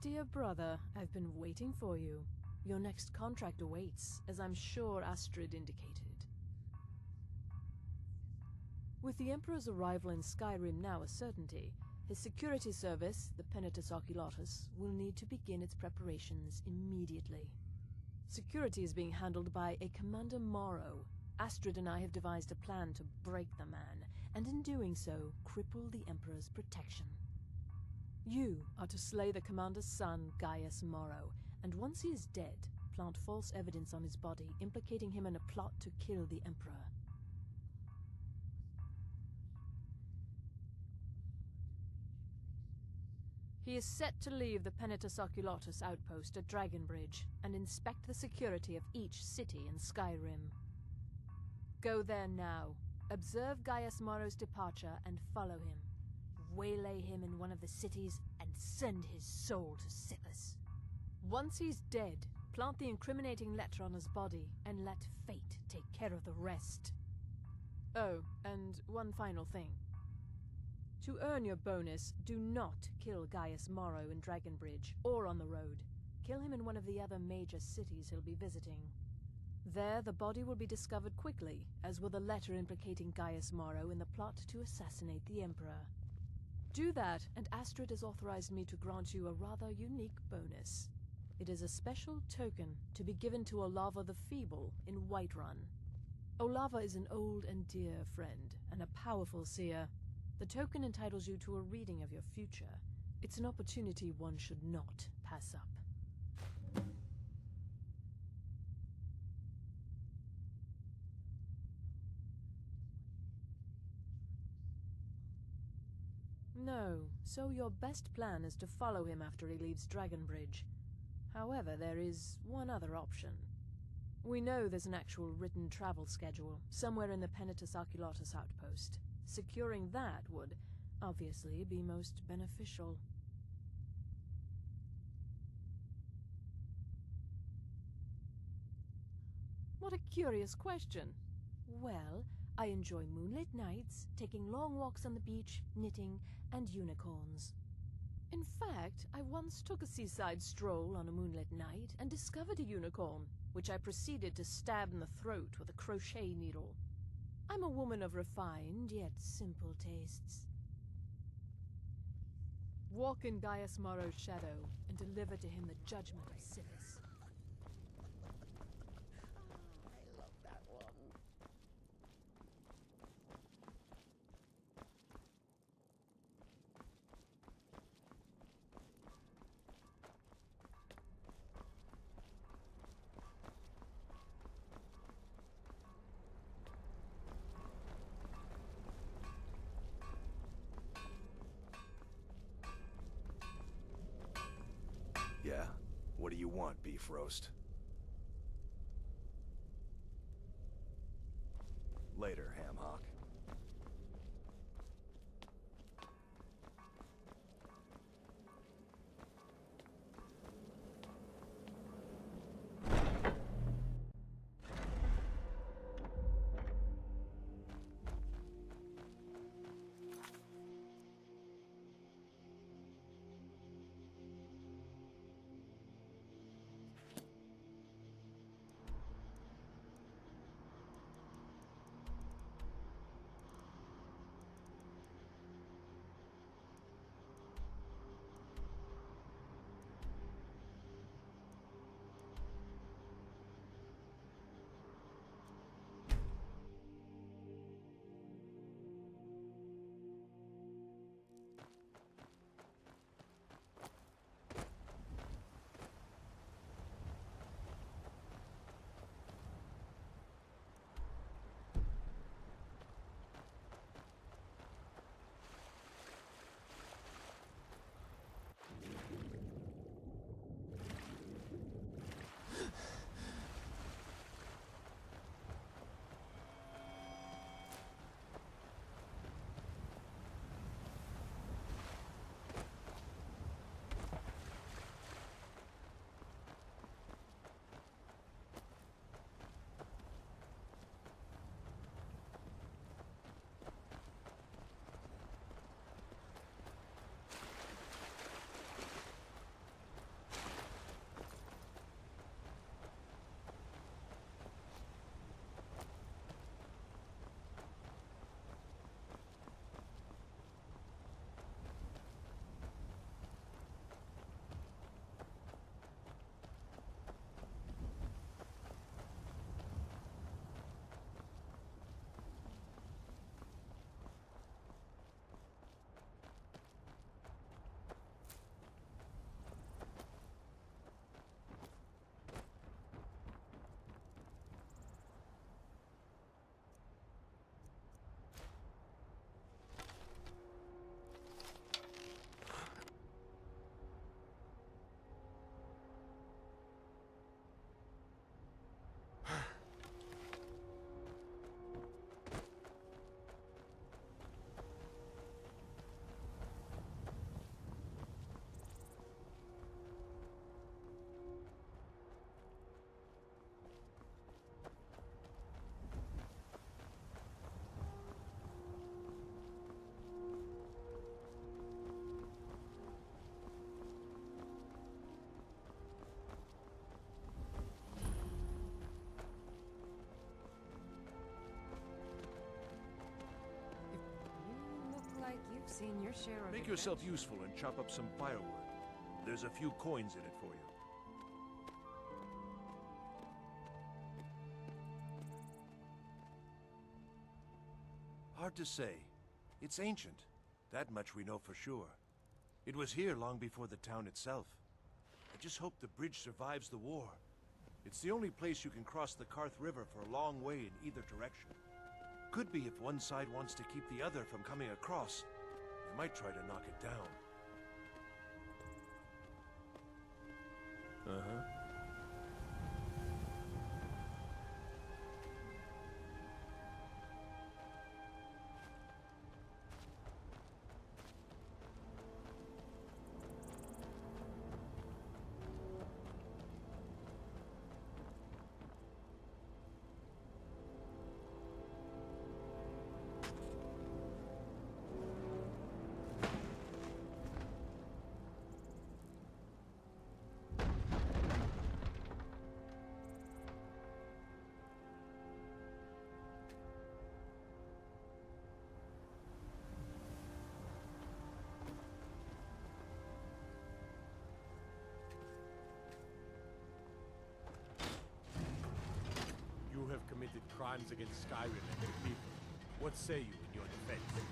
Dear brother, I've been waiting for you. Your next contract awaits, as I'm sure Astrid indicated. With the Emperor's arrival in Skyrim now a certainty, his security service, the Penitus Oculatus, will need to begin its preparations immediately. Security is being handled by a Commander Morrow. Astrid and I have devised a plan to break the man, and in doing so, cripple the Emperor's protection. You are to slay the Commander's son, Gaius Morrow, and once he is dead, plant false evidence on his body, implicating him in a plot to kill the Emperor. He is set to leave the Penitus Oculatus outpost at Dragonbridge and inspect the security of each city in Skyrim. Go there now, observe Gaius Morrow's departure and follow him. Waylay him in one of the cities and send his soul to Sithis. Once he's dead, plant the incriminating letter on his body and let fate take care of the rest. Oh, and one final thing. To earn your bonus, do not kill Gaius Morrow in Dragonbridge or on the road. Kill him in one of the other major cities he'll be visiting. There, the body will be discovered quickly, as will the letter implicating Gaius Morrow in the plot to assassinate the Emperor. Do that, and Astrid has authorized me to grant you a rather unique bonus. It is a special token to be given to Olava the Feeble in Whiterun. Olava is an old and dear friend, and a powerful seer. The token entitles you to a reading of your future. It's an opportunity one should not pass up. No, so your best plan is to follow him after he leaves Dragonbridge. However, there is one other option. We know there's an actual written travel schedule, somewhere in the Penitus Oculatus outpost. Securing that would, obviously, be most beneficial. What a curious question. Well, I enjoy moonlit nights, taking long walks on the beach, knitting, and unicorns. In fact, I once took a seaside stroll on a moonlit night and discovered a unicorn, which I proceeded to stab in the throat with a crochet needle. I'm a woman of refined yet simple tastes. Walk in Gaius Morrow's shadow and deliver to him the judgment of Sithis. I love that one. Yeah? What do you want, beef roast? Later, ham hock. like you've seen your share of Make yourself adventure. useful and chop up some firewood. There's a few coins in it for you. Hard to say. It's ancient. That much we know for sure. It was here long before the town itself. I just hope the bridge survives the war. It's the only place you can cross the Karth River for a long way in either direction. Could be if one side wants to keep the other from coming across. They might try to knock it down. Uh-huh. You have committed crimes against Skyrim and your people. What say you in your defense?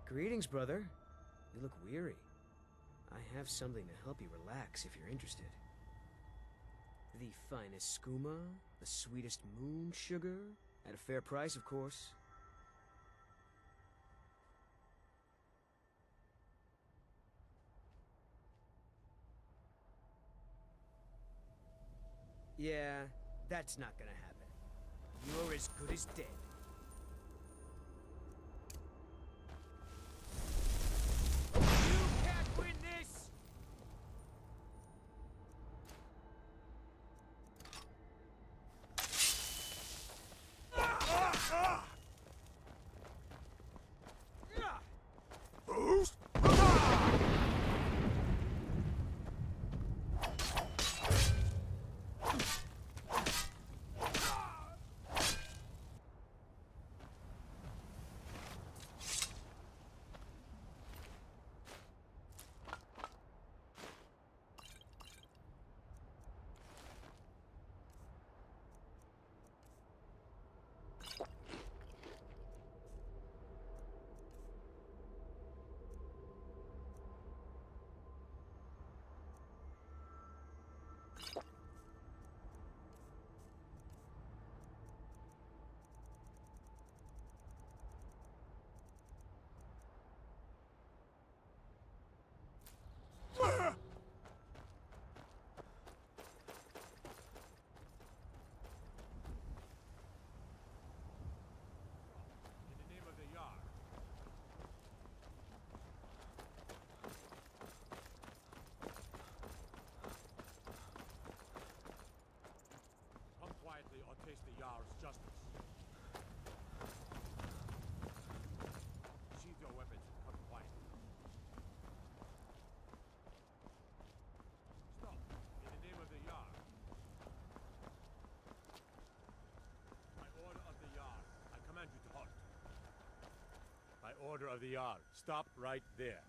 Greetings, brother. You look weary. I have something to help you relax if you're interested. The finest skooma, the sweetest moon sugar, at a fair price, of course. Yeah, that's not gonna happen. You're as good as dead. You can't win this! Jarl's justice. Sheathe your weapons and come quietly. Stop. In the name of the Jarl. By order of the Jarl, I command you to halt. By order of the Jarl, stop right there.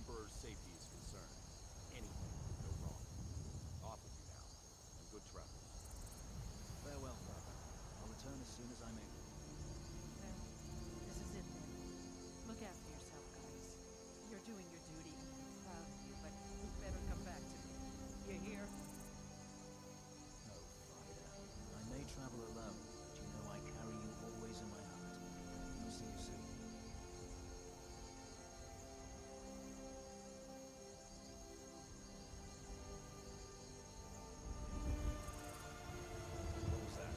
Emperor's safety is concerned, anything could go wrong. Off with you now, and good travels. Farewell, Father. I'll return as soon as I'm able. Well, this is it then. Look after yourself, guys. You're doing your duty, and I'm proud of you, but you better come back to me. You hear? No, Fider. I may travel alone, but you know I carry you always in my heart. I'll see you soon. What was that?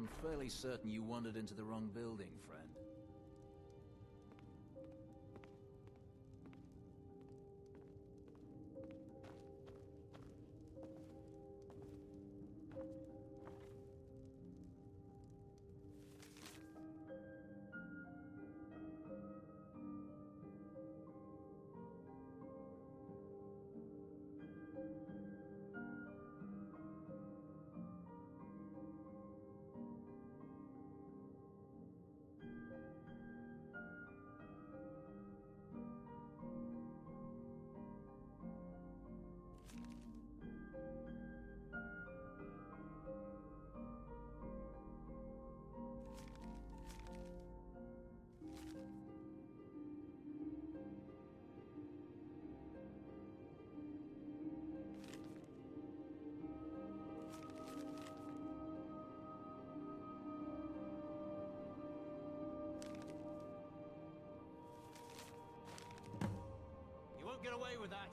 I'm fairly certain you wandered into the wrong building, friend. You won't get away with that.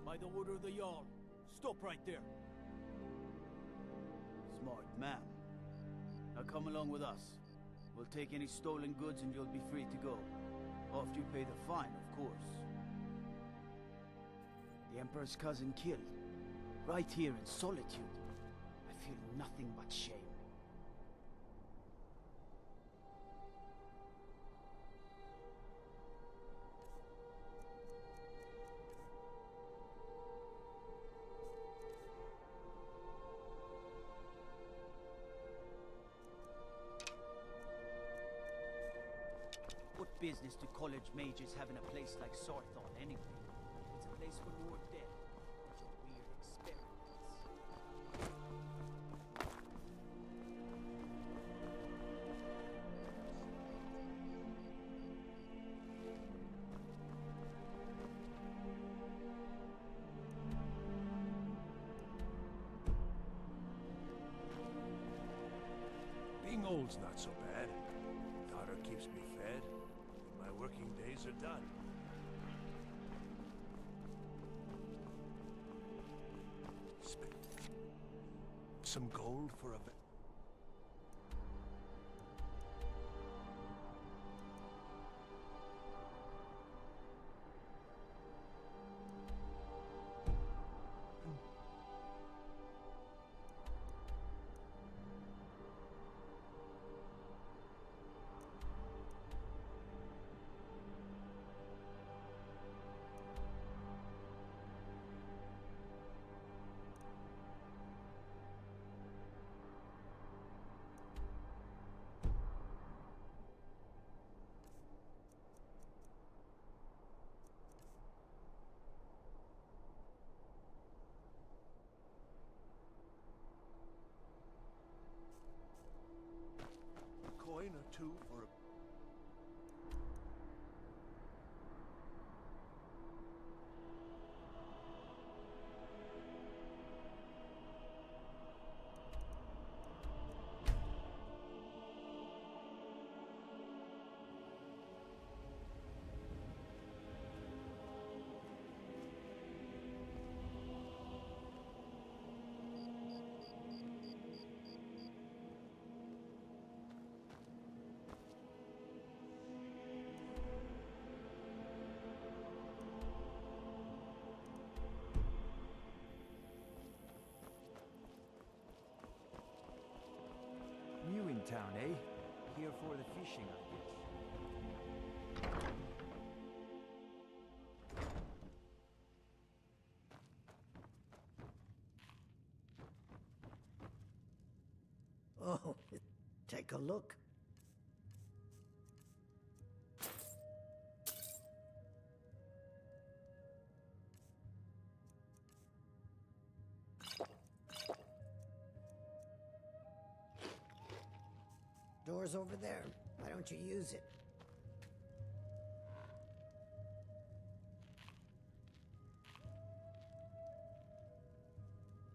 By the order of the Jarl, stop right there. Smart man. Now come along with us. We'll take any stolen goods and you'll be free to go. After you pay the fine, of course. The Emperor's cousin killed. Right here in solitude. I feel nothing but shame. What business do college mages have in a place like Sarthon, anyway? It's a place for more death. Weird experiments. Being old's not so bad. Daughter keeps me fed. My working days are done. Some gold for a... two for a... New in town, eh? Here for the fishing, I guess. Oh, take a look. Door's over there. Why don't you use it?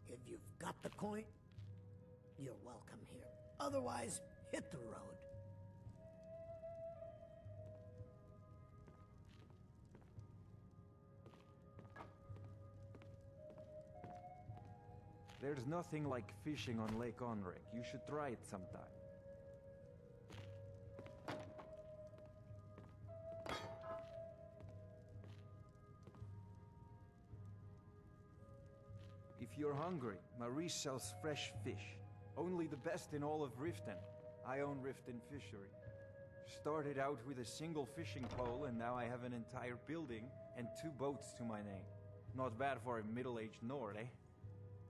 If you've got the coin, you're welcome here. Otherwise, hit the road. There's nothing like fishing on Lake Onrek. You should try it sometime. If you're hungry, Marie sells fresh fish. Only the best in all of Riften. I own Riften Fishery. Started out with a single fishing pole, and now I have an entire building and 2 boats to my name. Not bad for a middle-aged Nord, eh?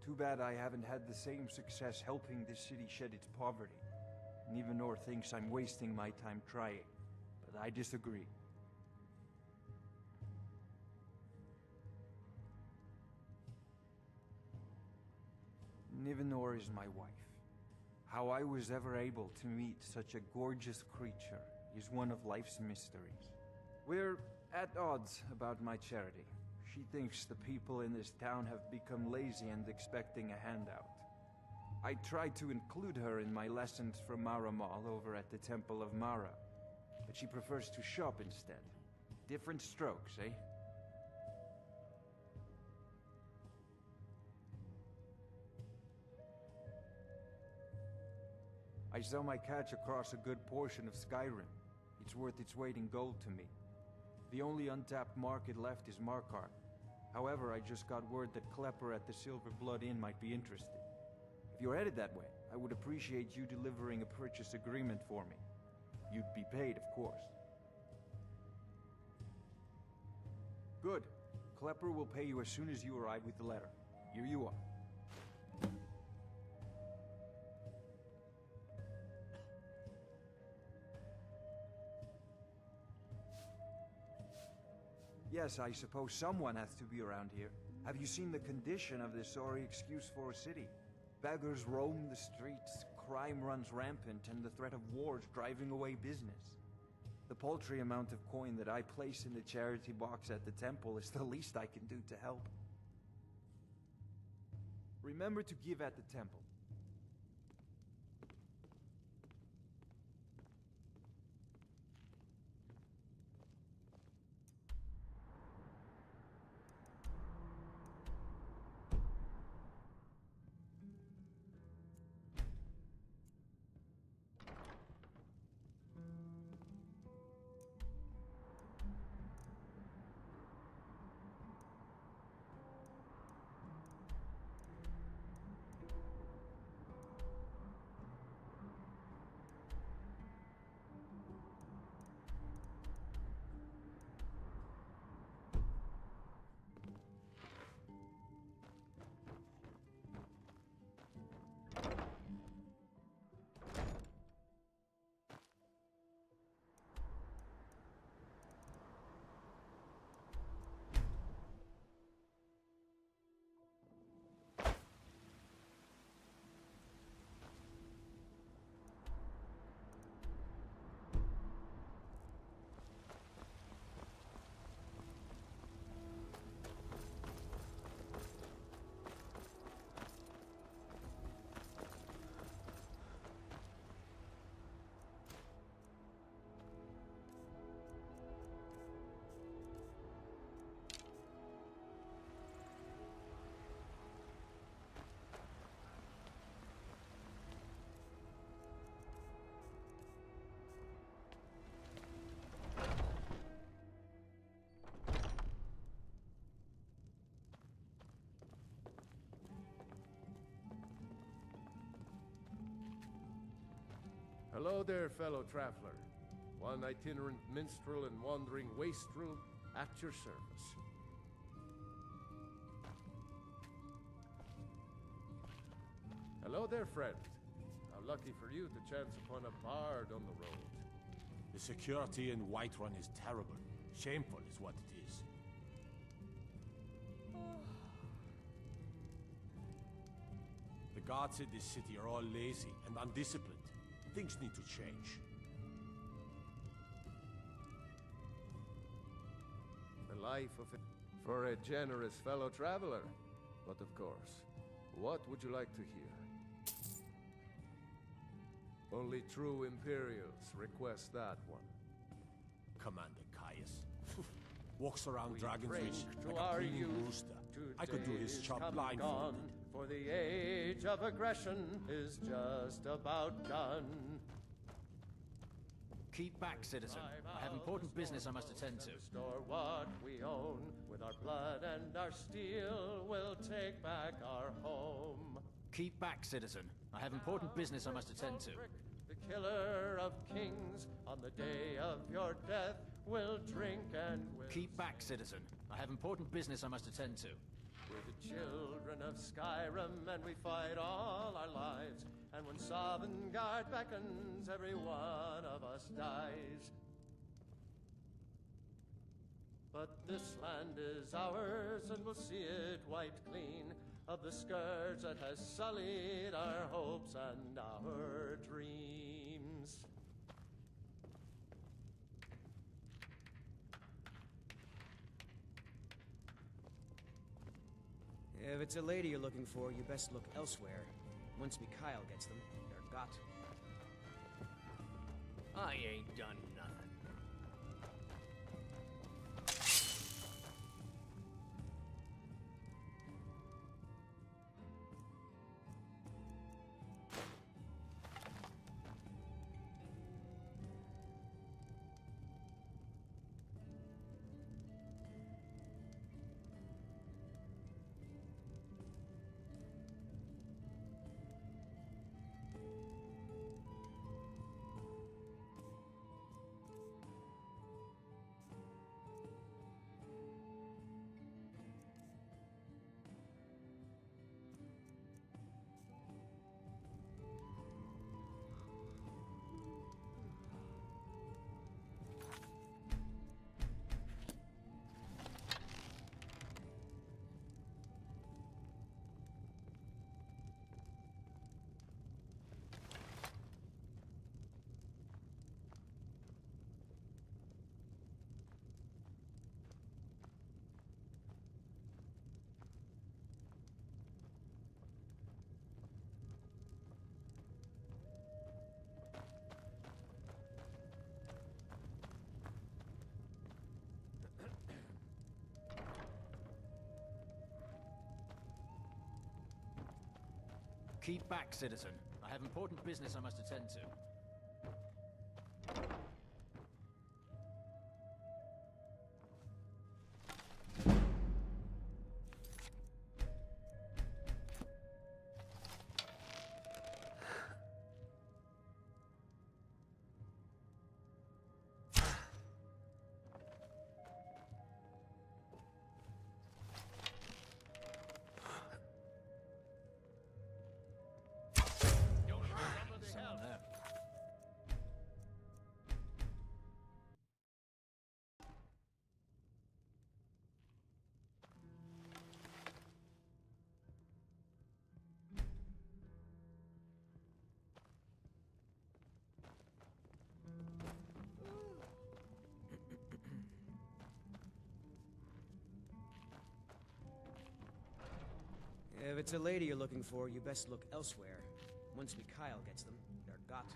Too bad I haven't had the same success helping this city shed its poverty. Nivenor thinks I'm wasting my time trying, but I disagree. Nivenor is my wife. How I was ever able to meet such a gorgeous creature is one of life's mysteries. We're at odds about my charity. She thinks the people in this town have become lazy and expecting a handout. I tried to include her in my lessons from Mara Mall over at the Temple of Mara, but she prefers to shop instead. Different strokes, eh? I sell my catch across a good portion of Skyrim. It's worth its weight in gold to me. The only untapped market left is Markarth. However, I just got word that Klepper at the Silver Blood Inn might be interested. If you're headed that way, I would appreciate you delivering a purchase agreement for me. You'd be paid, of course. Good. Klepper will pay you as soon as you arrive with the letter. Here you are. Yes, I suppose someone has to be around here. Have you seen the condition of this sorry excuse for a city? Beggars roam the streets, crime runs rampant, and the threat of war is driving away business. The paltry amount of coin that I place in the charity box at the temple is the least I can do to help. Remember to give at the temple. Hello there, fellow traveler. One itinerant minstrel and wandering wastrel at your service. Hello there, friend. How lucky for you to chance upon a bard on the road. The security in Whiterun is terrible. Shameful is what it is. The guards in this city are all lazy and undisciplined. Things need to change. The life of for a generous fellow traveler. But of course, what would you like to hear? Only true Imperials request that one. Commander Caius. Walks around We Dragon's drink Reach to like a our bleeding youth. rooster. I could do his Today's job come blindfolded. gone, for the age of aggression is just about done. Keep back, citizen. I have important business I must attend to. Restore what we own. With our blood and our steel, we'll take back our home. Keep back, citizen. I have important business I must attend to. The killer of kings, on the day of your death, will drink and will... Keep back, citizen. I have important business I must attend to. We're the children of Skyrim, and we fight all our lives. And when Sovngarde beckons, every one of us dies. But this land is ours, and we'll see it wiped clean of the scourge that has sullied our hopes and our dreams. If it's a lady you're looking for, you best look elsewhere. Once Mikhail gets them, they're got. I ain't done nothing. Keep back, citizen. I have important business I must attend to. Someone there. If it's a lady you're looking for, you best look elsewhere. Once Mikhail gets them, they're got.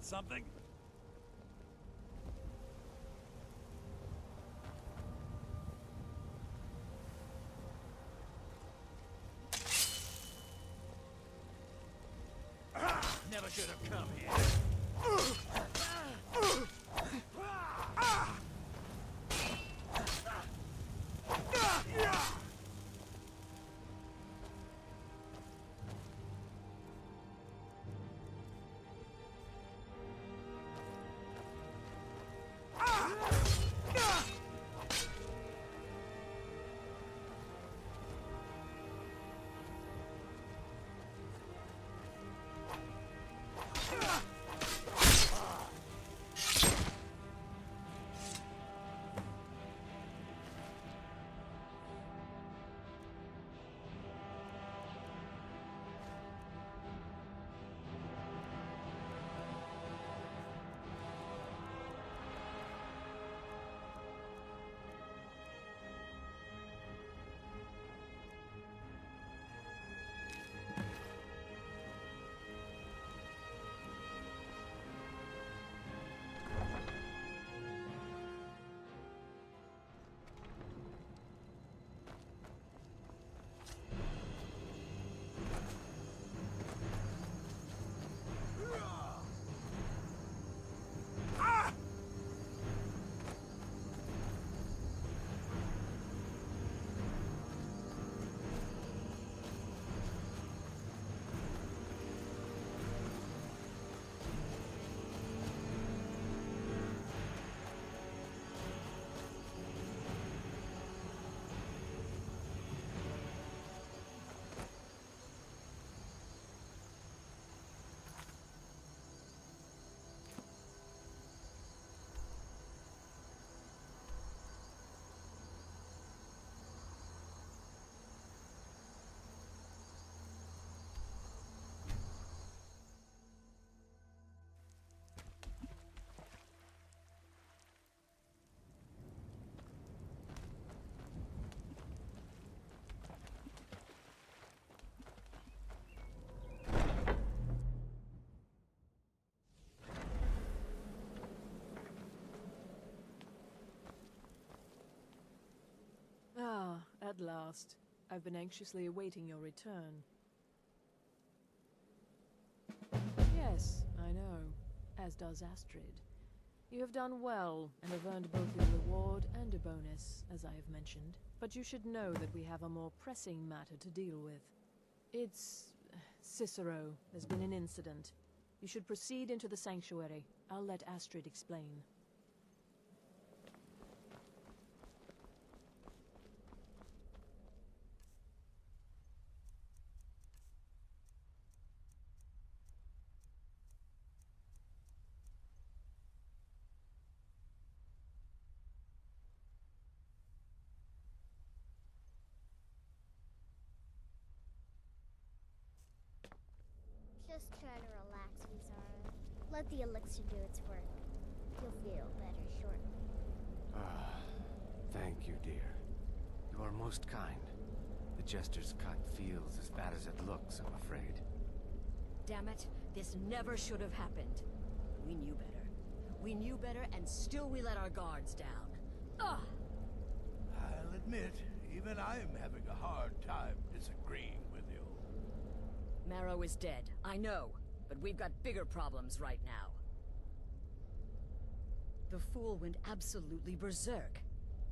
Need something? Never should have come here. At last. I've been anxiously awaiting your return. Yes, I know. As does Astrid. You have done well, and have earned both your reward and a bonus, as I have mentioned. But you should know that we have a more pressing matter to deal with. It's... Cicero. There's been an incident. You should proceed into the sanctuary. I'll let Astrid explain. Just try to relax, Vizara. Let the elixir do its work. You'll feel better shortly. Thank you, dear. You are most kind. The Jester's cut feels as bad as it looks, I'm afraid. Damn it, this never should have happened. We knew better. We knew better, and still we let our guards down. Ugh! I'll admit, even I'm having a hard time disagreeing with you. Marrow is dead, I know, but we've got bigger problems right now. The fool went absolutely berserk.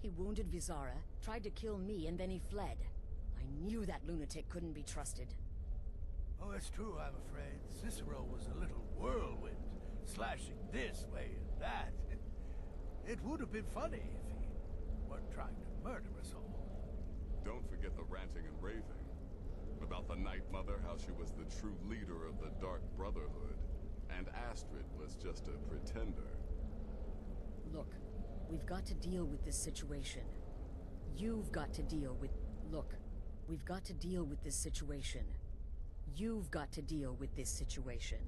He wounded Vizara, tried to kill me, and then he fled. I knew that lunatic couldn't be trusted. Oh, it's true, I'm afraid. Cicero was a little whirlwind, slashing this way and that. It would have been funny if he weren't trying to murder us all. Don't forget the ranting and raving. About the Night Mother, how she was the true leader of the Dark Brotherhood, and Astrid was just a pretender. Look, we've got to deal with this situation. You've got to deal with... Look, we've got to deal with this situation. You've got to deal with this situation.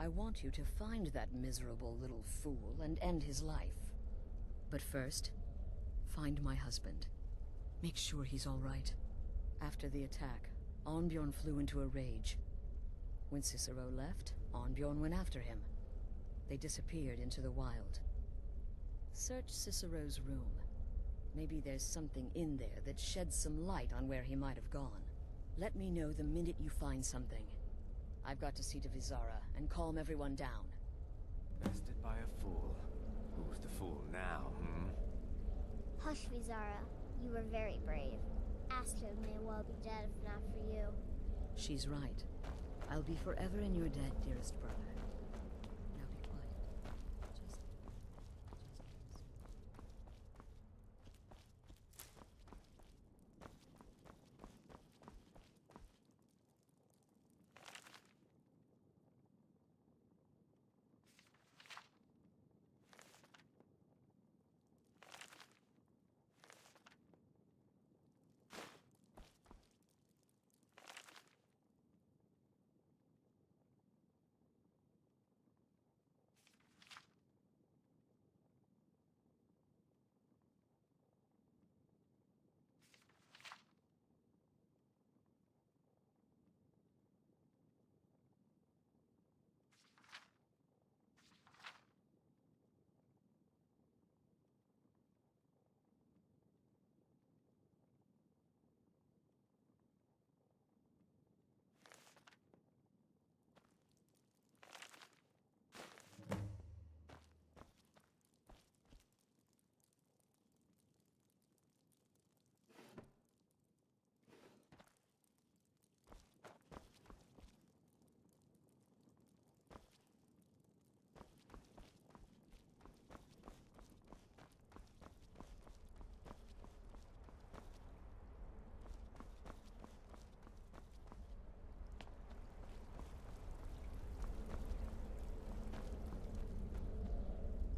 I want you to find that miserable little fool and end his life. But first, find my husband. Make sure he's all right. After the attack, Arnbjorn flew into a rage. When Cicero left, Arnbjorn went after him. They disappeared into the wild. Search Cicero's room. Maybe there's something in there that sheds some light on where he might have gone. Let me know the minute you find something. I've got to see to Vizara and calm everyone down. Bested by a fool. Who's the fool now, hmm? Hush, Vizara. You were very brave. Astrid may well be dead if not for you. She's right. I'll be forever in your debt, dearest brother. Now be quiet. Just...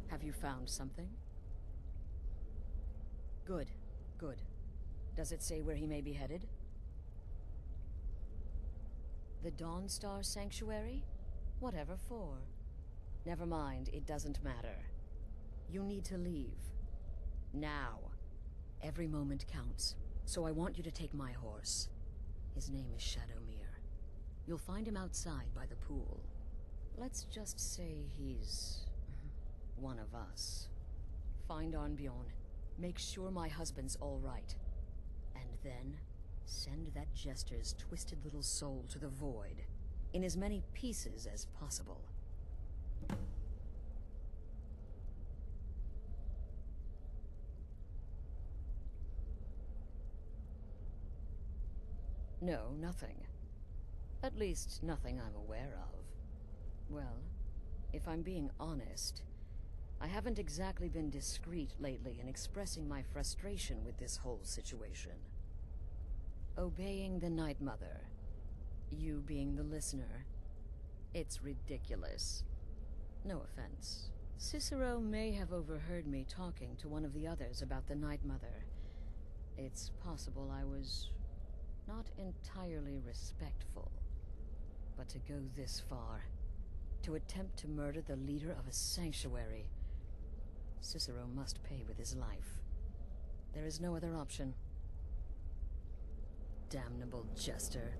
Have you found something? Good, good. Does it say where he may be headed? The Dawnstar Sanctuary? Whatever for. Never mind, it doesn't matter. You need to leave. Now. Every moment counts, so I want you to take my horse. His name is Shadowmere. You'll find him outside by the pool. Let's just say he's... one of us. Find Arnbjorn. Make sure my husband's all right. And then, send that jester's twisted little soul to the void, in as many pieces as possible. No, nothing. At least, nothing I'm aware of. Well, if I'm being honest, I haven't exactly been discreet lately in expressing my frustration with this whole situation. Obeying the Night Mother, you being the listener, it's ridiculous. No offense. Cicero may have overheard me talking to one of the others about the Night Mother. It's possible I was not entirely respectful. But to go this far, to attempt to murder the leader of a sanctuary, Cicero must pay with his life. There is no other option. Damnable jester.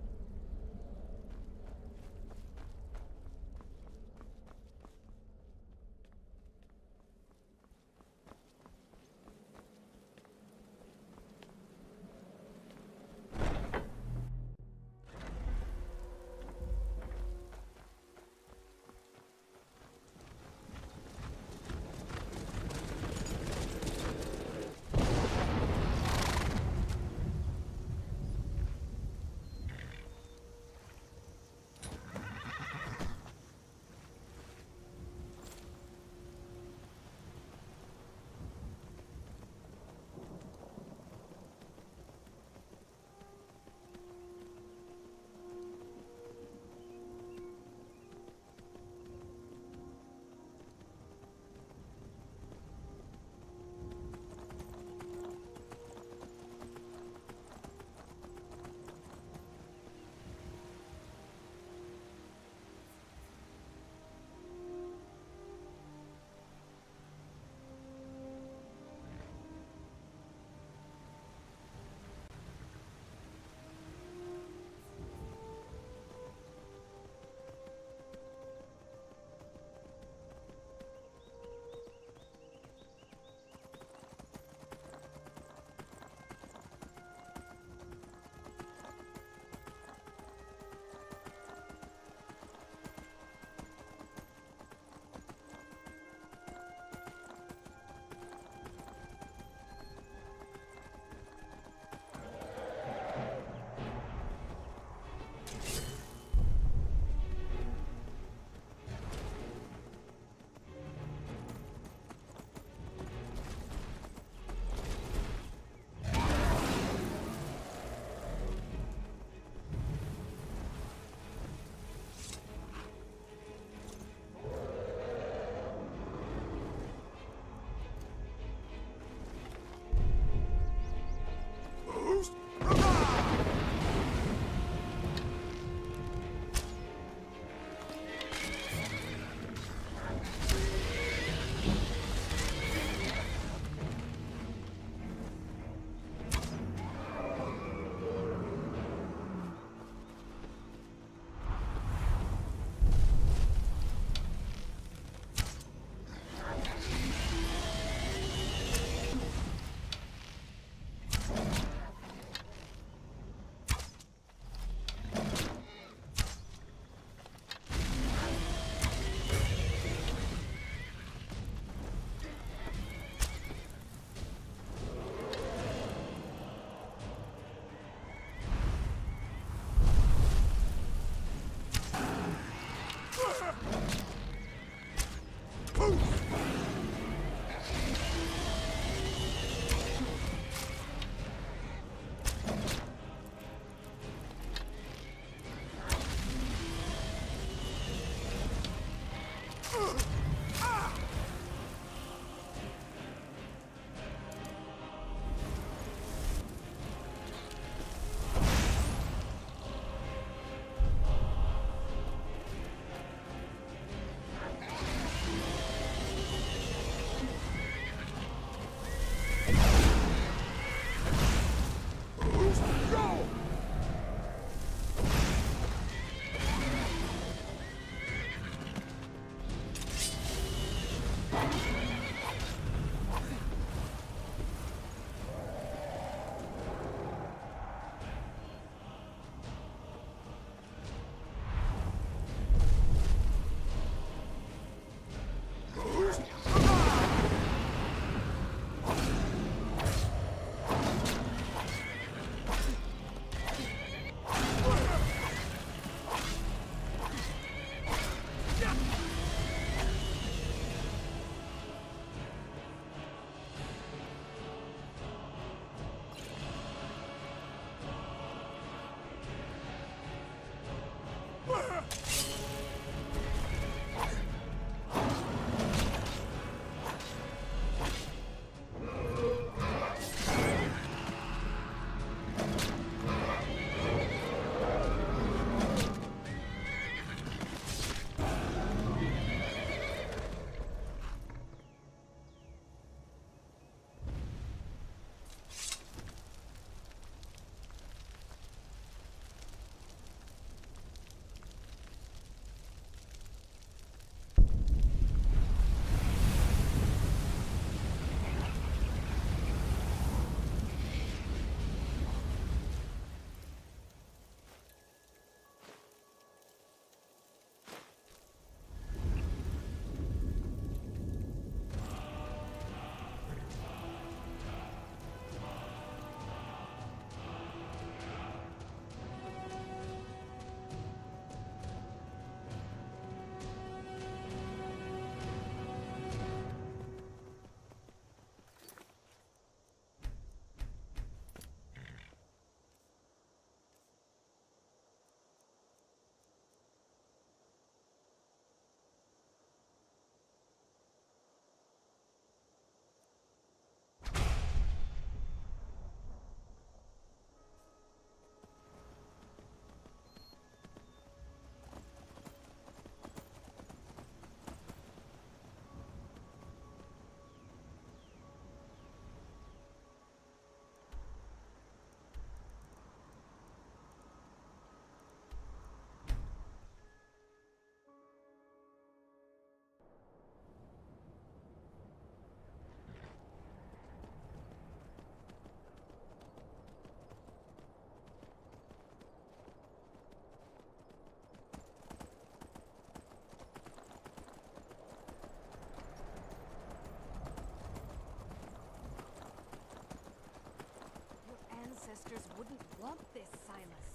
want this, Silas.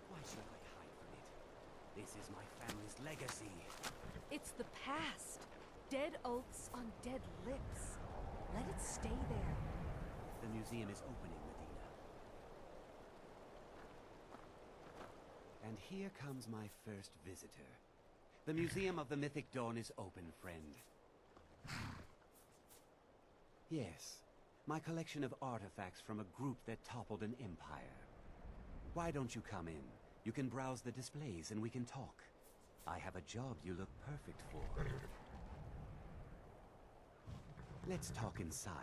Why should I hide from it? This is my family's legacy. It's the past. Dead oaths on dead lips. Let it stay there. The museum is opening, Medina. And here comes my first visitor. The Museum of the Mythic Dawn is open, friend. Yes, my collection of artifacts from a group that toppled an empire. Why don't you come in? You can browse the displays and we can talk. I have a job you look perfect for. Let's talk inside.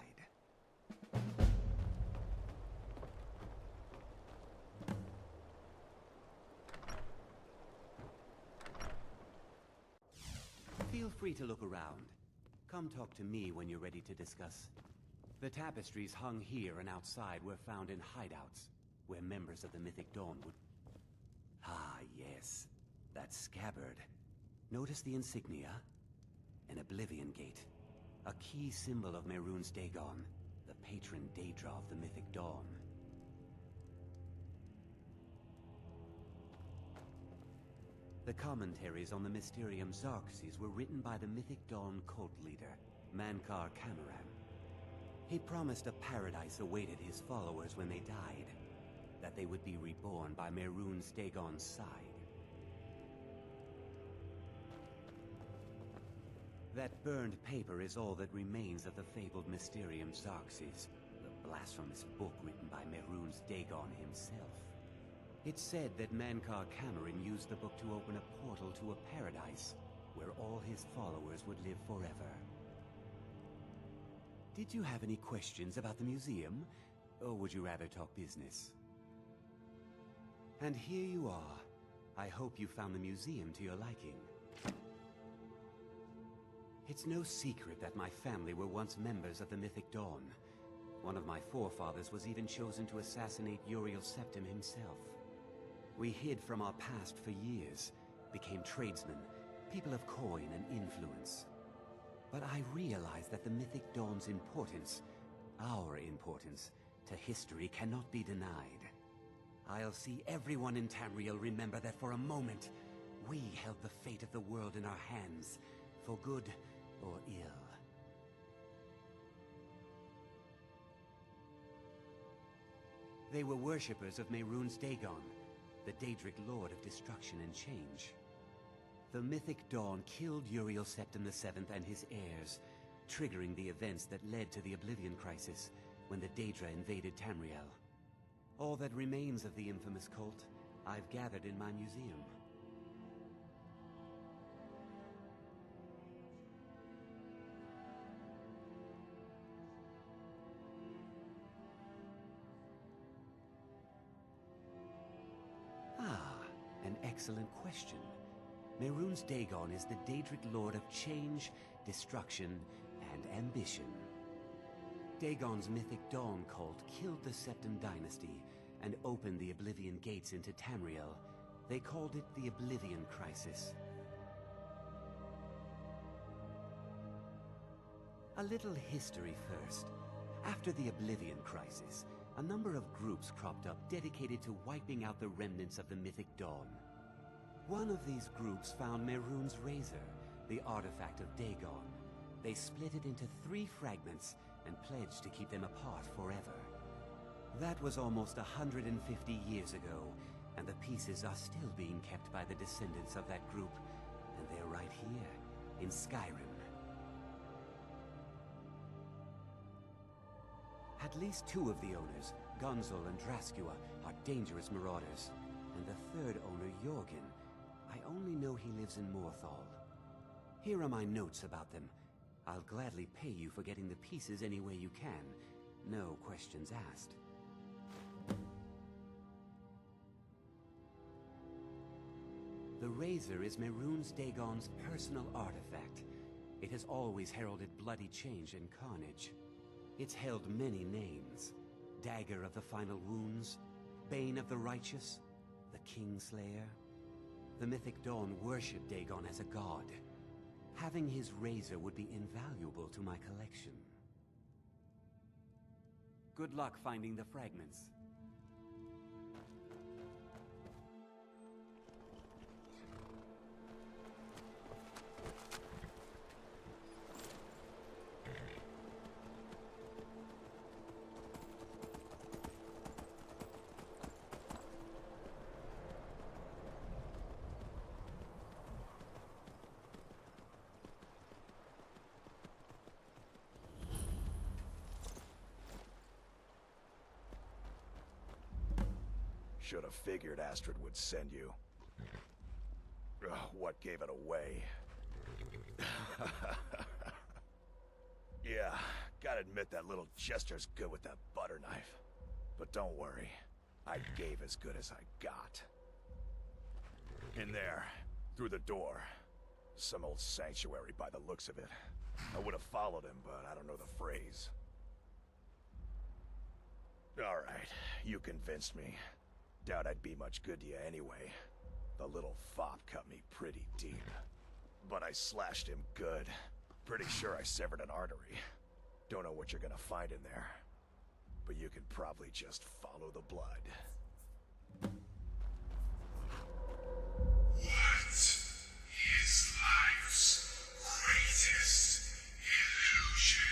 Feel free to look around. Come talk to me when you're ready to discuss. The tapestries hung here and outside were found in hideouts, where members of the Mythic Dawn would... Ah, yes. That scabbard. Notice the insignia? An Oblivion Gate. A key symbol of Mehrunes Dagon, the patron Daedra of the Mythic Dawn. The commentaries on the Mysterium Xarxes were written by the Mythic Dawn cult leader, Mankar Camoran. He promised a paradise awaited his followers when they died, that they would be reborn by Mehrunes Dagon's side. That burned paper is all that remains of the fabled Mysterium Xarxes, the blasphemous book written by Mehrunes Dagon himself. It's said that Mankar Camoran used the book to open a portal to a paradise where all his followers would live forever. Did you have any questions about the museum, or would you rather talk business? And here you are. I hope you found the museum to your liking. It's no secret that my family were once members of the Mythic Dawn. One of my forefathers was even chosen to assassinate Uriel Septim himself. We hid from our past for years, became tradesmen, people of coin and influence. But I realized that the Mythic Dawn's importance, our importance, to history cannot be denied. I'll see everyone in Tamriel remember that for a moment, we held the fate of the world in our hands, for good or ill. They were worshippers of Mehrunes Dagon, the Daedric Lord of Destruction and Change. The Mythic Dawn killed Uriel Septim VII and his heirs, triggering the events that led to the Oblivion Crisis when the Daedra invaded Tamriel. All that remains of the infamous cult, I've gathered in my museum. An excellent question. Mehrunes Dagon is the Daedric Lord of Change, Destruction, and Ambition. Dagon's Mythic Dawn cult killed the Septim dynasty and opened the Oblivion Gates into Tamriel. They called it the Oblivion Crisis. A little history first. After the Oblivion Crisis, a number of groups cropped up dedicated to wiping out the remnants of the Mythic Dawn. One of these groups found Mehrunes' Razor, the artifact of Dagon. They split it into 3 fragments and pledged to keep them apart forever. That was almost 150 years ago, and the pieces are still being kept by the descendants of that group, and they're right here, in Skyrim. At least 2 of the owners, Gonzol and Draskua, are dangerous marauders. And the 3rd owner, Jorgen, I only know he lives in Morthal. Here are my notes about them. I'll gladly pay you for getting the pieces any way you can. No questions asked. The Razor is Mehrunes Dagon's personal artifact. It has always heralded bloody change and carnage. It's held many names. Dagger of the Final Wounds, Bane of the Righteous, the Kingslayer. The Mythic Dawn worshipped Dagon as a god. Having his razor would be invaluable to my collection. Good luck finding the fragments. Should have figured Astrid would send you. Ugh, what gave it away? Yeah, gotta admit that little Chester's good with that butter knife. But don't worry, I gave as good as I got. In there, through the door. Some old sanctuary by the looks of it. I would have followed him, but I don't know the phrase. Alright, you convinced me. Doubt I'd be much good to you anyway. The little fop cut me pretty deep. But I slashed him good. Pretty sure I severed an artery. Don't know what you're gonna find in there. But you can probably just follow the blood. What is life's greatest illusion?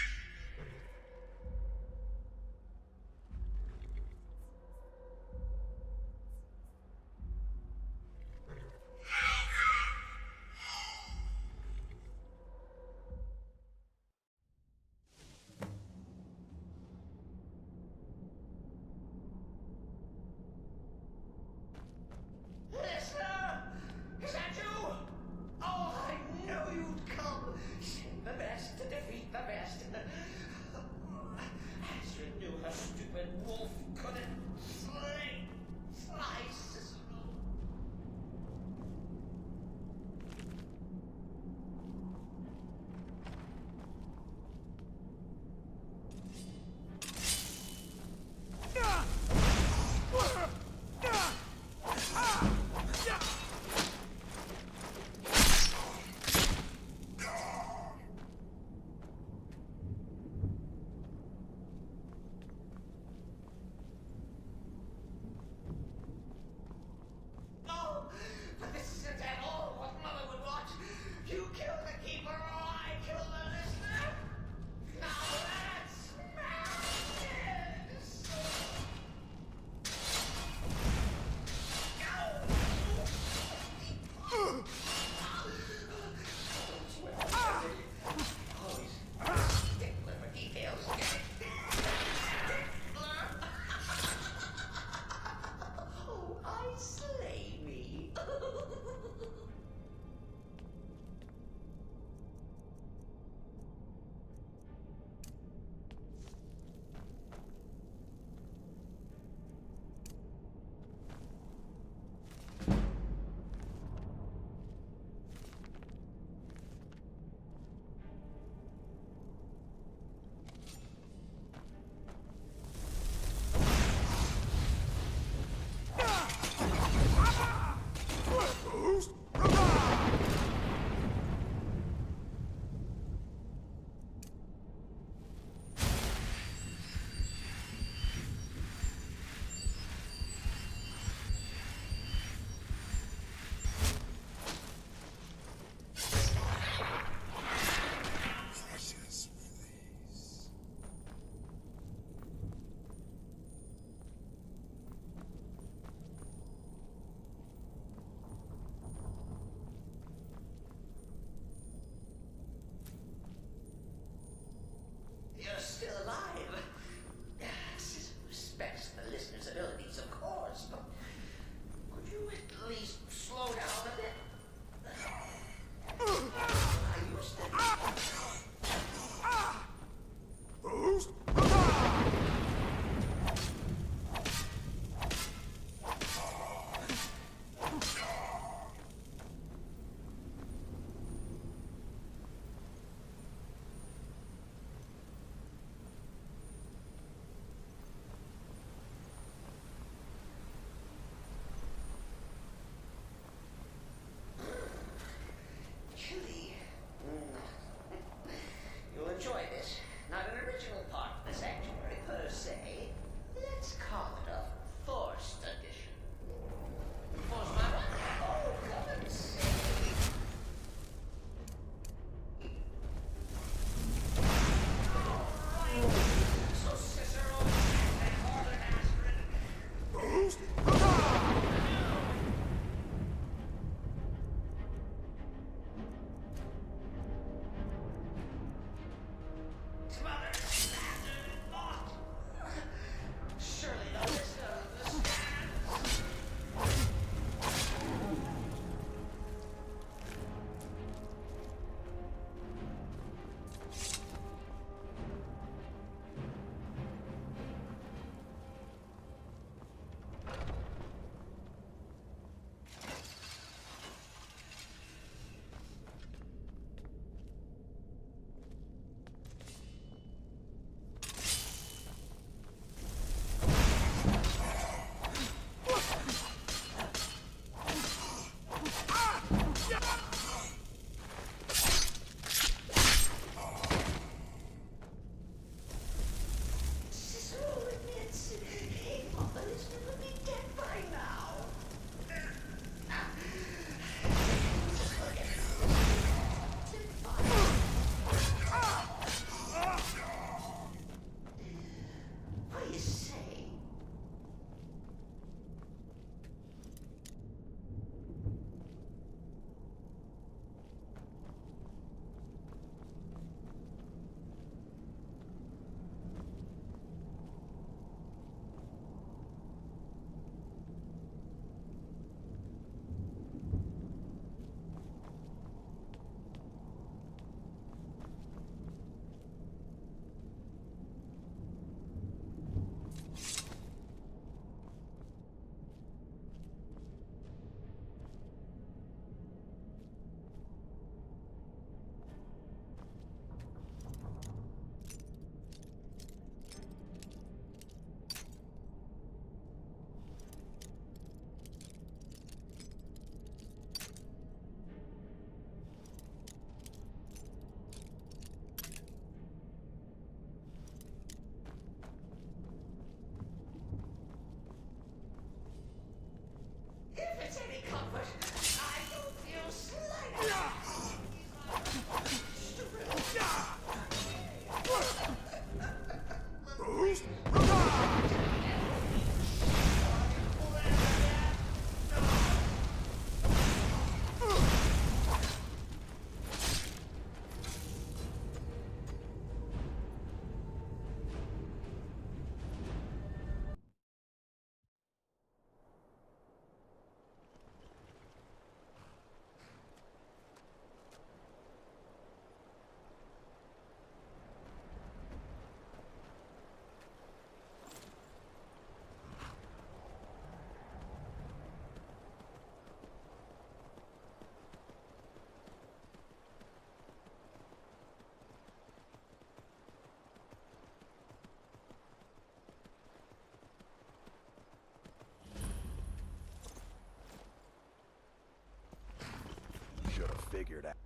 figured out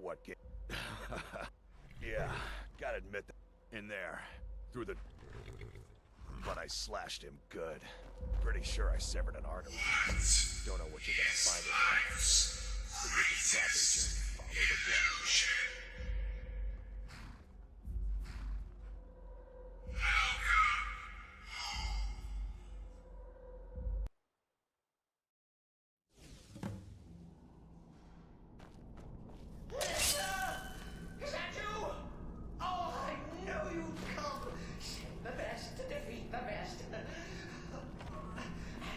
what game. Yeah, gotta admit that. In there, through the. But I slashed him good. Pretty sure I severed an artery. Don't know what you're gonna find in there. But you can probably just follow the blood. Is that you? Oh, I knew you'd come. Send the best to defeat the best.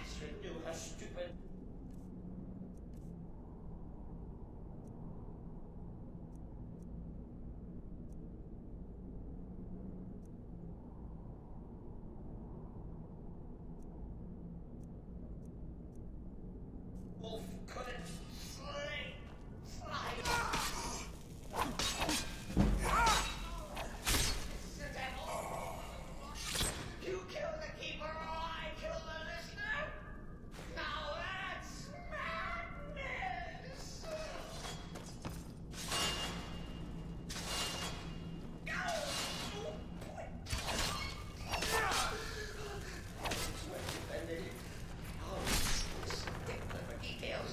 Astrid knew her stupid. Wolf couldn't slay. Slide. The devil. You kill the keeper, or I kill the listener. Now that's madness. This is well defended. Oh, stickler for details.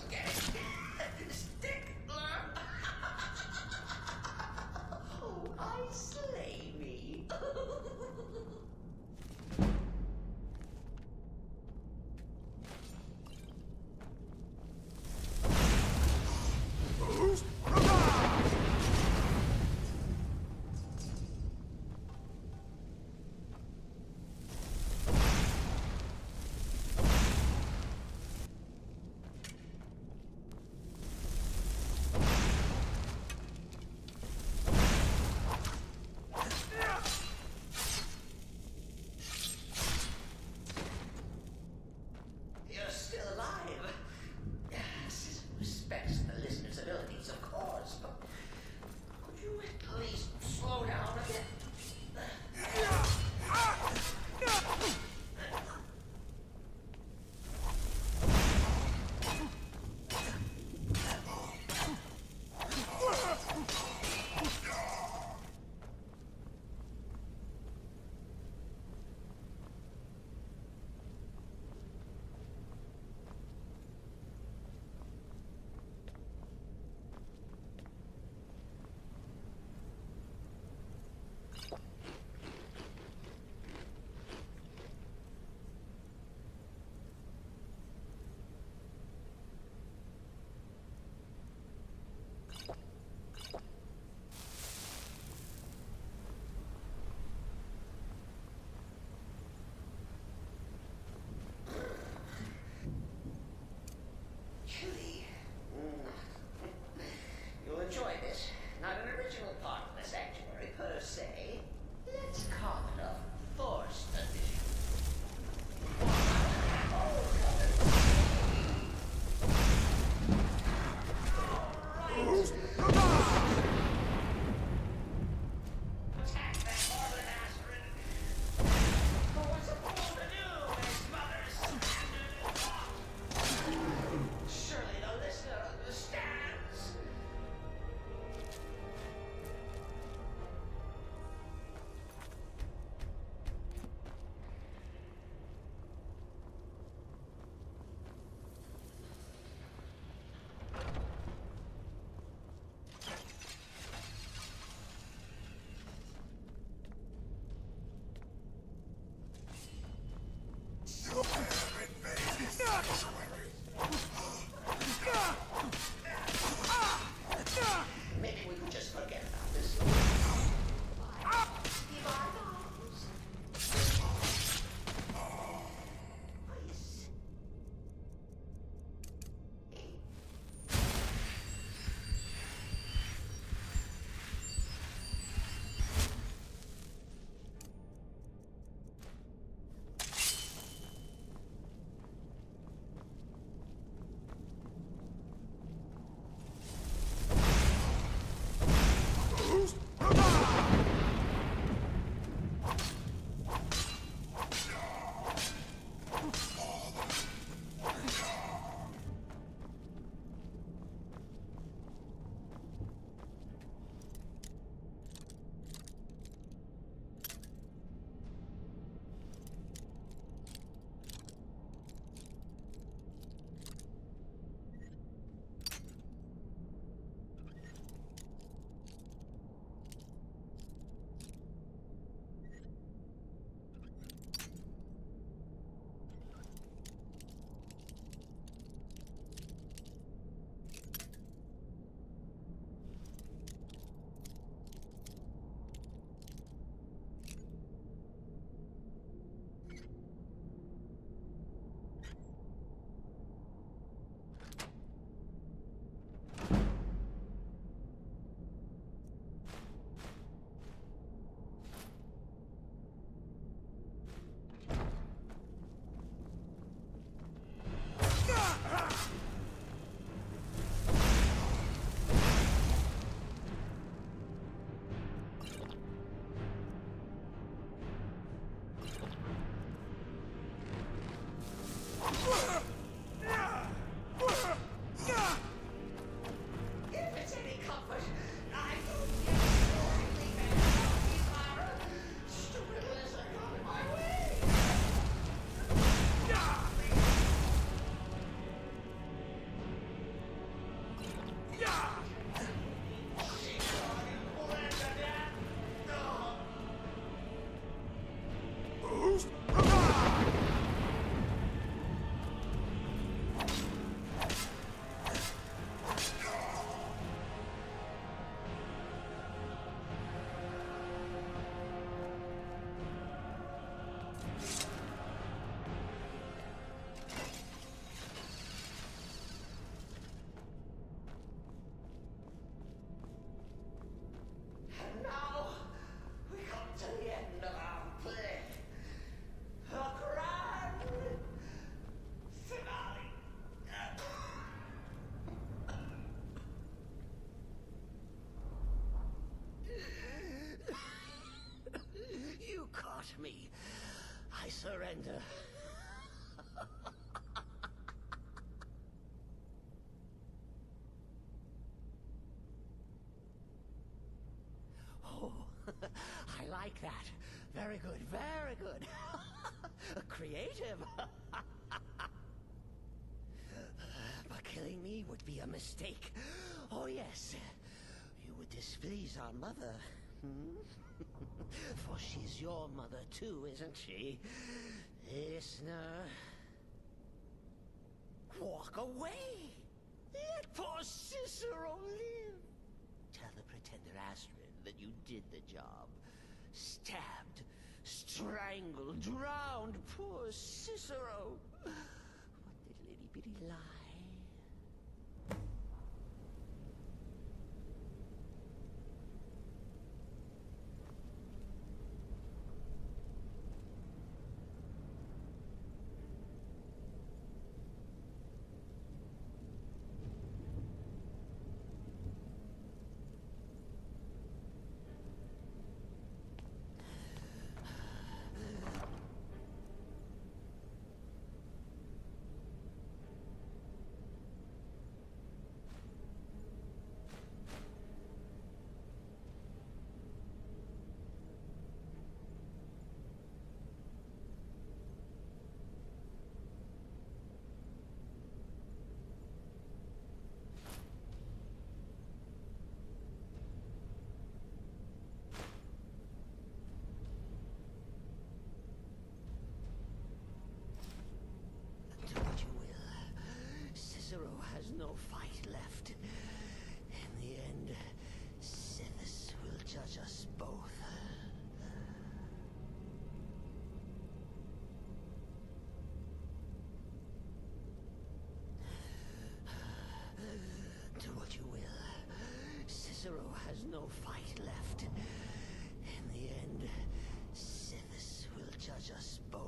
kinda. Oh, I like that. Very good, very good. Creative. But killing me would be a mistake. Oh yes, you would displease our mother. For she's your mother too, isn't she? Listener. Walk away! Let poor Cicero live! Tell the pretender Astrid that you did the job. Stabbed, strangled, drowned poor Cicero. What little itty-bitty lie. Cicero has no fight left. In the end, Sithis will judge us both. Do what you will. Cicero has no fight left. In the end, Sithis will judge us both.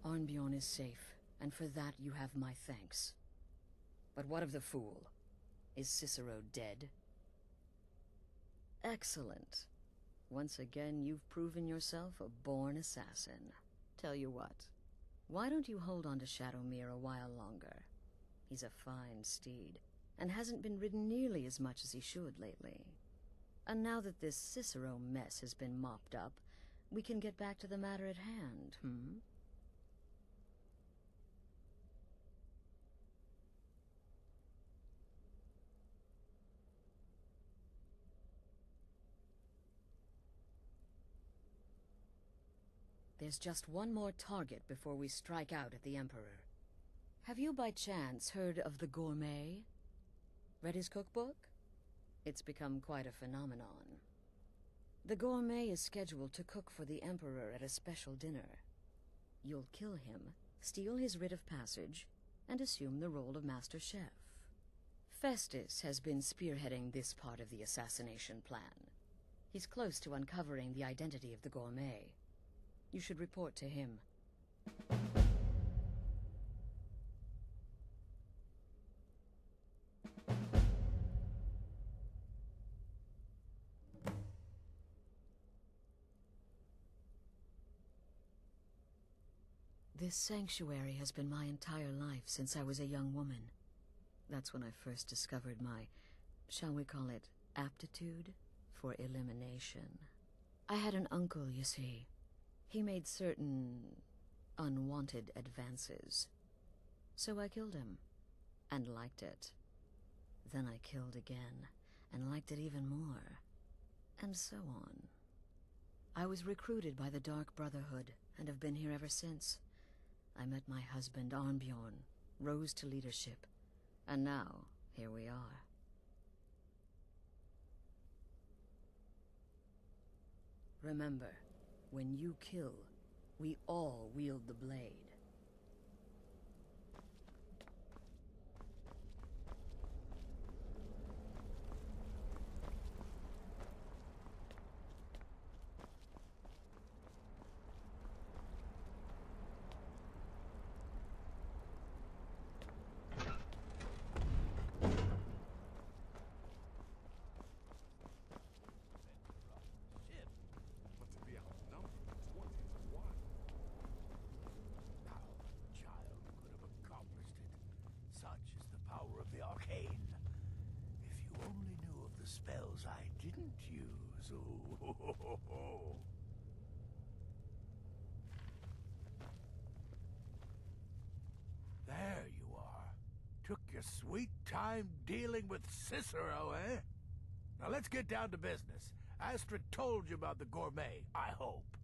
Arnbjorn is safe, and for that you have my thanks. But what of the fool? Is Cicero dead? Excellent. Once again, you've proven yourself a born assassin. Tell you what, why don't you hold on to Shadowmere a while longer? He's a fine steed, and hasn't been ridden nearly as much as he should lately. And now that this Cicero mess has been mopped up, we can get back to the matter at hand, There's just one more target before we strike out at the Emperor. Have you by chance heard of the Gourmet? Read his cookbook? It's become quite a phenomenon. The Gourmet is scheduled to cook for the Emperor at a special dinner. You'll kill him, steal his writ of passage, and assume the role of Master Chef. Festus has been spearheading this part of the assassination plan. He's close to uncovering the identity of the Gourmet. You should report to him. This sanctuary has been my entire life since I was a young woman. That's when I first discovered my, shall we call it, aptitude for elimination. I had an uncle, you see. He made certain unwanted advances. So I killed him, and liked it. Then I killed again, and liked it even more, and so on. I was recruited by the Dark Brotherhood, and have been here ever since. I met my husband, Arnbjorn, rose to leadership, and now, here we are. Remember, when you kill, we all wield the blade. But to be outnumbered 20 to 1. How the child could have accomplished it. Such is the power of the arcane. If you only knew of the spells I didn't use. Ooh. There you are. Took your sweet time dealing with Cicero, eh? Now let's get down to business. Astrid told you about the gourmet, I hope.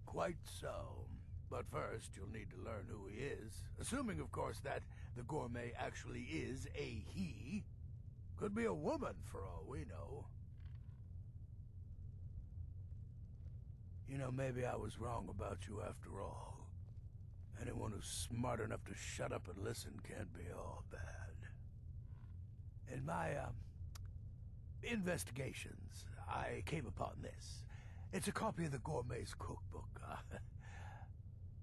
Quite so. But first, you'll need to learn who he is. Assuming, of course, that the gourmet actually is a he. Could be a woman, for all we know. You know, maybe I was wrong about you after all. Anyone who's smart enough to shut up and listen can't be all bad. In my, investigations, I came upon this. It's a copy of the gourmet's cookbook,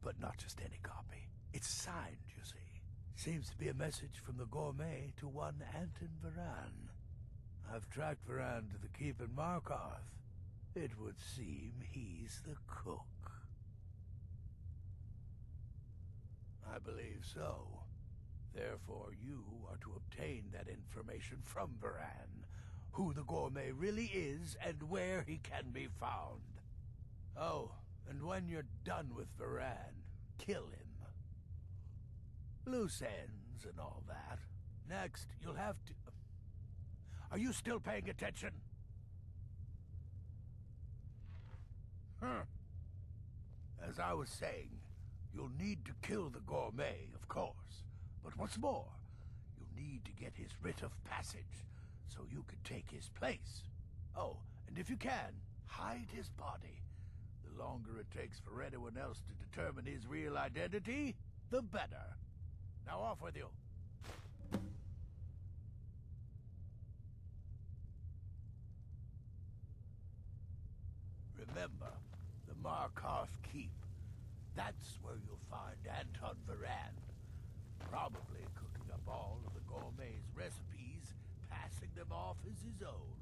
but not just any copy. It's signed, you see. Seems to be a message from the gourmet to one Anton Varan. I've tracked Varan to the keep in Markov. It would seem he's the cook. I believe so. Therefore, you are to obtain that information from Varan, who the gourmet really is and where he can be found. Oh, and when you're done with Varan, kill him. Loose ends and all that. Next, you'll have to... Are you still paying attention? As I was saying, you'll need to kill the gourmet, of course. But what's more, you'll need to get his writ of passage, so you can take his place. Oh, and if you can, hide his body. The longer it takes for anyone else to determine his real identity, the better. Now off with you. Remember, the Markov Keep. That's where you'll find Anton Varan. Probably cooking up all of the gourmet's recipes, passing them off as his own.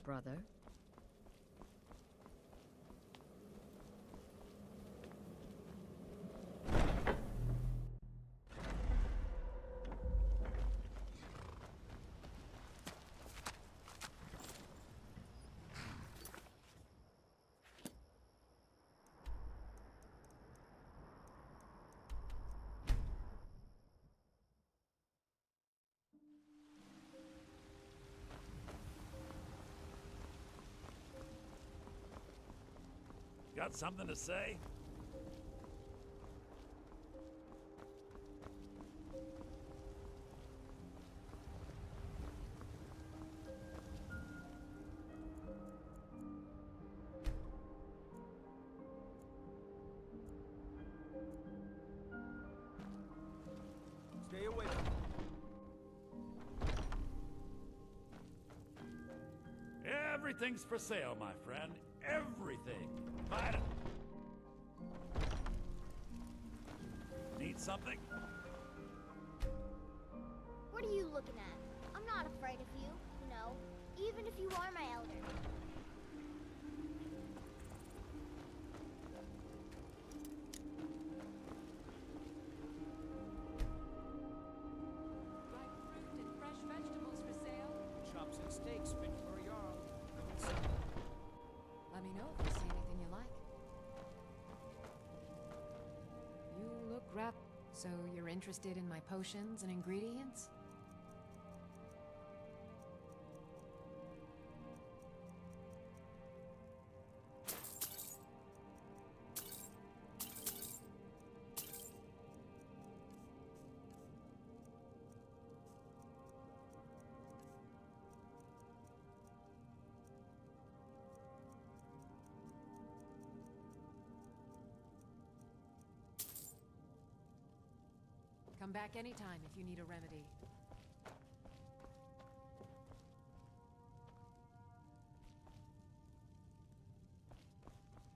Brother? Got something to say? Stay away. Everything's for sale, my friend. Everything. Buy it. Need something? What are you looking at? I'm not afraid of you, you know, even if you are my elder. Ripe fruit and fresh vegetables for sale. Chops and steaks fit for a Jarl. Let me know if you see anything you like. You look so you're interested in my potions and ingredients? Come back anytime if you need a remedy.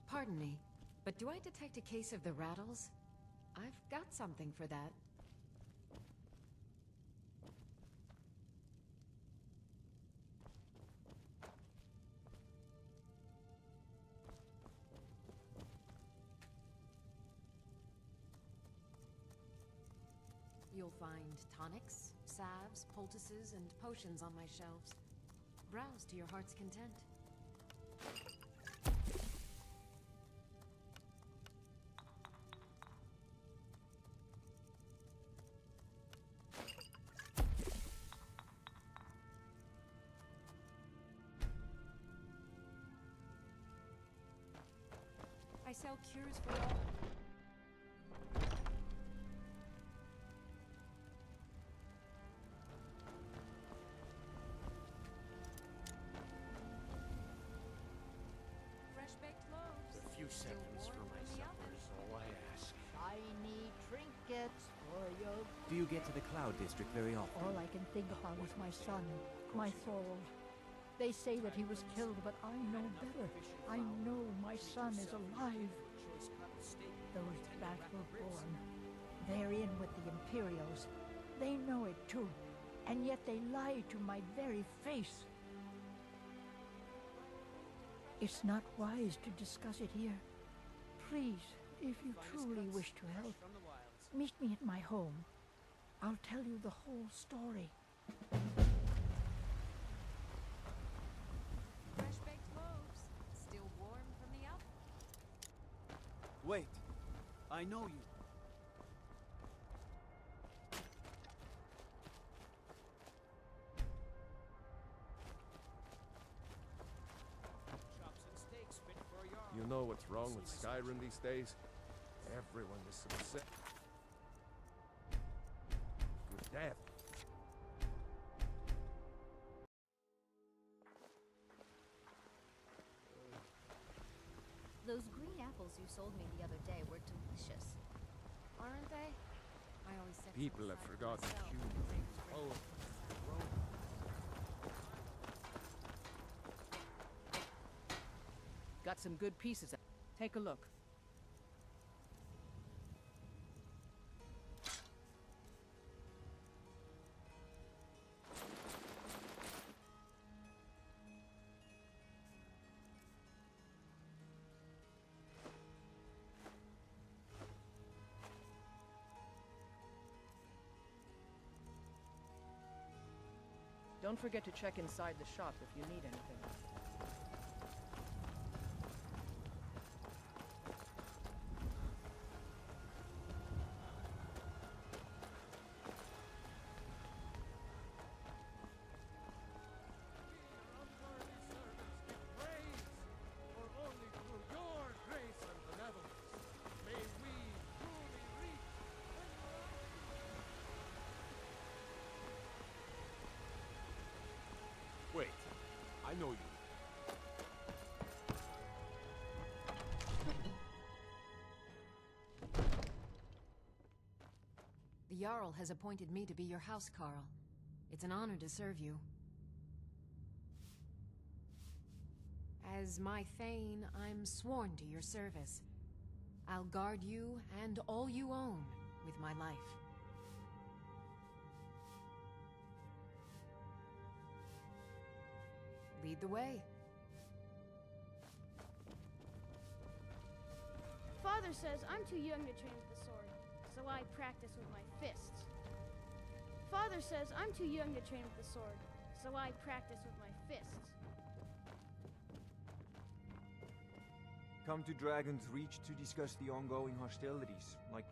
Pardon me, but do I detect a case of the rattles? I've got something for that. You'll find tonics, salves, poultices, and potions on my shelves. Browse to your heart's content. I sell cures for all. Seconds for my supper is all I ask. Shiny trinkets for your... Do you get to the Cloud District very often? All I can think about is my son, my Thorold. They say that he was killed, but I know better. I know my son is alive. Those bats were born. They're in with the Imperials. They know it too, and yet they lie to my very face. It's not wise to discuss it here. Please, if you truly wish to help, meet me at my home. I'll tell you the whole story. Fresh-baked loaves, still warm from the oven. Wait, I know you. You know what's wrong with Skyrim these days? Everyone is upset with death. Those green apples you sold me the other day were delicious. Aren't they? I always set People some have aside for forgotten myself. humans. Oh, Got some good pieces. Take a look. Don't forget to check inside the shop if you need anything. know you. The Jarl has appointed me to be your housecarl. It's an honor to serve you. As my Thane, I'm sworn to your service. I'll guard you and all you own with my life. Lead the way. Father says I'm too young to train with the sword, so I practice with my fists. Father says I'm too young to train with the sword, so I practice with my fists. Come to Dragon's Reach to discuss the ongoing hostilities. Like,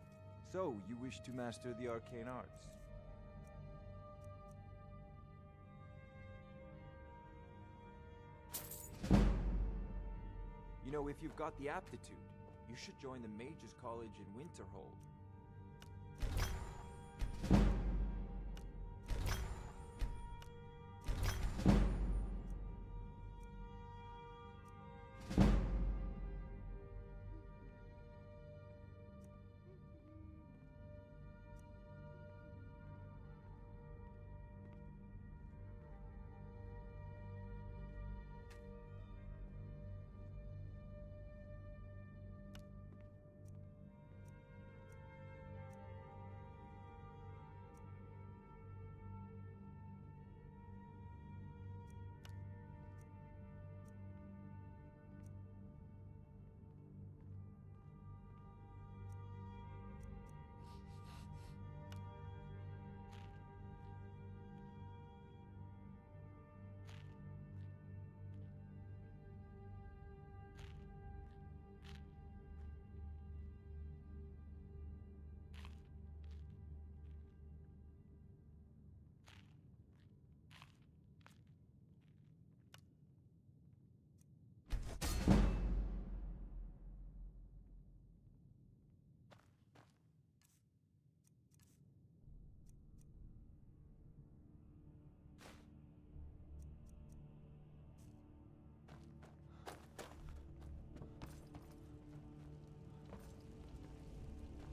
so you wish to master the arcane arts. You know, if you've got the aptitude, you should join the Mages College in Winterhold.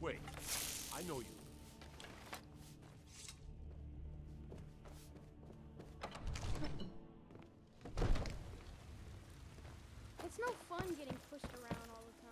Wait, I know you. It's no fun getting pushed around all the time.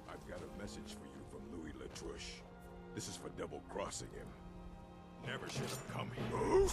I've got a message for you from Louis Latrouche. This is for double-crossing him. Never should have come here.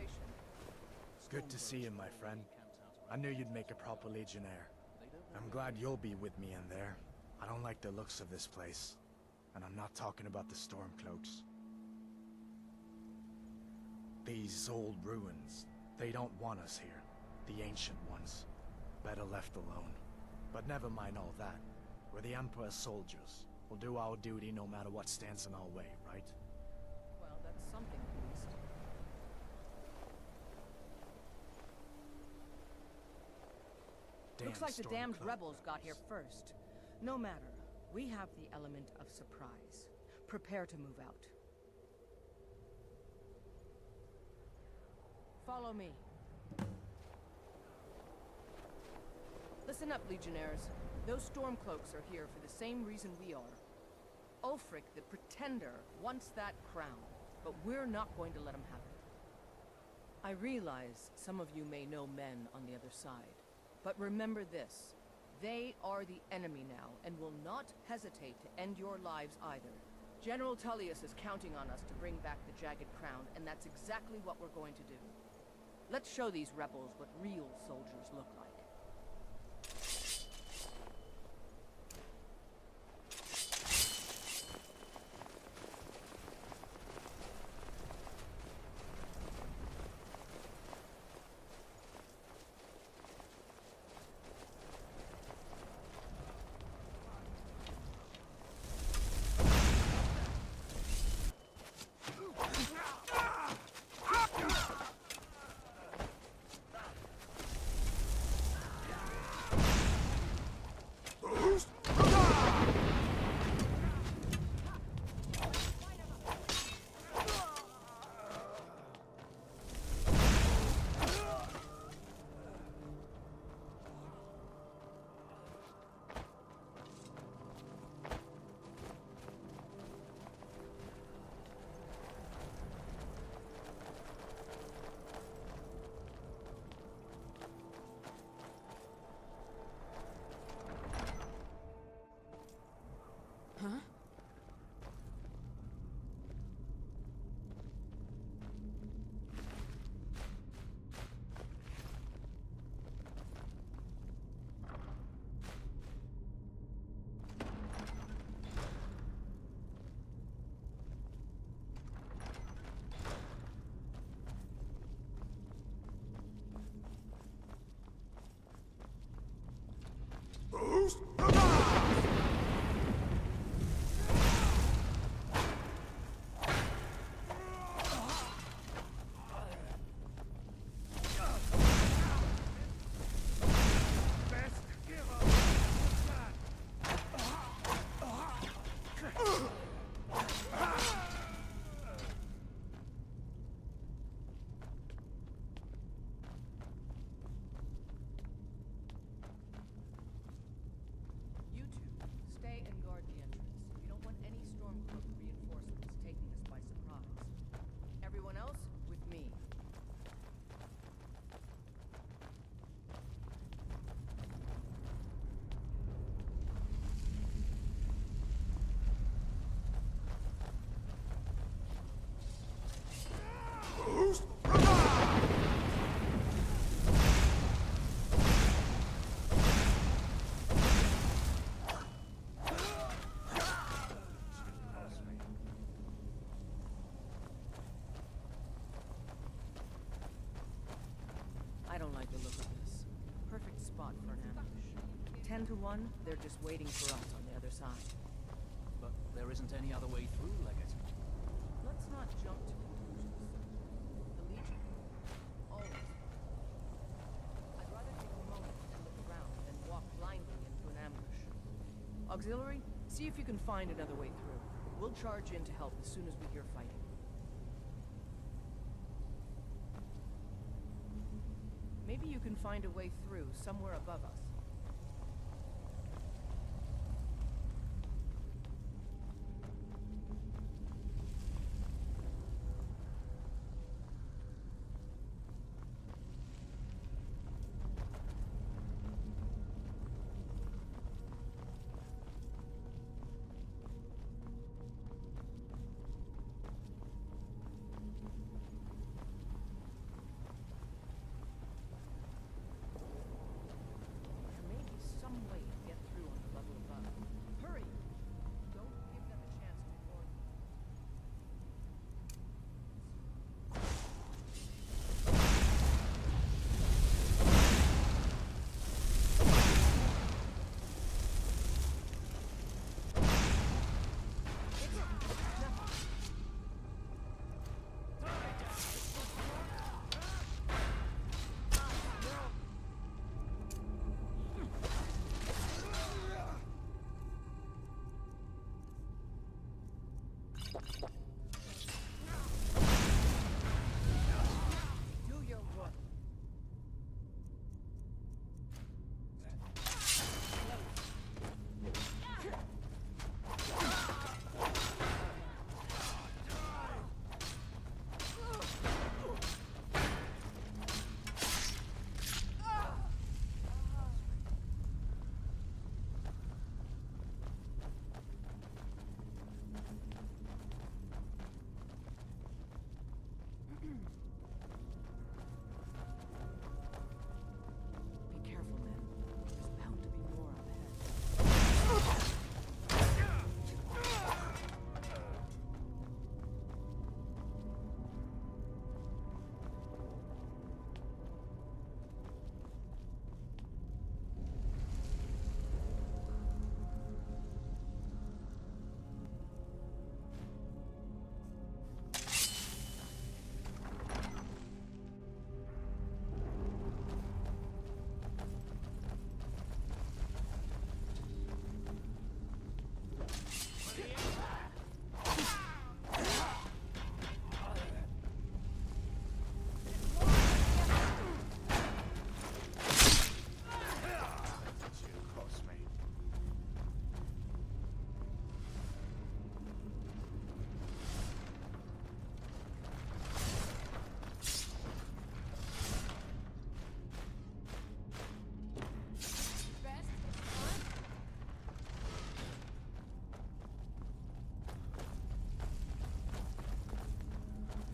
situation? Good to see you, my friend. I knew you'd make a proper legionnaire. I'm glad you'll be with me in there. I don't like the looks of this place. And I'm not talking about the Stormcloaks. These old ruins, they don't want us here. The ancient ones. Better left alone. But never mind all that. We're the Emperor's soldiers. We'll do our duty no matter what stands in our way, right? Well, that's something at least. Looks like the damned rebels got here first. No matter. We have the element of surprise. Prepare to move out. Follow me. Listen up, Legionnaires. Those Stormcloaks are here for the same reason we are. Ulfric, the Pretender, wants that crown, but we're not going to let him have it. I realize some of you may know men on the other side, but remember this. They are the enemy now, and will not hesitate to end your lives either. General Tullius is counting on us to bring back the Jagged Crown, and that's exactly what we're going to do. Let's show these rebels what real soldiers look like. Huh? I don't like the look of this. Perfect spot for an ambush. 10 to 1, they're just waiting for us on the other side. But there isn't any other way through, Legate. Let's not jump to conclusions. The Legion? Always. I'd rather take a moment and look around than walk blindly into an ambush. Auxiliary, see if you can find another way through. We'll charge in to help as soon as we hear fighting. Maybe you can find a way through somewhere above us. Do your work. Be careful, men. There's bound to be more up ahead.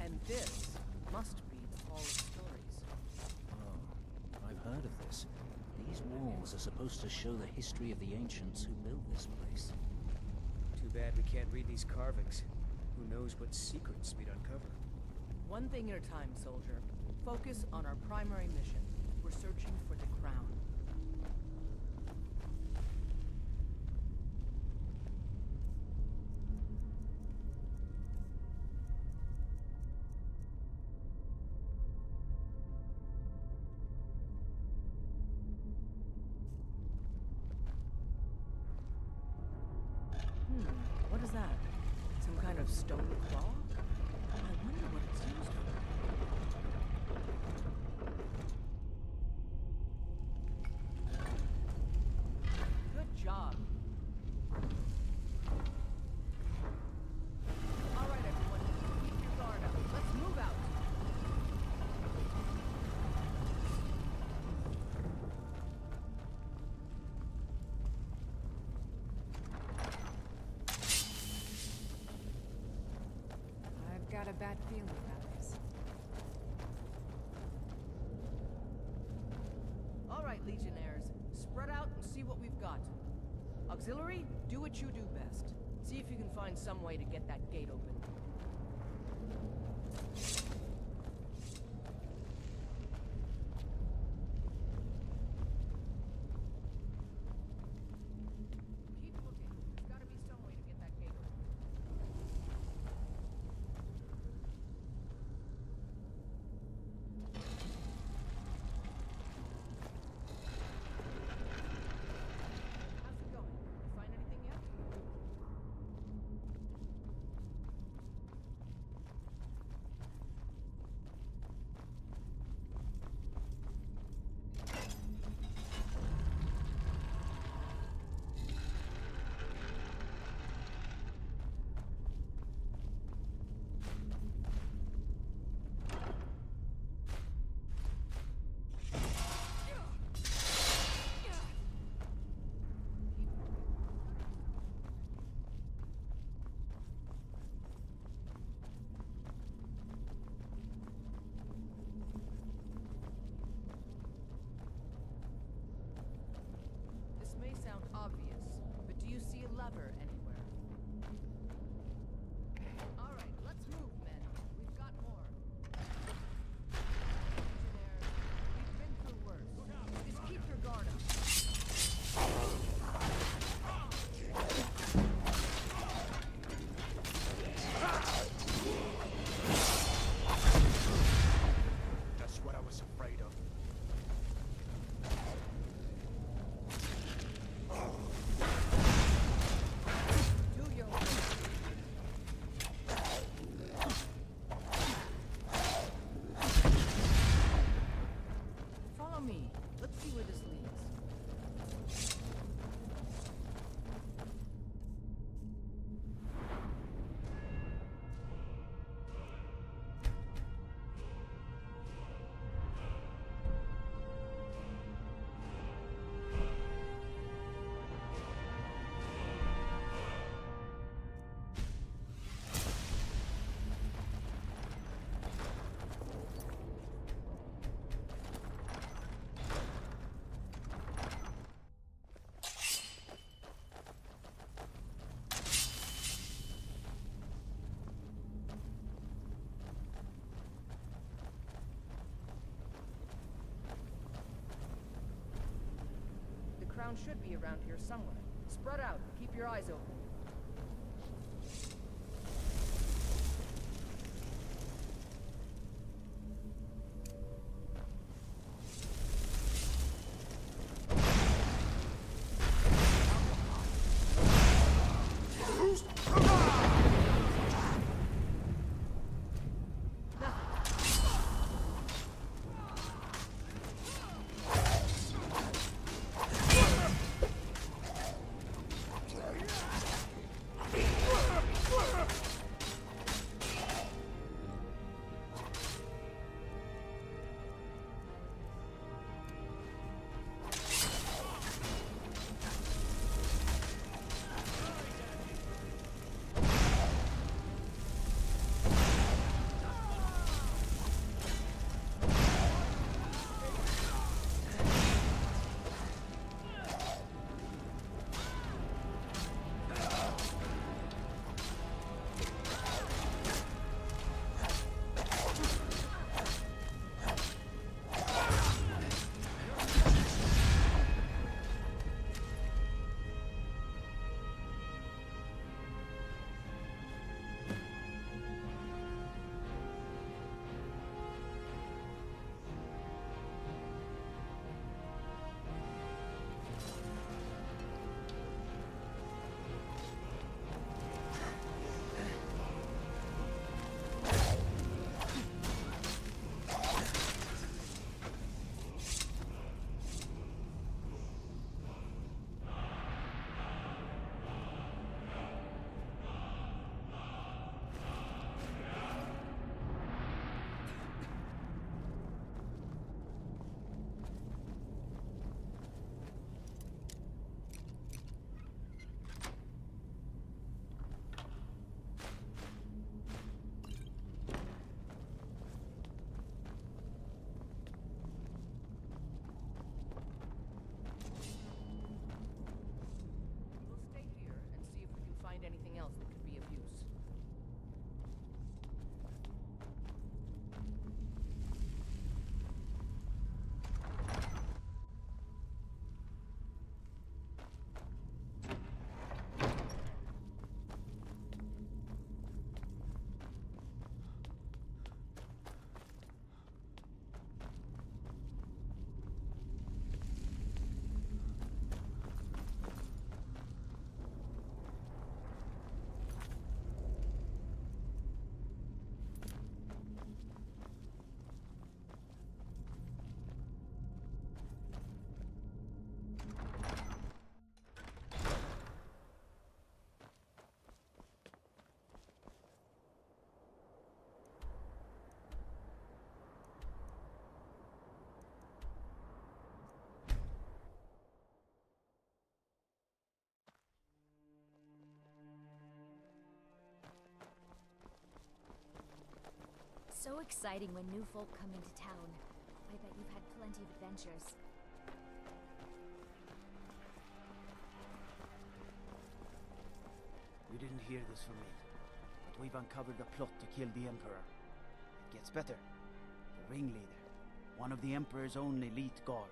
And this must be the Hall of Stories. Oh, I've heard of this. These walls are supposed to show the history of the ancients who built this place. Too bad we can't read these carvings. Who knows what secrets we'd uncover. One thing at a time, soldier. Focus on our primary mission. We're searching for the crown. What is that? Some kind of stone claw? I wonder what it's used on. Good job. All right, everyone. Keep your guard up. Let's move out. I've got a bad feeling about this. All right, Legionnaires. Spread out and see what we've got. Auxiliary, do what you do best. See if you can find some way to get that gate open. Keep looking. There's gotta be some way to get that gate open. How's it going? You find anything yet? This may sound obvious, but do you see a lever anywhere? All right, let's move, men. We've got more. Legionnaires, we've been through worse. Just keep your guard up. That's what I was afraid of. crown should be around here somewhere. Spread out. Keep your eyes open. Anything else that could be of use. So exciting when new folk come into town. I bet you've had plenty of adventures. You didn't hear this from me, but we've uncovered a plot to kill the Emperor. It gets better. The ringleader, one of the Emperor's own elite guard.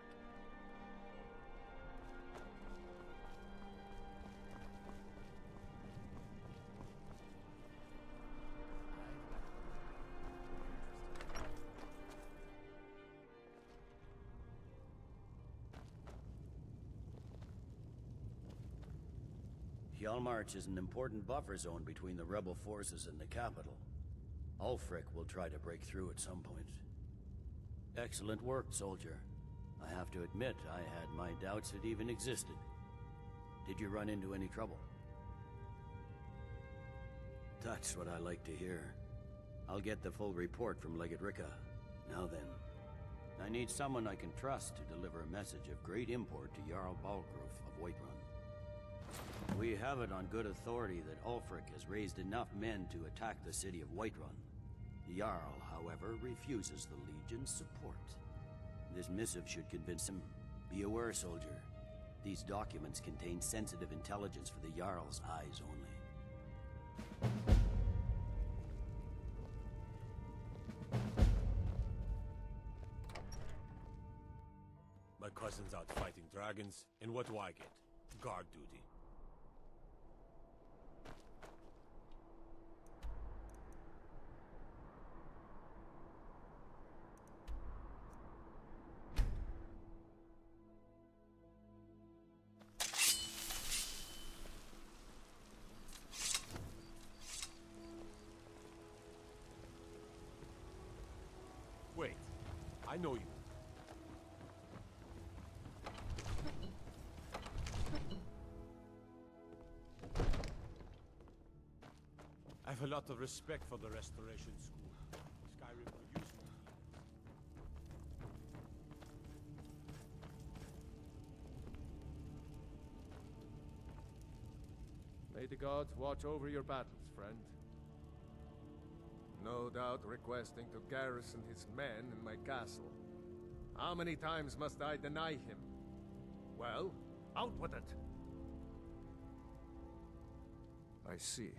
Hjalmarch is an important buffer zone between the rebel forces and the capital. Ulfric will try to break through at some point. Excellent work, soldier. I have to admit, I had my doubts it even existed. Did you run into any trouble? That's what I like to hear. I'll get the full report from Legate Ricka. Now then, I need someone I can trust to deliver a message of great import to Jarl Balgruuf of Whiterun. We have it on good authority that Ulfric has raised enough men to attack the city of Whiterun. Jarl, however, refuses the Legion's support. This missive should convince him. Be aware, soldier. These documents contain sensitive intelligence for the Jarl's eyes only. My cousin's out fighting dragons, and what do I get? Guard duty. Wait, I know you. I have a lot of respect for the Restoration School. Skyrim could use more leaders. May the gods watch over your battles, friend. No doubt requesting to garrison his men in my castle. How many times must I deny him? Well, out with it! I see.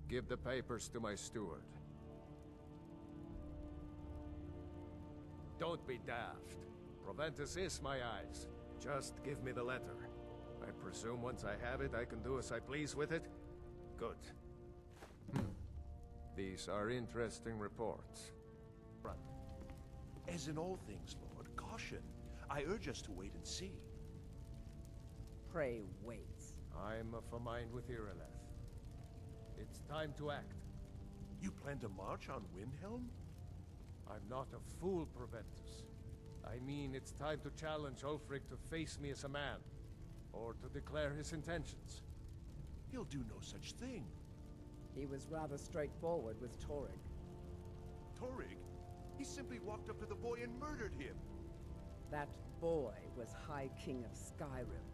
Give the papers to my steward. Don't be daft. Proventus is my eyes. Just give me the letter. I presume once I have it, I can do as I please with it? Good. These are interesting reports. As in all things, Lord, caution. I urge us to wait and see. Pray wait. I'm of a mind with Irileth. It's time to act. You plan to march on Windhelm? I'm not a fool, Proventus. I mean, it's time to challenge Ulfric to face me as a man, or to declare his intentions. He'll do no such thing. He was rather straightforward with Torrig. Torrig? He simply walked up to the boy and murdered him. That boy was High King of Skyrim.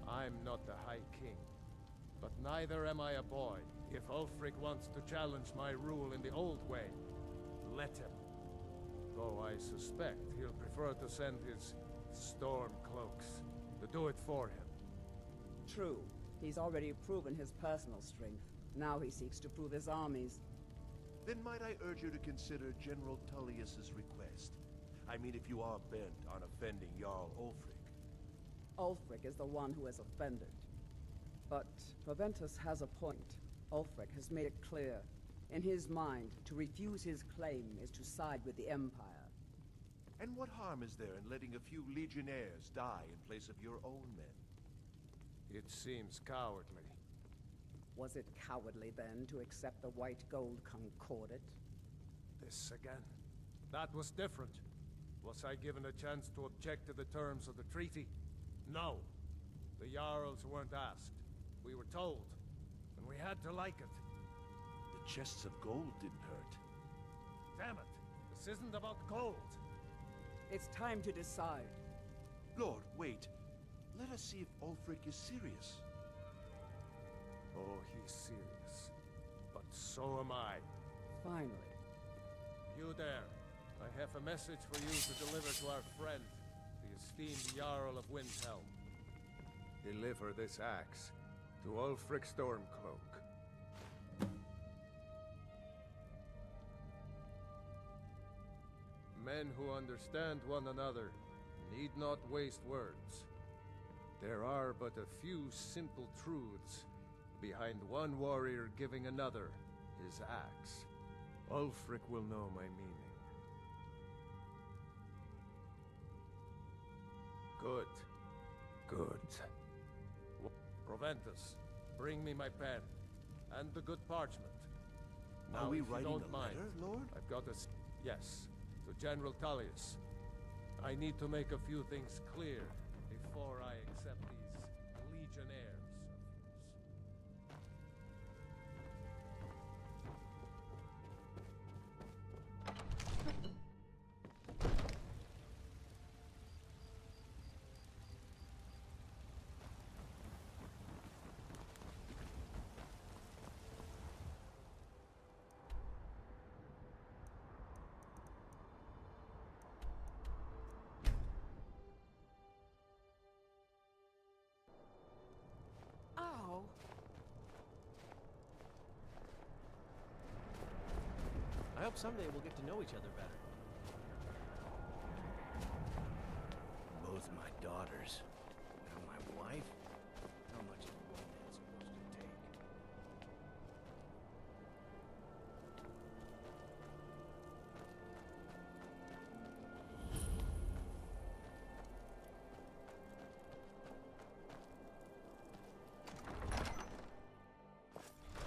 I'm not the High King. But neither am I a boy. If Ulfric wants to challenge my rule in the old way, let him. Though I suspect he'll prefer to send his storm cloaks to do it for him. True. He's already proven his personal strength. Now he seeks to prove his armies. Then might I urge you to consider General Tullius's request? I mean, if you are bent on offending Jarl Ulfric. Ulfric is the one who has offended. But Proventus has a point. Ulfric has made it clear. In his mind, to refuse his claim is to side with the Empire. And what harm is there in letting a few legionnaires die in place of your own men? It seems cowardly. Was it cowardly, then, to accept the White Gold Concordat? This again. That was different. Was I given a chance to object to the terms of the treaty? No. The Jarls weren't asked. We were told. And we had to like it. The chests of gold didn't hurt. Damn it! This isn't about gold! It's time to decide. Lord, wait. Let us see if Ulfric is serious. Oh, he's serious. But so am I. Finally. You there. I have a message for you to deliver to our friend, the esteemed Jarl of Windhelm. Deliver this axe to Ulfric Stormcloak. Men who understand one another need not waste words. There are but a few simple truths behind one warrior giving another his axe. Ulfric will know my meaning. Good. Good. Proventus, bring me my pen. And the good parchment. Are Now, we if you writing don't a mind, letter, Lord? I've got a... Yes, to General Tullius. I need to make a few things clear before I accept these legionnaires of yours. Ow! I hope someday we'll get to know each other better. daughters. Now my wife? How much is one man supposed to take?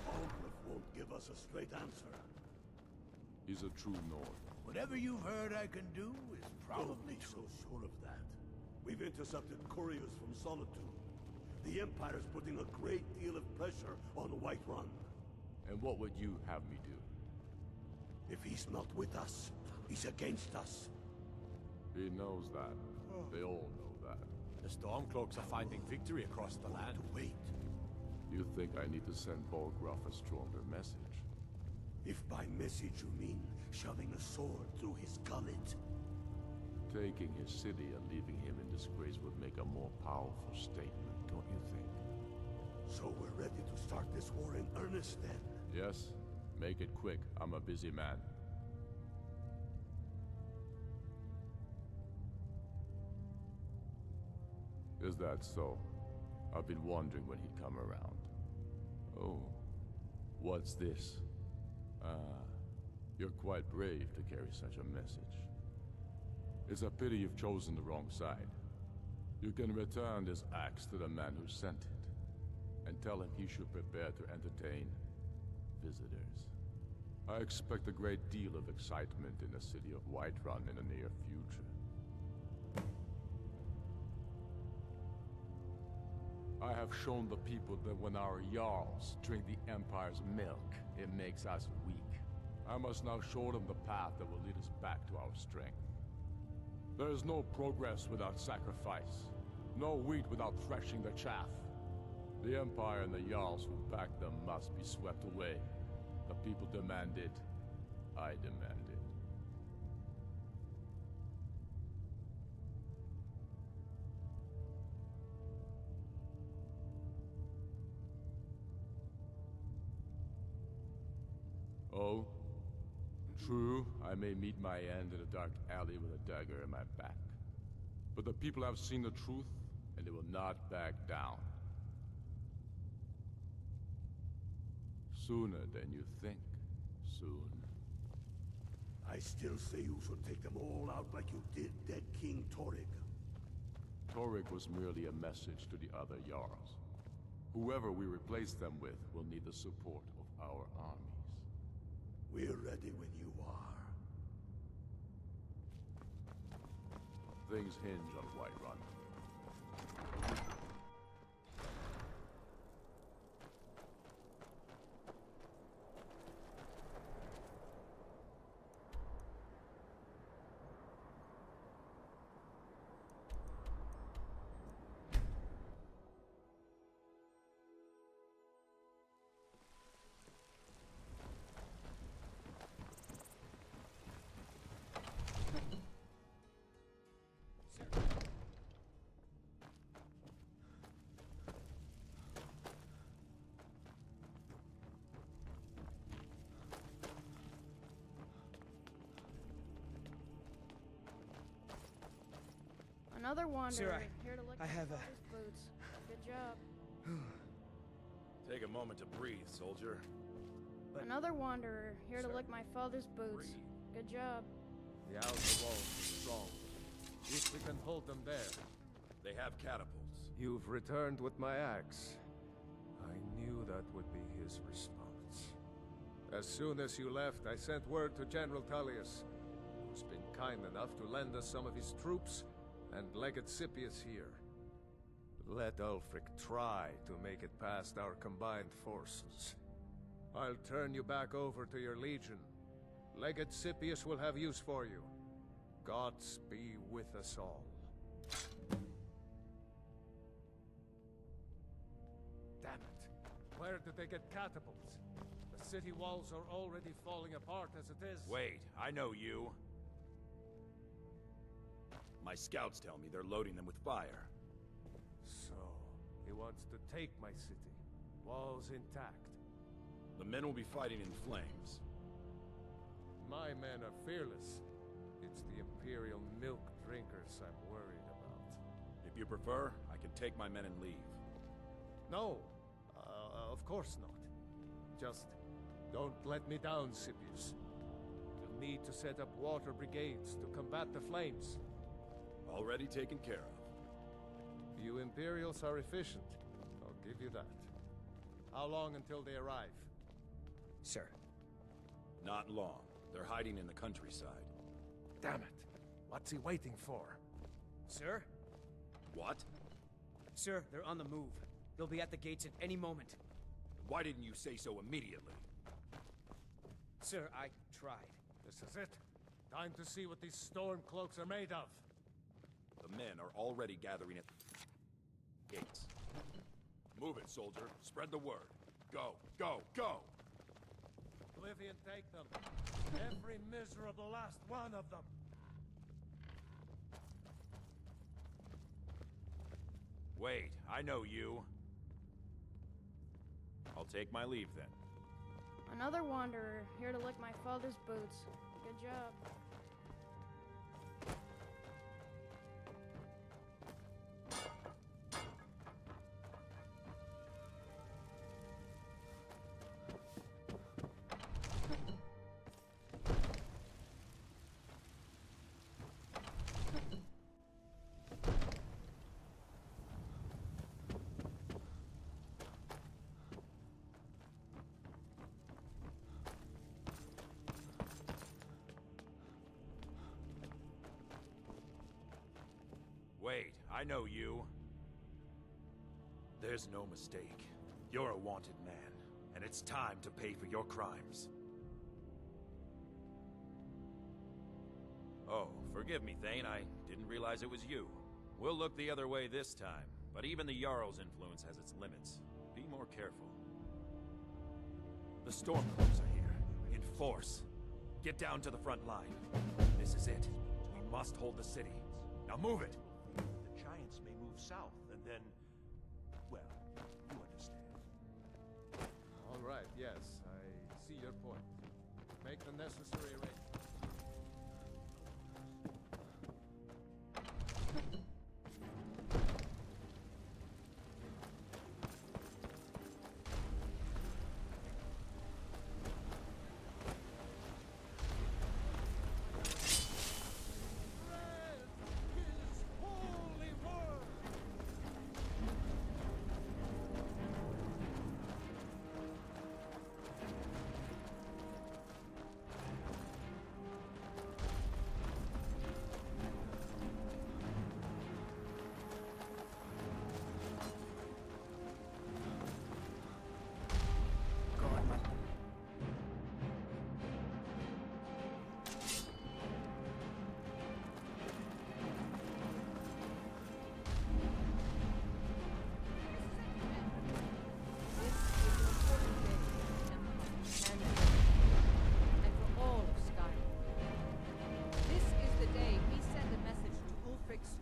Ulfric won't give us a straight answer. He's a true Nord. Whatever you've heard I can do is probably so sure of that. We've intercepted couriers from Solitude. The Empire's putting a great deal of pressure on Whiterun. And what would you have me do? If he's not with us, he's against us. He knows that. They all know that. The Stormcloaks are finding victory across the land. Wait. You think I need to send Bolgraf a stronger message? If by message you mean shoving a sword through his gullet. Taking his city and leaving him in disgrace would make a more powerful statement, don't you think? So we're ready to start this war in earnest then? Yes. Make it quick. I'm a busy man. Is that so? I've been wondering when he'd come around. Oh. What's this? You're quite brave to carry such a message. It's a pity you've chosen the wrong side. You can return this axe to the man who sent it, and tell him he should prepare to entertain visitors. I expect a great deal of excitement in the city of Whiterun in the near future. I have shown the people that when our Jarls drink the Empire's milk, it makes us weak. I must now show them the path that will lead us back to our strength. There is no progress without sacrifice, no wheat without threshing the chaff. The Empire and the Jarls who back them must be swept away. The people demand it. I demand it. Oh? True, I may meet my end in a dark alley with a dagger in my back. But the people have seen the truth, and they will not back down. Sooner than you think. Soon. I still say you should take them all out like you did dead King Torrig. Torrig was merely a message to the other Jarls. Whoever we replace them with will need the support of our armies. We're ready when you are. Things hinge on Whiterun. Another wanderer Sir, here to look I at have his boots. Good job. Take a moment to breathe, soldier. Another wanderer here to Sir, lick my father's boots. Good job. The outer walls are strong. If we can hold them there. They have catapults. You've returned with my axe. I knew that would be his response. As soon as you left, I sent word to General Tullius, who's been kind enough to lend us some of his troops, and Legate Scipius here. Let Ulfric try to make it past our combined forces. I'll turn you back over to your legion. Legate Scipius will have use for you. Gods be with us all. Damn it. Where did they get catapults? The city walls are already falling apart as it is. Wait, I know you. My scouts tell me they're loading them with fire. So, he wants to take my city. Walls intact. The men will be fighting in flames. My men are fearless. It's the Imperial milk drinkers I'm worried about. If If you prefer, I can take my men and leave. No, of course not. Just don't let me down, Scipius. You'll need to set up water brigades to combat the flames. Already taken care of. You Imperials are efficient. I'll give you that. How long until they arrive? Sir. Not long. They're hiding in the countryside. Damn it! What's he waiting for? Sir? What? Sir, they're on the move. They'll be at the gates at any moment. Why didn't you say so immediately? Sir, I tried. This is it. Time to see what these storm cloaks are made of. The men are already gathering at the gates. Move it, soldier. Spread the word. Go, go, go! Oblivion, take them. Every miserable last one of them. Wait, I know you. I'll take my leave then. Another wanderer, here to lick my father's boots. Good job. Wait, I know you. There's no mistake. You're a wanted man, and it's time to pay for your crimes. Oh, forgive me, Thane. I didn't realize it was you. We'll look the other way this time, but even the Jarl's influence has its limits. Be more careful. The Stormcloaks are here, in force. Get down to the front line. This is it. We must hold the city. Now move it! The Giants may move south, and then... well, you understand. All right, yes, I see your point. Make the necessary arrangements.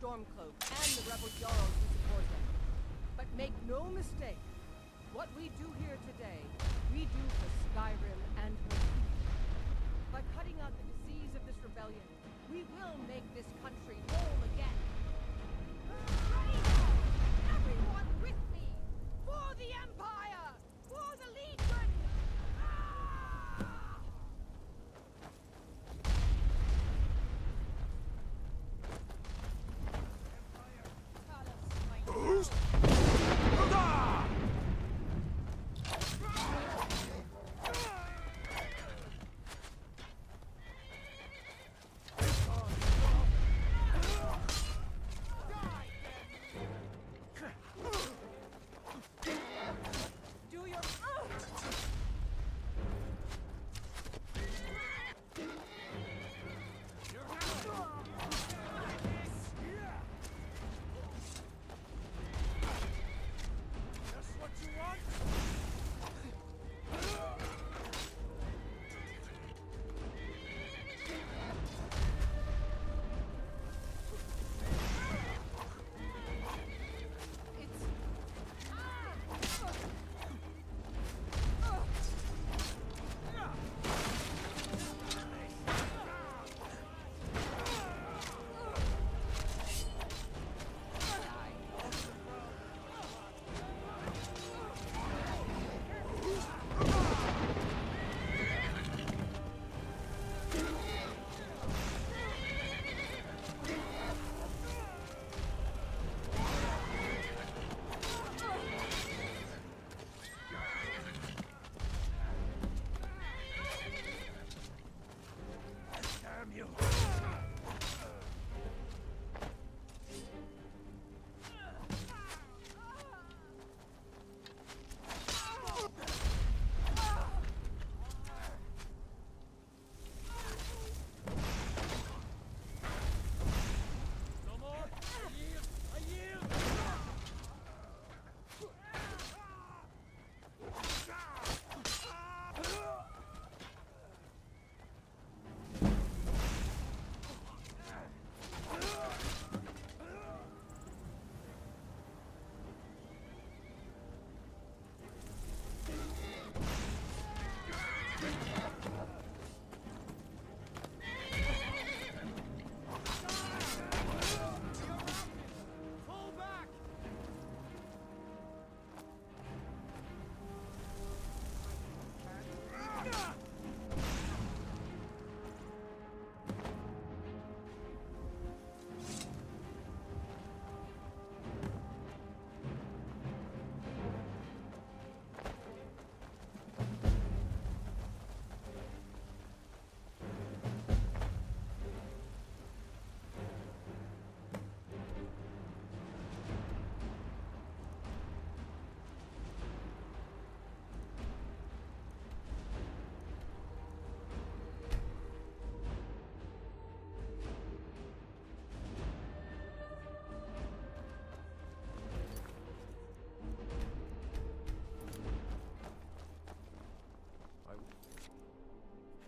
Stormcloak and the rebel Jarls who support them. But make no mistake, what we do here today, we do for Skyrim and her people. By cutting out the disease of this rebellion, we will make this country whole again. Ready now! Everyone with me! For the Empire! For the Legion!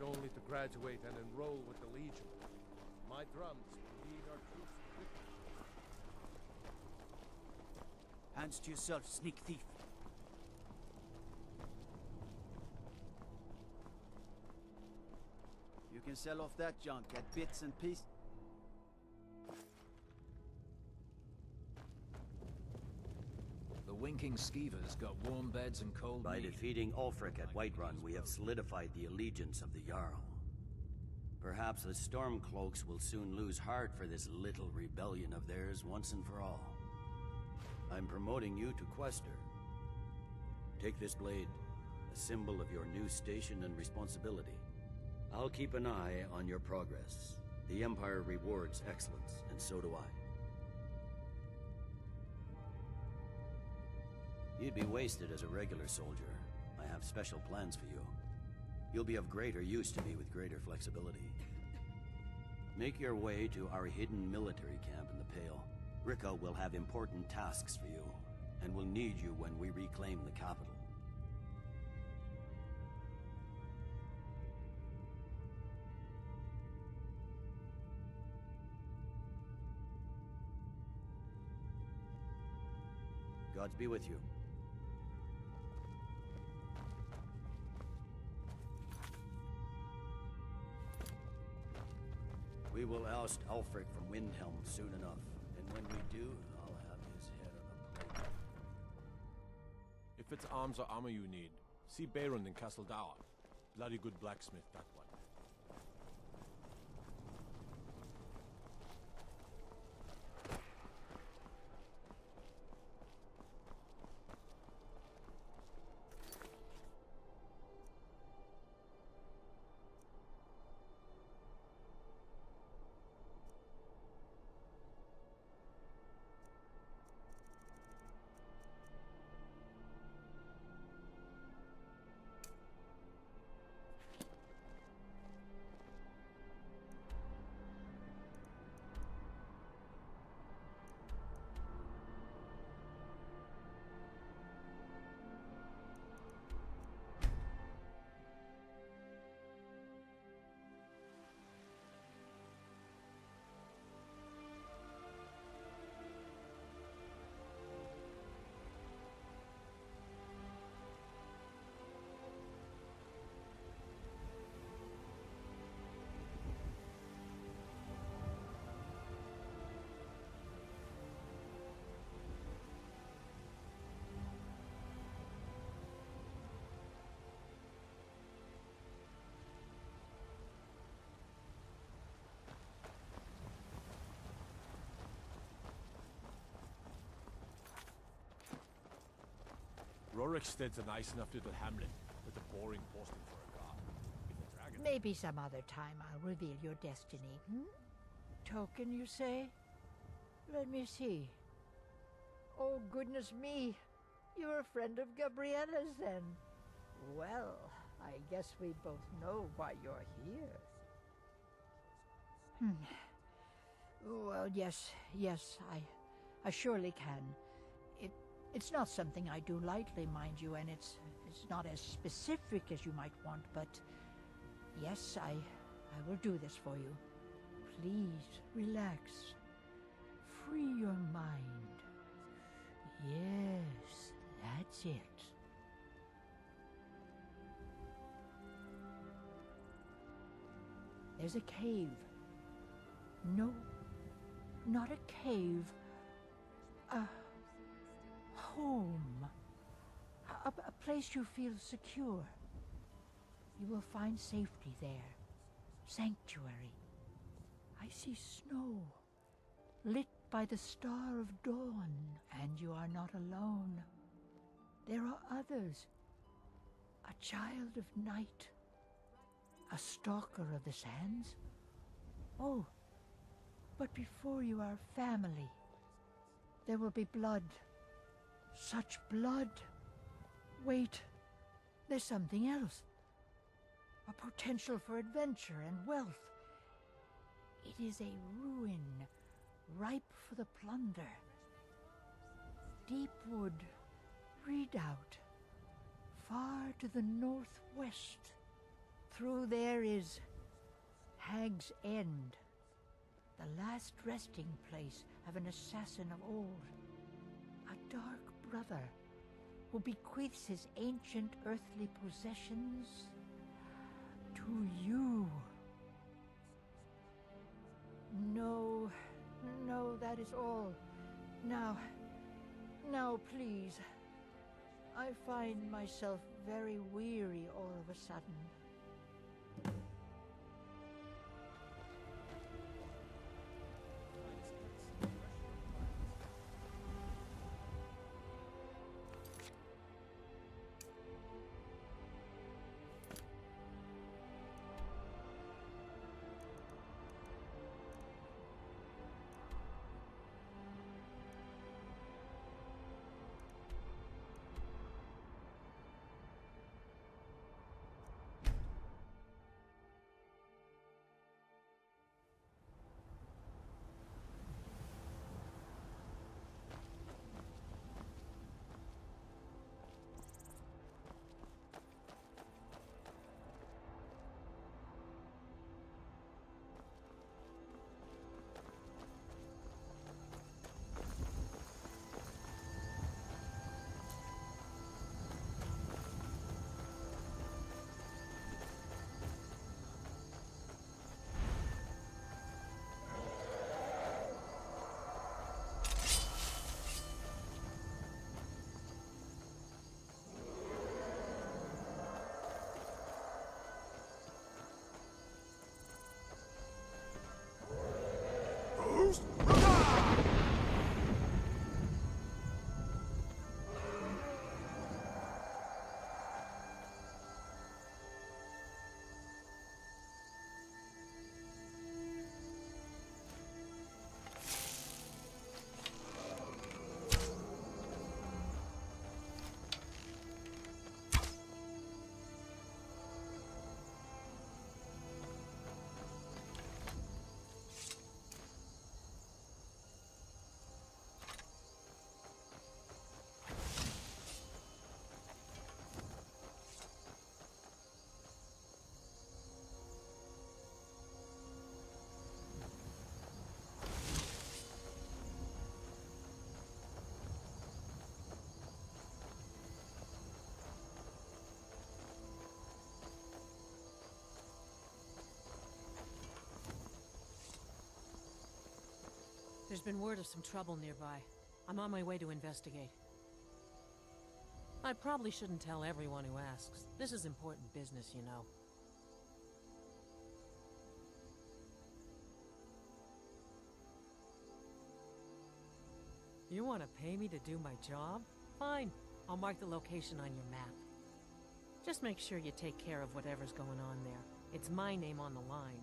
only to graduate and enroll with the Legion. My drums will lead our troops to victory. Hands to yourself, sneak thief. You can sell off that junk at bits and pieces. The winking skeevers got warm beds and cold By meat. defeating Ulfric at Whiterun, we have solidified the allegiance of the Jarl. Perhaps the Stormcloaks will soon lose heart for this little rebellion of theirs once and for all. I'm promoting you to Quester. Take this blade, a symbol of your new station and responsibility. I'll keep an eye on your progress. The Empire rewards excellence, and so do I. You'd be wasted as a regular soldier. I have special plans for you. You'll be of greater use to me with greater flexibility. Make your way to our hidden military camp in the Pale. Rika will have important tasks for you, and will need you when we reclaim the capital. Gods be with you. We will oust Ulfric from Windhelm soon enough, and when we do, I'll have his head on a plate. If it's arms or armor you need, see Baron in Castle Dower. Bloody good blacksmith, that one. Rorikstead's a nice enough little hamlet, with a boring posting for a guard. If the dragon... Maybe some other time I'll reveal your destiny. Token, you say? Let me see. Oh, goodness me. You're a friend of Gabriella's, then. Well, I guess we both know why you're here. Well, yes, I surely can. It's not something I do lightly, mind you, and it's not as specific as you might want, but yes, I will do this for you. Please, relax. Free your mind. Yes, that's it. There's a cave. No, not a cave. A home. A place you feel secure. You will find safety there. Sanctuary. I see snow, lit by the star of dawn, and you are not alone. There are others. A child of night. A stalker of the sands. Oh, but before you are family. There will be blood. Such blood. Wait, there's something else. A potential for adventure and wealth. It is a ruin, ripe for the plunder. Deepwood, Redoubt, far to the northwest. Through there is Hag's End, the last resting place of an assassin of old. A dark brother who bequeaths his ancient earthly possessions to you. No, no, that is all. Now, please. I find myself very weary all of a sudden. There's been word of some trouble nearby. I'm on my way to investigate. I probably shouldn't tell everyone who asks. This is important business, you know. You want to pay me to do my job? Fine. I'll mark the location on your map. Just make sure you take care of whatever's going on there. It's my name on the line.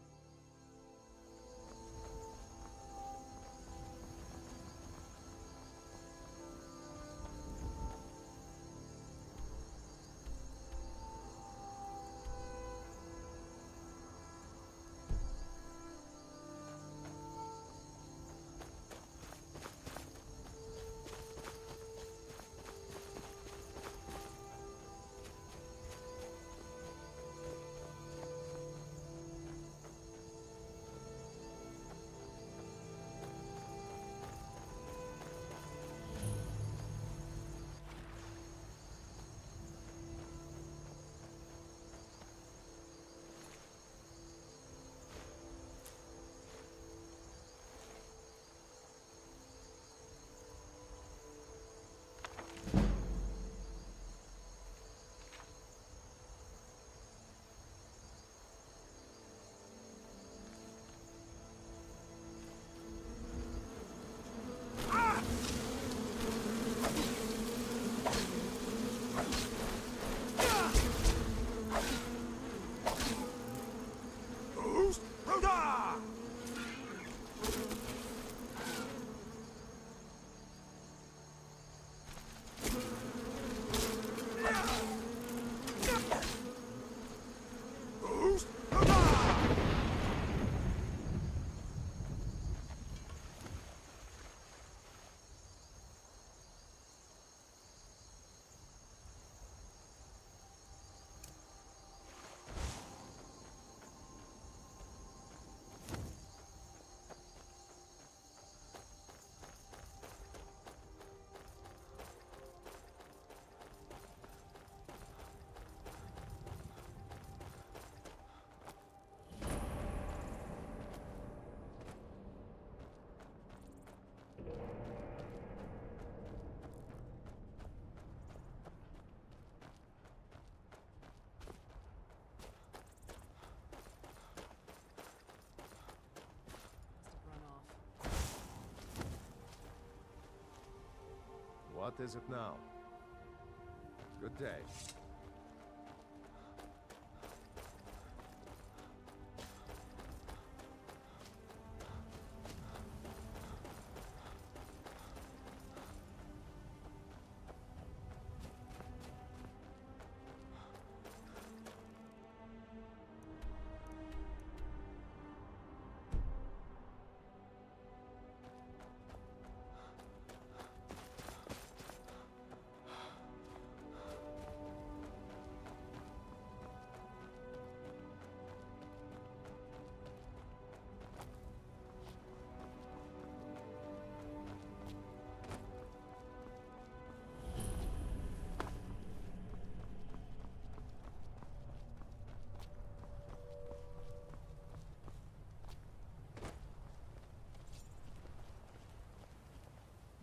What is it now? Good day.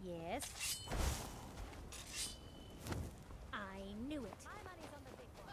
Yes. I knew it. My money's on the big one.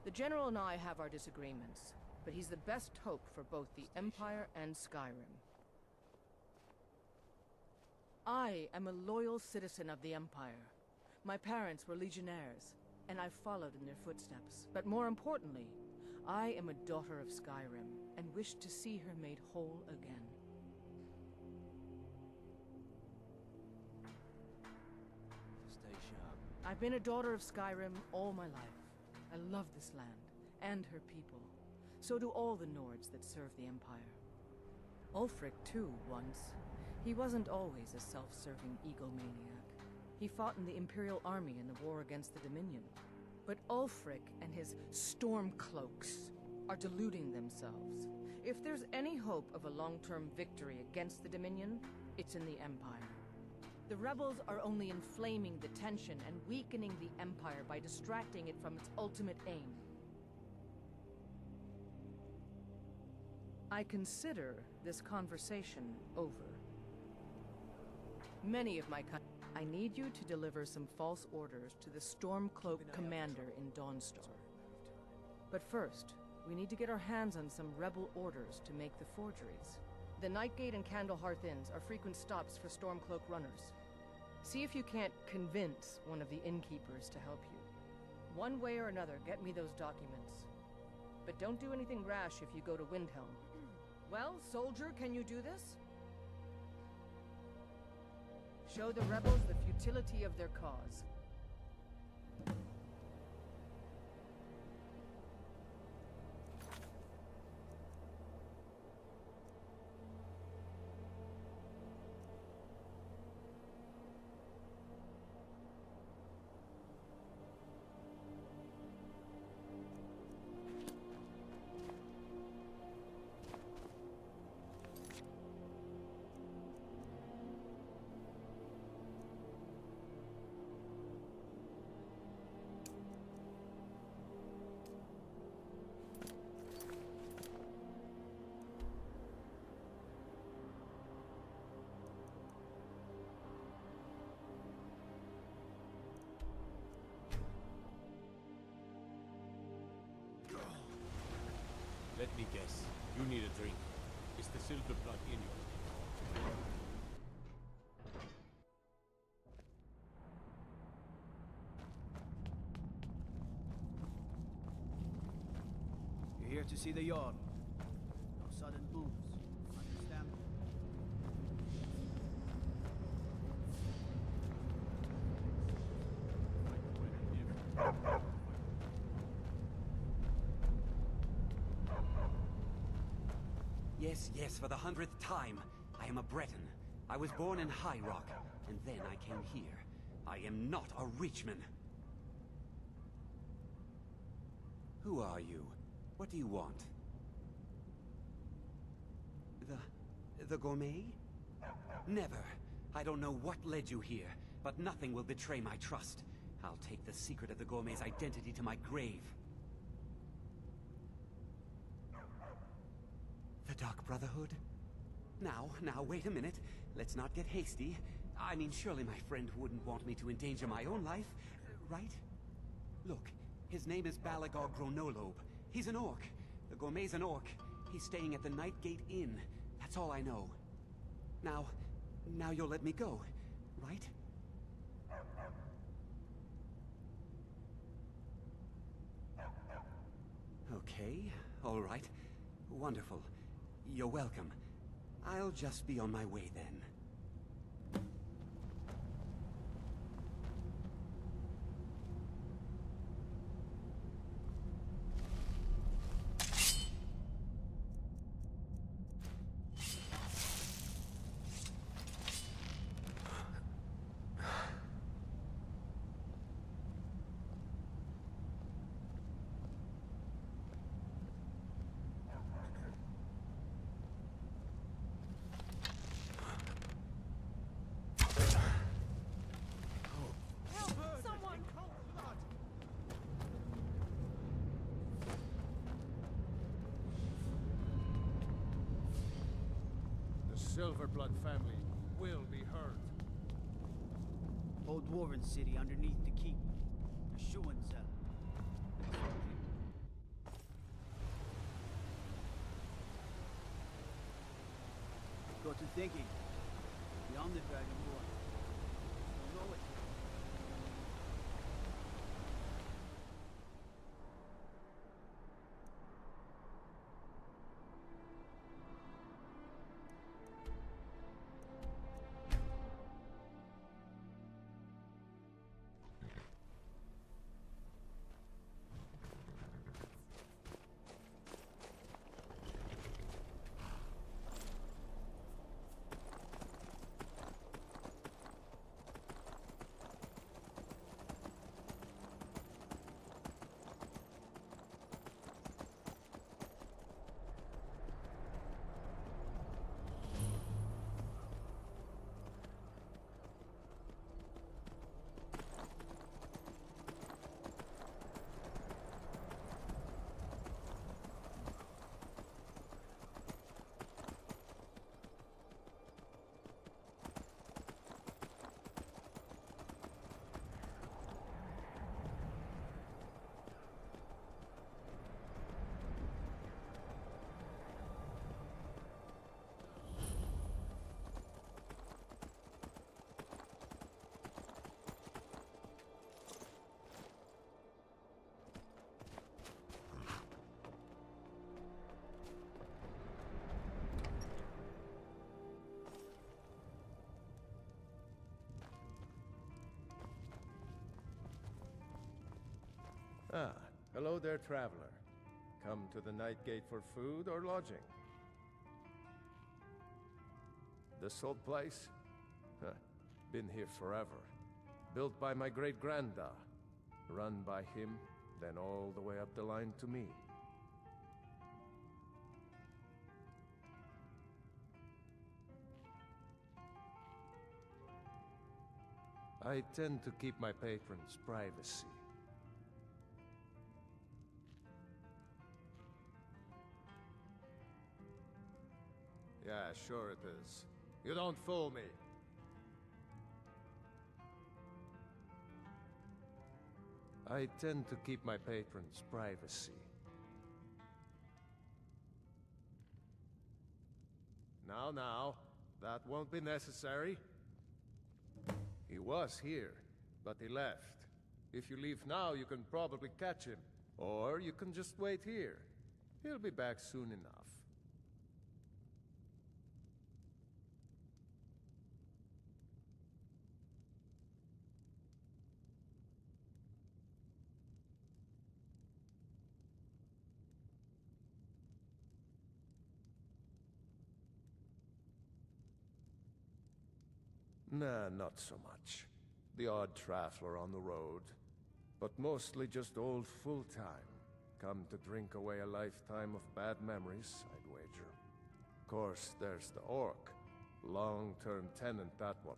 The General and I have our disagreements, but he's the best hope for both the Empire and Skyrim. I am a loyal citizen of the Empire. My parents were legionnaires, and I've followed in their footsteps. But more importantly, I am a daughter of Skyrim, and wish to see her made whole again. Stay sharp. I've been a daughter of Skyrim all my life. I love this land, and her people. So do all the Nords that serve the Empire. Ulfric, too, once. He wasn't always a self-serving egomaniac. He fought in the Imperial Army in the war against the Dominion. But Ulfric and his Stormcloaks are deluding themselves. If there's any hope of a long-term victory against the Dominion, it's in the Empire. The rebels are only inflaming the tension and weakening the Empire by distracting it from its ultimate aim. I consider this conversation over. Many of my I need you to deliver some false orders to the Stormcloak commander in Dawnstar. But first, we need to get our hands on some rebel orders to make the forgeries. The Nightgate and Candlehearth Inns are frequent stops for Stormcloak runners. See if you can't convince one of the innkeepers to help you. One way or another, get me those documents. But don't do anything rash if you go to Windhelm. Well, soldier, can you do this? Show the rebels the futility of their cause. Let me guess. You need a drink. Is the silver blood in you? You're here to see the Jarl. No sudden moves. Understand? Yes, yes, for the 100th time. I am a Breton. I was born in High Rock, and then I came here. I am not a Reachman. Who are you? What do you want? The gourmet? Never. I don't know what led you here, but nothing will betray my trust. I'll take the secret of the gourmet's identity to my grave. The Dark Brotherhood? Now, wait a minute. Let's not get hasty. I mean, surely my friend wouldn't want me to endanger my own life, right? Look, his name is Balagog Gronolobe. He's an orc. The gourmet's an orc. He's staying at the Nightgate Inn. That's all I know. Now you'll let me go, right? Okay, all right. Wonderful. You're welcome. I'll just be on my way then. Silverblood family will be heard. Old Dwarven city underneath the keep. The Schuenzell. Got to thinking. Beyond the Dragonborn. You know it. Ah, hello there, traveler. Come to the Night Gate for food or lodging? This old place? Huh. Been here forever. Built by my great-granda. Run by him, then all the way up the line to me. I tend to keep my patrons' privacy. Yeah, sure it is. You don't fool me. I tend to keep my patrons' privacy. Now, that won't be necessary. He was here, but he left. If you leave now, you can probably catch him. Or you can just wait here. He'll be back soon enough. Nah, not so much. The odd traveler on the road. But mostly just old full-time. Come to drink away a lifetime of bad memories, I'd wager. Of course, there's the orc. Long-term tenant, that one.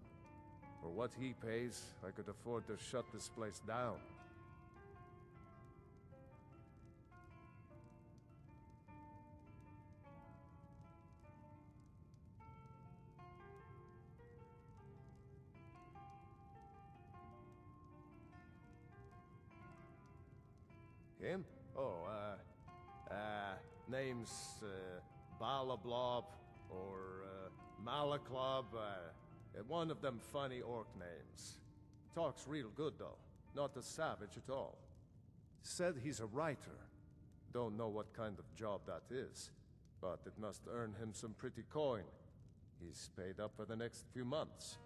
For what he pays, I could afford to shut this place down. Him? Oh, name's, Balablob, or, Malaclob, one of them funny orc names. Talks real good, though. Not a savage at all. Said he's a writer. Don't know what kind of job that is, but it must earn him some pretty coin. He's paid up for the next few months.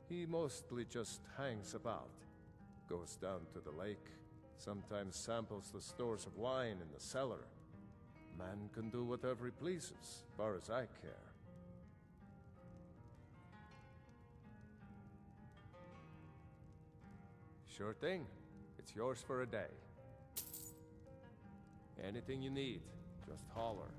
He mostly just hangs about. Goes down to the lake, sometimes samples the stores of wine in the cellar. Man can do whatever he pleases, as far as I care. Sure thing. It's yours for a day. Anything you need, just holler.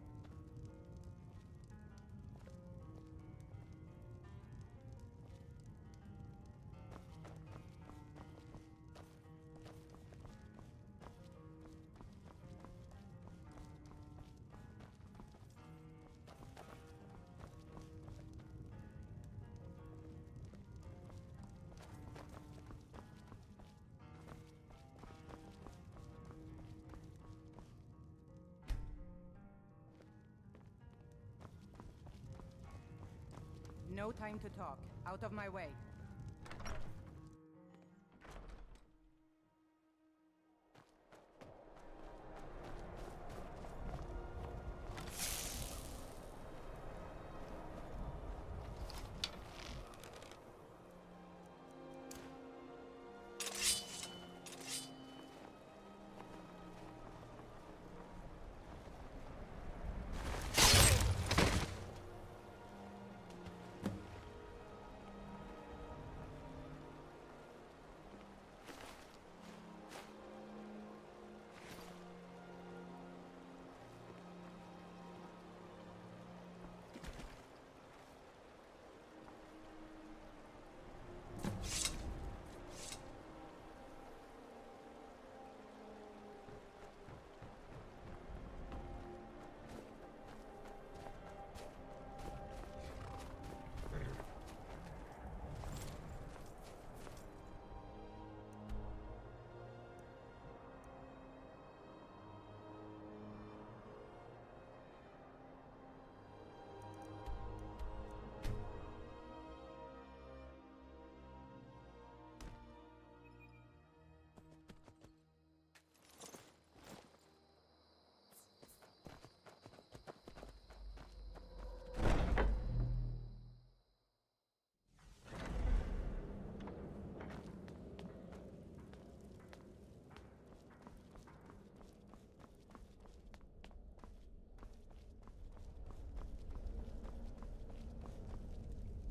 No time to talk. Out of my way.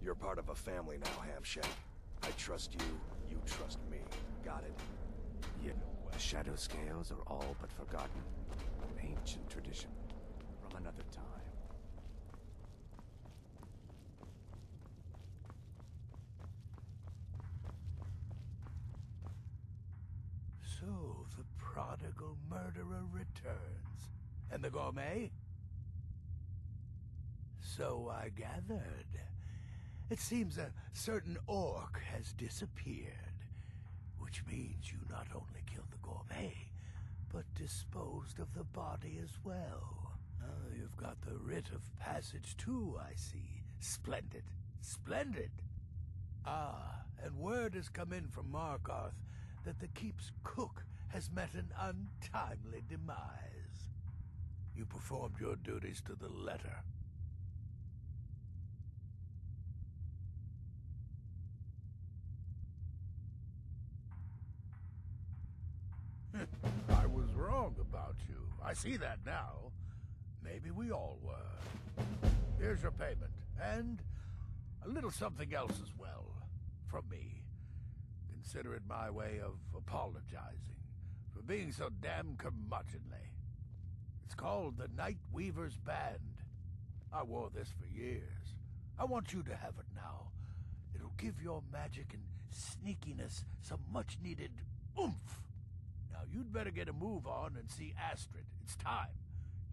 You're part of a family now, Hamshank. I trust you, you trust me. Got it? Yeah, the shadow scales are all but forgotten. Ancient tradition from another time. So, the prodigal murderer returns. And the gourmet? So I gathered. It seems a certain orc has disappeared, which means you not only killed the gourmet, but disposed of the body as well. You've got the writ of passage too, I see. Splendid. Splendid! Ah, and word has come in from Markarth that the keep's cook has met an untimely demise. You performed your duties to the letter. I was wrong about you. I see that now. Maybe we all were. Here's your payment, and a little something else as well, from me. Consider it my way of apologizing for being so damn curmudgeonly. It's called the Night Weaver's Band. I wore this for years. I want you to have it now. It'll give your magic and sneakiness some much-needed oomph. Now, you'd better get a move on and see Astrid. It's time.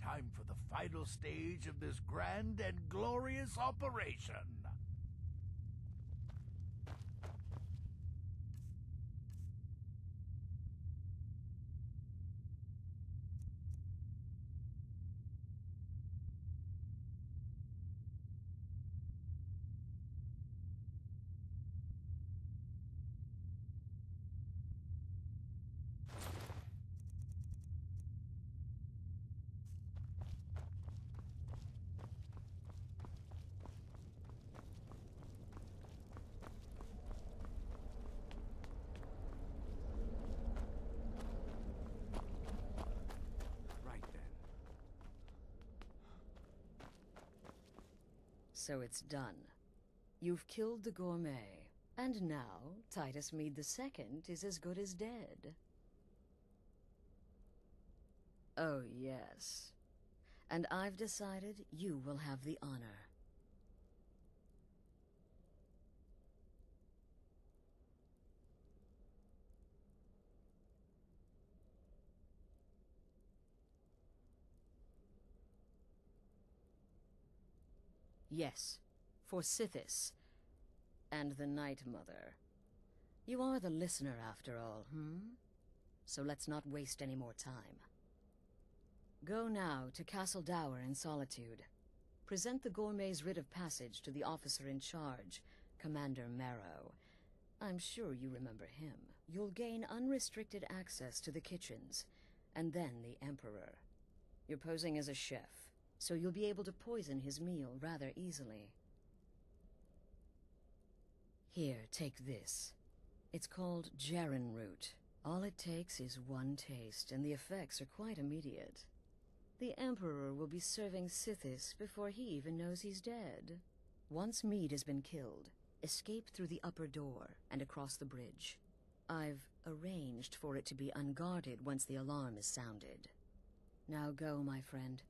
Time for the final stage of this grand and glorious operation. So it's done. You've killed the gourmet, and now Titus Mead II is as good as dead. Oh, yes. And I've decided you will have the honor. Yes, for Sithis. And the Night Mother. You are the listener, after all, So let's not waste any more time. Go now to Castle Dower in Solitude. Present the gourmet's writ of passage to the officer in charge, Commander Marrow. I'm sure you remember him. You'll gain unrestricted access to the kitchens, and then the Emperor. You're posing as a chef, so you'll be able to poison his meal rather easily. Here, take this. It's called Jaren root. All it takes is one taste, and the effects are quite immediate. The Emperor will be serving Sithis before he even knows he's dead. Once Mead has been killed, escape through the upper door and across the bridge. I've arranged for it to be unguarded once the alarm is sounded. Now go, my friend.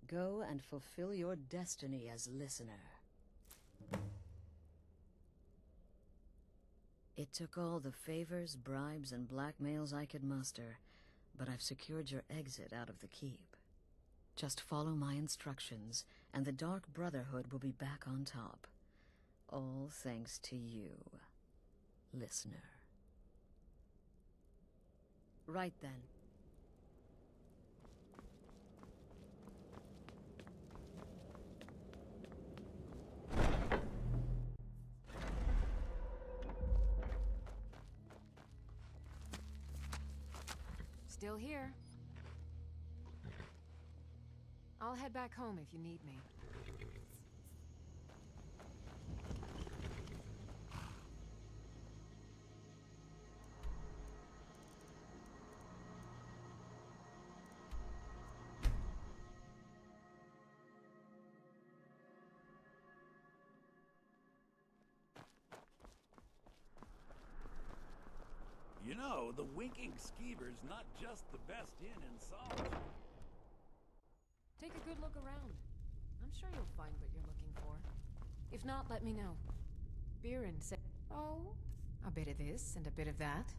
Go and fulfill your destiny as listener. It took all the favors, bribes, and blackmails I could muster, but I've secured your exit out of the keep. Just follow my instructions, and the Dark Brotherhood will be back on top. All thanks to you, listener. Right then. Still here. I'll head back home if you need me. You know, the Winking Skeever's not just the best inn in Solitude. Take a good look around. I'm sure you'll find what you're looking for. If not, let me know. Biren said, "Oh, a bit of this and a bit of that."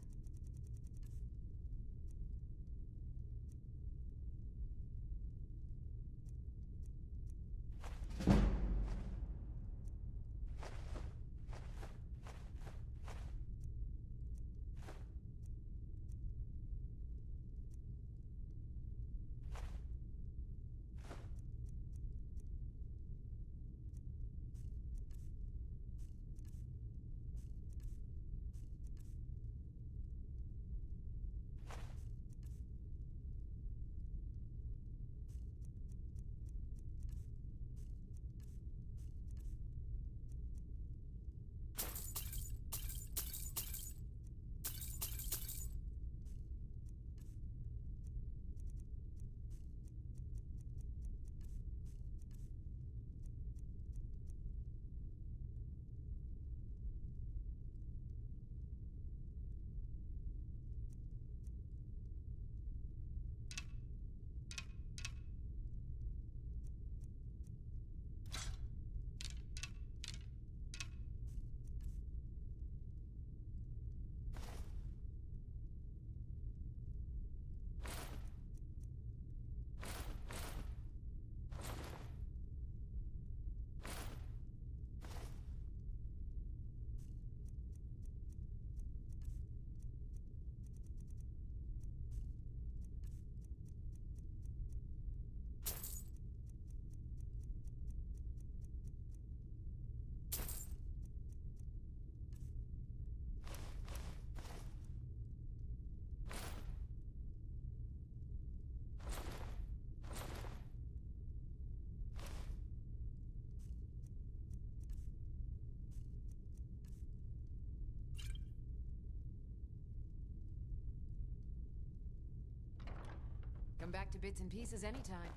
Come back to bits and pieces anytime.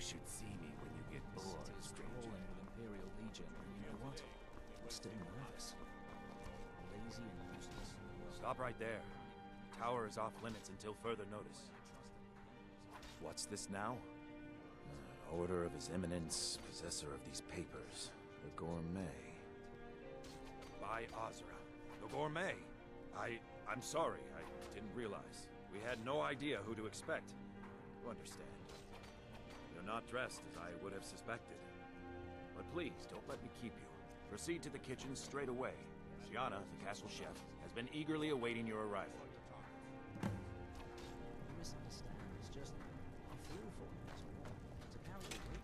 should see me when you get bored, City is stranger. crawling with Imperial Legion, and you know what? I'm still nervous. Lazy and useless. Stop right there. The tower is off limits until further notice. What's this now? Order of His Eminence, possessor of these papers, the Gourmet. By Azra, the Gourmet. I'm sorry, I didn't realize. We had no idea who to expect. You understand. You're not dressed as I would have suspected. But please, don't let me keep you. Proceed to the kitchen straight away. Gianna, the castle chef, has been eagerly awaiting your arrival. You misunderstand. It's just I feel for you as well. To carry the weight.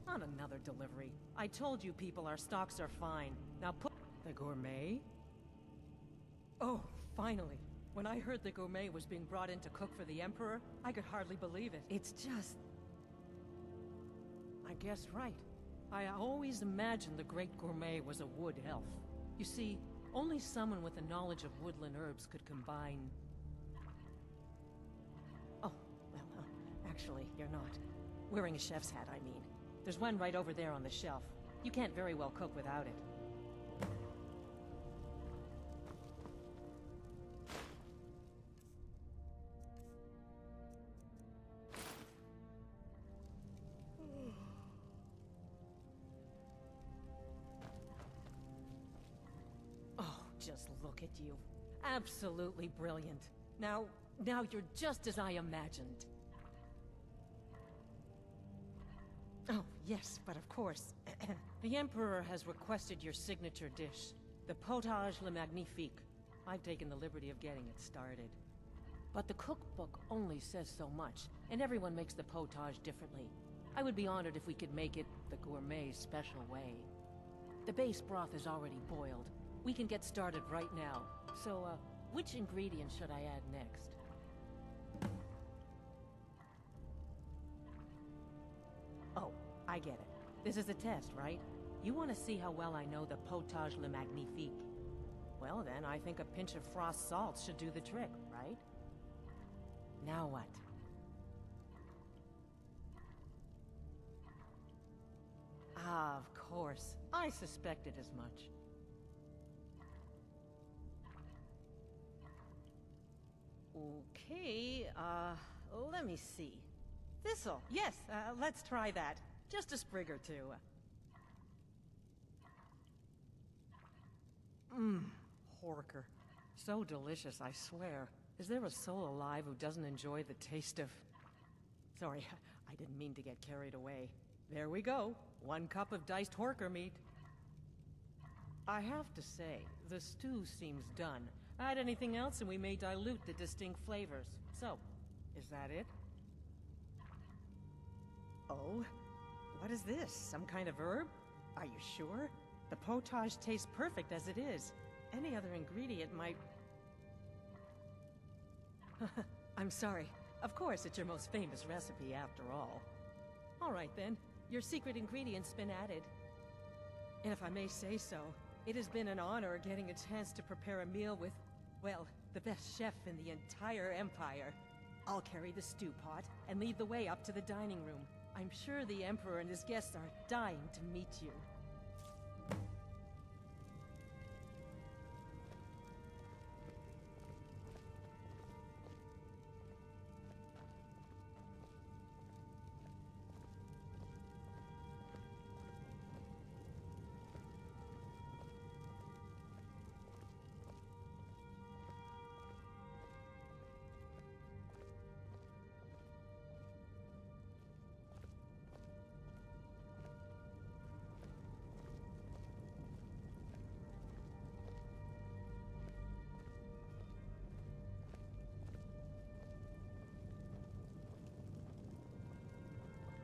Not another delivery. I told you people our stocks are fine. Now put... The Gourmet? Oh, finally. When I heard the Gourmet was being brought in to cook for the Emperor, I could hardly believe it. It's just... I guess right. I always imagined the Great Gourmet was a wood elf. You see, only someone with a knowledge of woodland herbs could combine... Oh, well, actually, you're not. Wearing a chef's hat, I mean. There's one right over there on the shelf. You can't very well cook without it. Oh, just look at you. Absolutely brilliant. Now you're just as I imagined. Oh, yes, but of course. The Emperor has requested your signature dish, the potage le magnifique. I've taken the liberty of getting it started. But the cookbook only says so much, and everyone makes the potage differently. I would be honored if we could make it the gourmet's special way. The base broth is already boiled. We can get started right now. So, which ingredient should I add next? Oh, I get it. This is a test, right? You want to see how well I know the potage le magnifique. Well then, I think a pinch of frost salt should do the trick, right? Now what? Ah, of course. I suspected as much. Okay, let me see. Thistle, yes, let's try that. Just a sprig or two. Horker. So delicious, I swear. Is there a soul alive who doesn't enjoy the taste of... Sorry, I didn't mean to get carried away. There we go. 1 cup of diced horker meat. I have to say, the stew seems done. Add anything else and we may dilute the distinct flavors. So, is that it? Oh? What is this? Some kind of herb? Are you sure? The potage tastes perfect as it is. Any other ingredient might... I'm sorry. Of course, it's your most famous recipe after all. All right then. Your secret ingredient's been added. And if I may say so, it has been an honor getting a chance to prepare a meal with, well, the best chef in the entire Empire. I'll carry the stew pot and lead the way up to the dining room. I'm sure the Emperor and his guests are dying to meet you.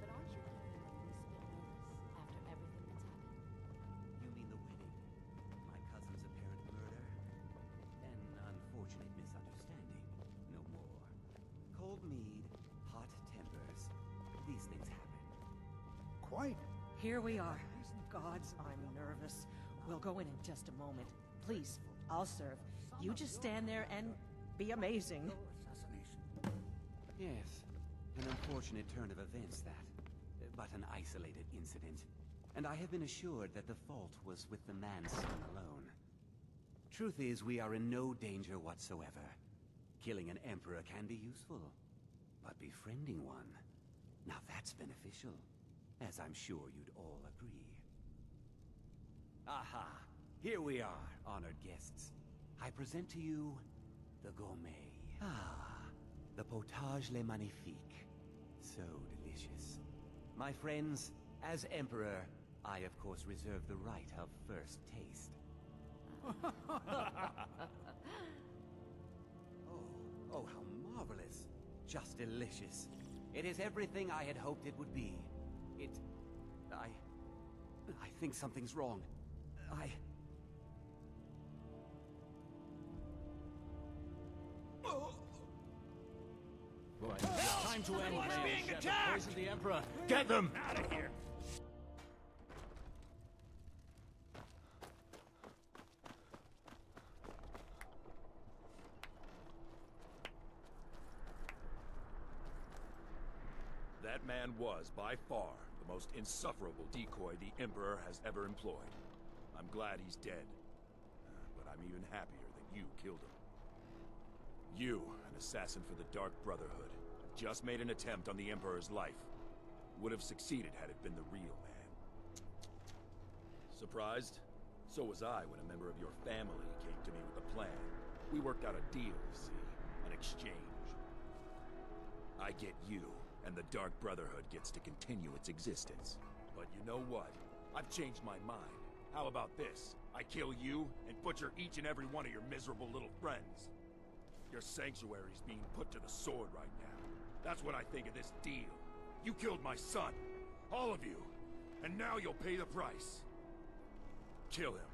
But aren't you feeling the least bit nervous after everything that's happened? You mean the wedding? My cousin's apparent murder? An unfortunate misunderstanding. No more. Cold mead, hot tempers. These things happen. Quite. Here we are. Gods, I'm nervous. We'll go in just a moment. Please, I'll serve. You just stand there and be amazing. Yes, an unfortunate turn of events that, but an isolated incident. And I have been assured that the fault was with the man's son alone. Truth is, we are in no danger whatsoever. Killing an emperor can be useful, but befriending one, now that's beneficial, as I'm sure you'd all agree. Aha! Here we are, honored guests. I present to you the gourmet. Ah, the potage le magnifique. So delicious. My friends, as Emperor, I of course reserve the right of first taste. Oh, how marvelous. Just delicious. It is everything I had hoped it would be. I think something's wrong. Time to end this. Being attacked! Poison the Emperor. Get them! Out of here! That man was, by far, the most insufferable decoy the Emperor has ever employed. I'm glad he's dead. But I'm even happier that you killed him. You, an assassin for the Dark Brotherhood, just made an attempt on the Emperor's life. Would have succeeded had it been the real man. Surprised? So was I when a member of your family came to me with a plan. We worked out a deal, see? An exchange. I get you, and the Dark Brotherhood gets to continue its existence. But you know what? I've changed my mind. How about this? I kill you, and butcher each and every one of your miserable little friends. Your sanctuary's being put to the sword right now. That's what I think of this deal. You killed my son. All of you. And now you'll pay the price. Kill him.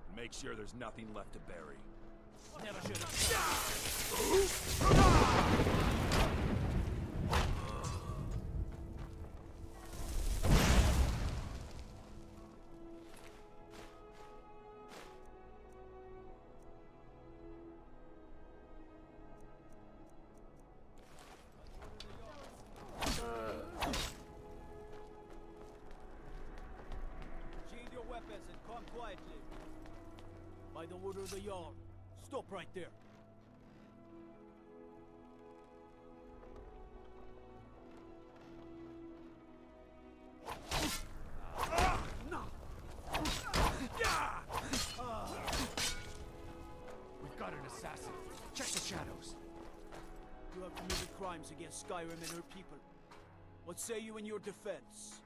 And make sure there's nothing left to bury. Never should have. Sheathe your weapons and come quietly. By the order of the Jarl, stop right there. We've got an assassin. Check the shadows. You have committed crimes against Skyrim and her people. What say you in your defense?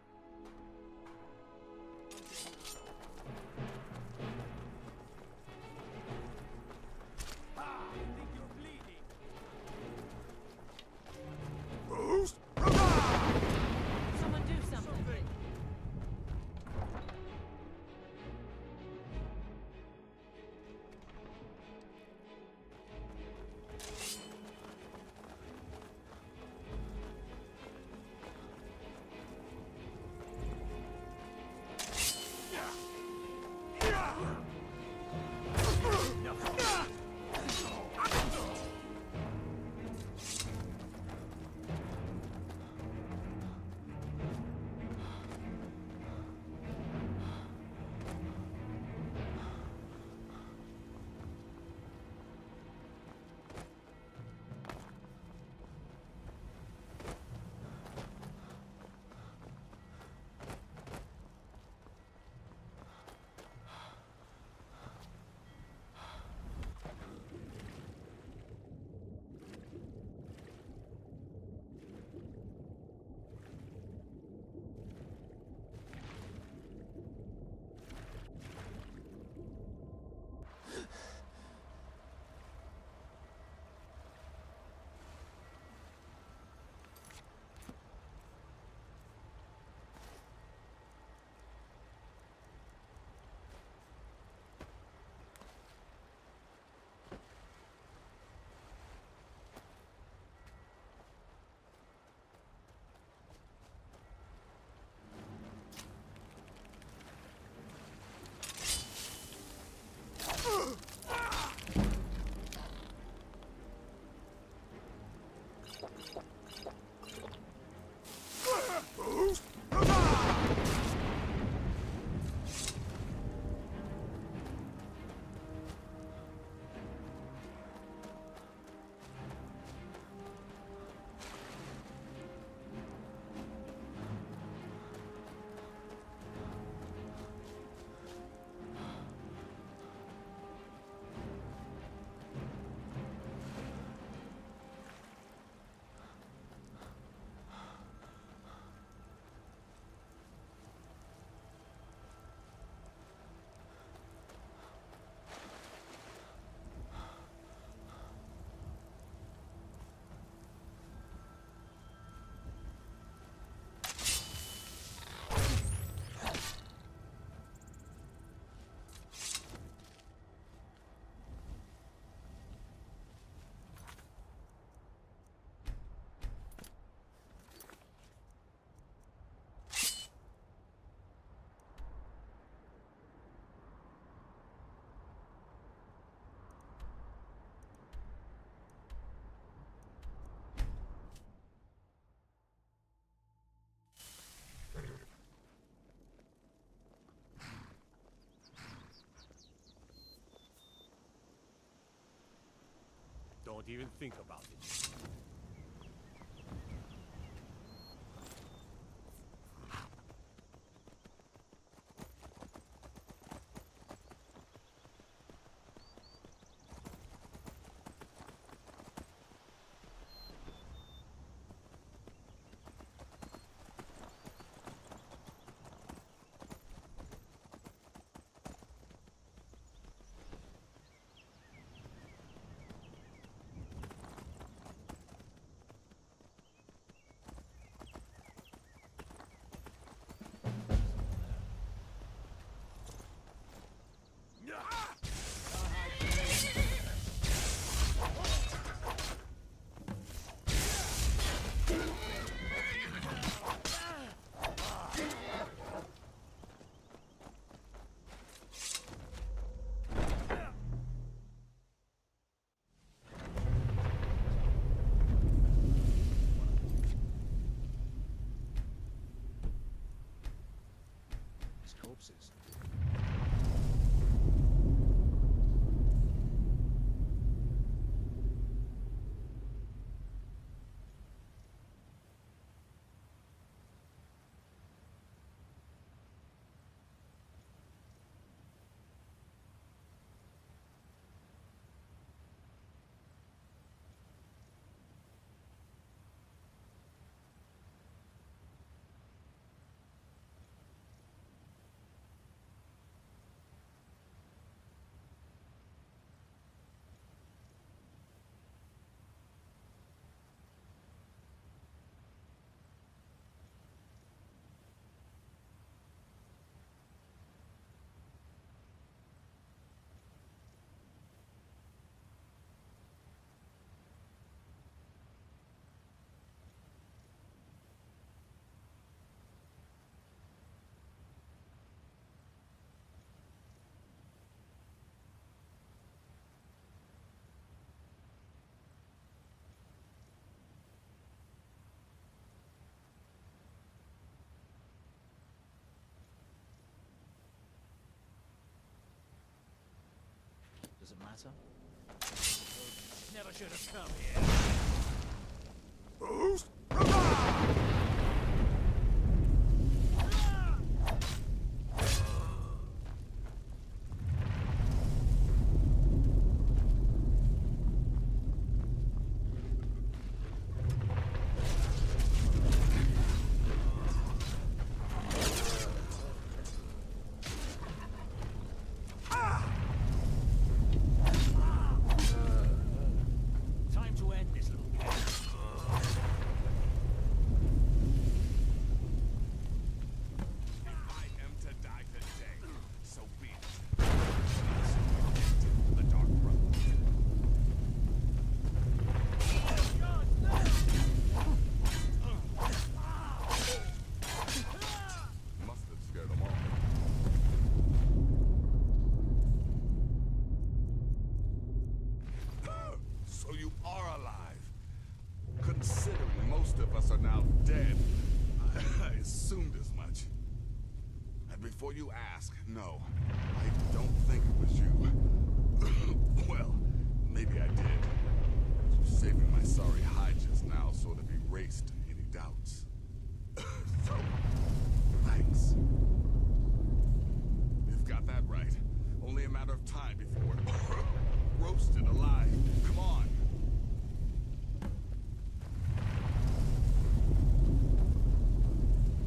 I think you're bleeding. Someone do something. Don't even think about it. Corpses. Does it matter? Never should have come here. Who's? Time to end this little game. Considering most of us are now dead, I assumed as much. And before you ask, no, I don't think it was you. Well, maybe I did. Saving my sorry hide just now sort of erased any doubts. So, thanks. You've got that right. Only a matter of time before we're roasted alive. Come on.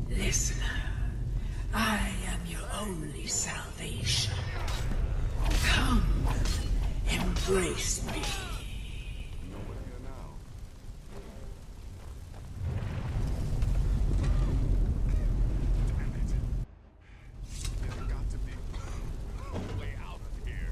Listener, I am your only salvation. Come, embrace me. No one here now. Damn it. There's got to be a way out of here.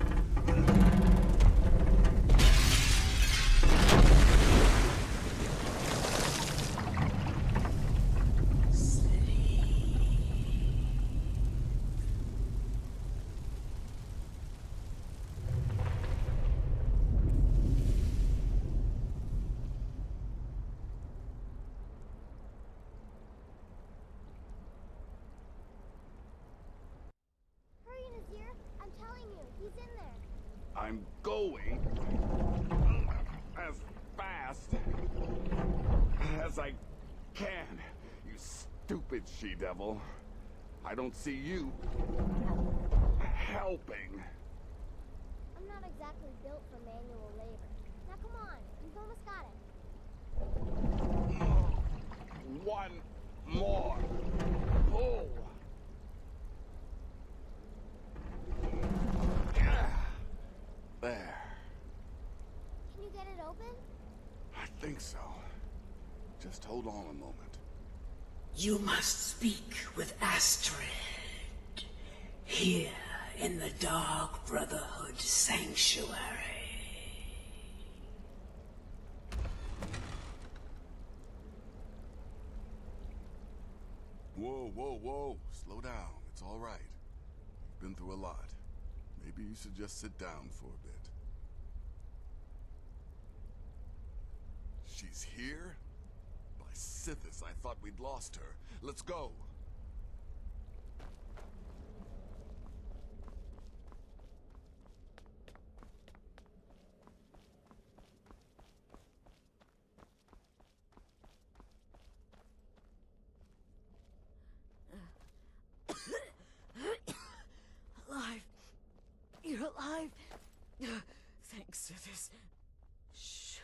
I'm going as fast as I can, you stupid she-devil. I don't see you helping. I'm not exactly built for manual labor. Now come on, you've almost got it. One more pull. There. Can you get it open? I think so. Just hold on a moment. You must speak with Astrid. Here in the Dark Brotherhood Sanctuary. Whoa, whoa, whoa. Slow down. It's all right. You've been through a lot. Maybe you should just sit down for a bit. She's here? By Sithis, I thought we'd lost her. Let's go. Alive. You're alive. Thanks, Sithis. Shh.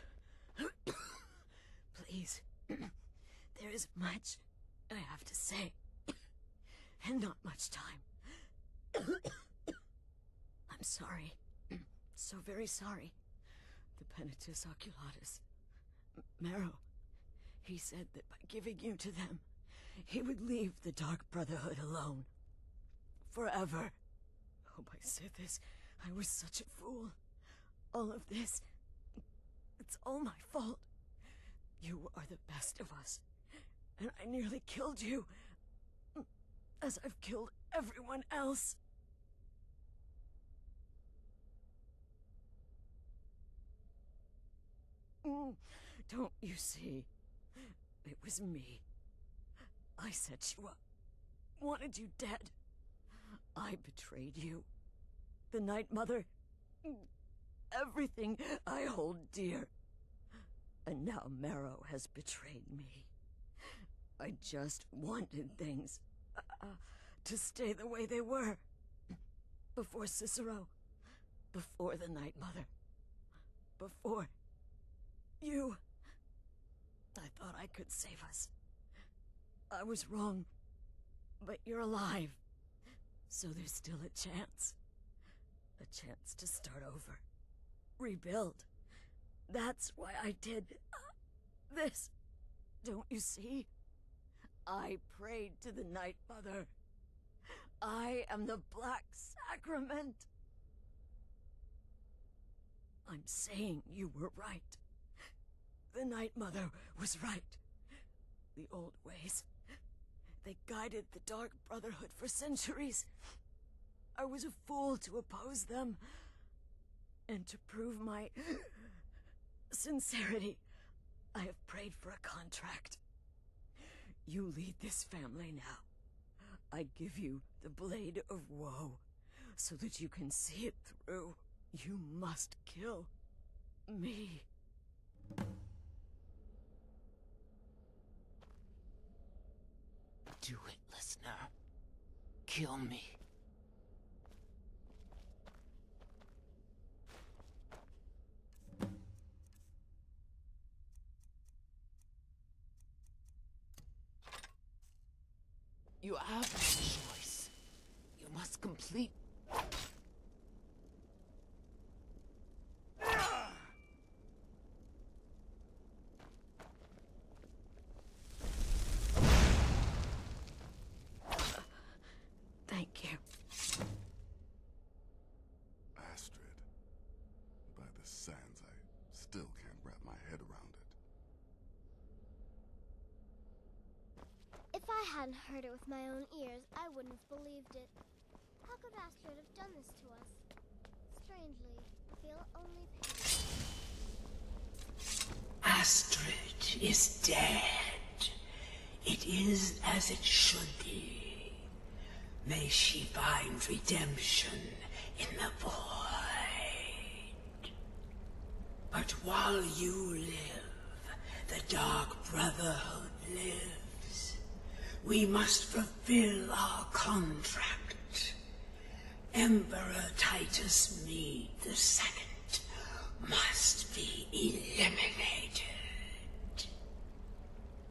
Please. There is much I have to say. And not much time. I'm sorry. So very sorry. The Penitus Oculatus. Marrow. He said that by giving you to them, he would leave the Dark Brotherhood alone. Forever. Oh, my Sithis, I was such a fool. All of this, it's all my fault. You are the best of us, and I nearly killed you, as I've killed everyone else. Don't you see? It was me. I set you up, wanted you dead. I betrayed you. The Night Mother. Everything I hold dear. And now Marrow has betrayed me. I just wanted things to stay the way they were. Before Cicero. Before the Night Mother. Before you. I thought I could save us. I was wrong. But you're alive. So there's still a chance. A chance to start over. Rebuild. That's why I did this. Don't you see? I prayed to the Night Mother. I am the Black Sacrament. I'm saying you were right. The Night Mother was right. The old ways. They guided the Dark Brotherhood for centuries. I was a fool to oppose them. And to prove my sincerity, I have prayed for a contract. You lead this family now. I give you the Blade of Woe, so that you can see it through. You must kill me. Do it, listener. Kill me. You have no choice. You must complete... Thank you. Astrid. By the sands, I still can't wrap my head around it. If I hadn't heard it with my own ears, I wouldn't have believed it. How could Astrid have done this to us? Strangely, I feel only pity. Astrid is dead. It is as it should be. May she find redemption in the void. But while you live, the Dark Brotherhood lives. We must fulfill our contract. Emperor Titus Mede II must be eliminated.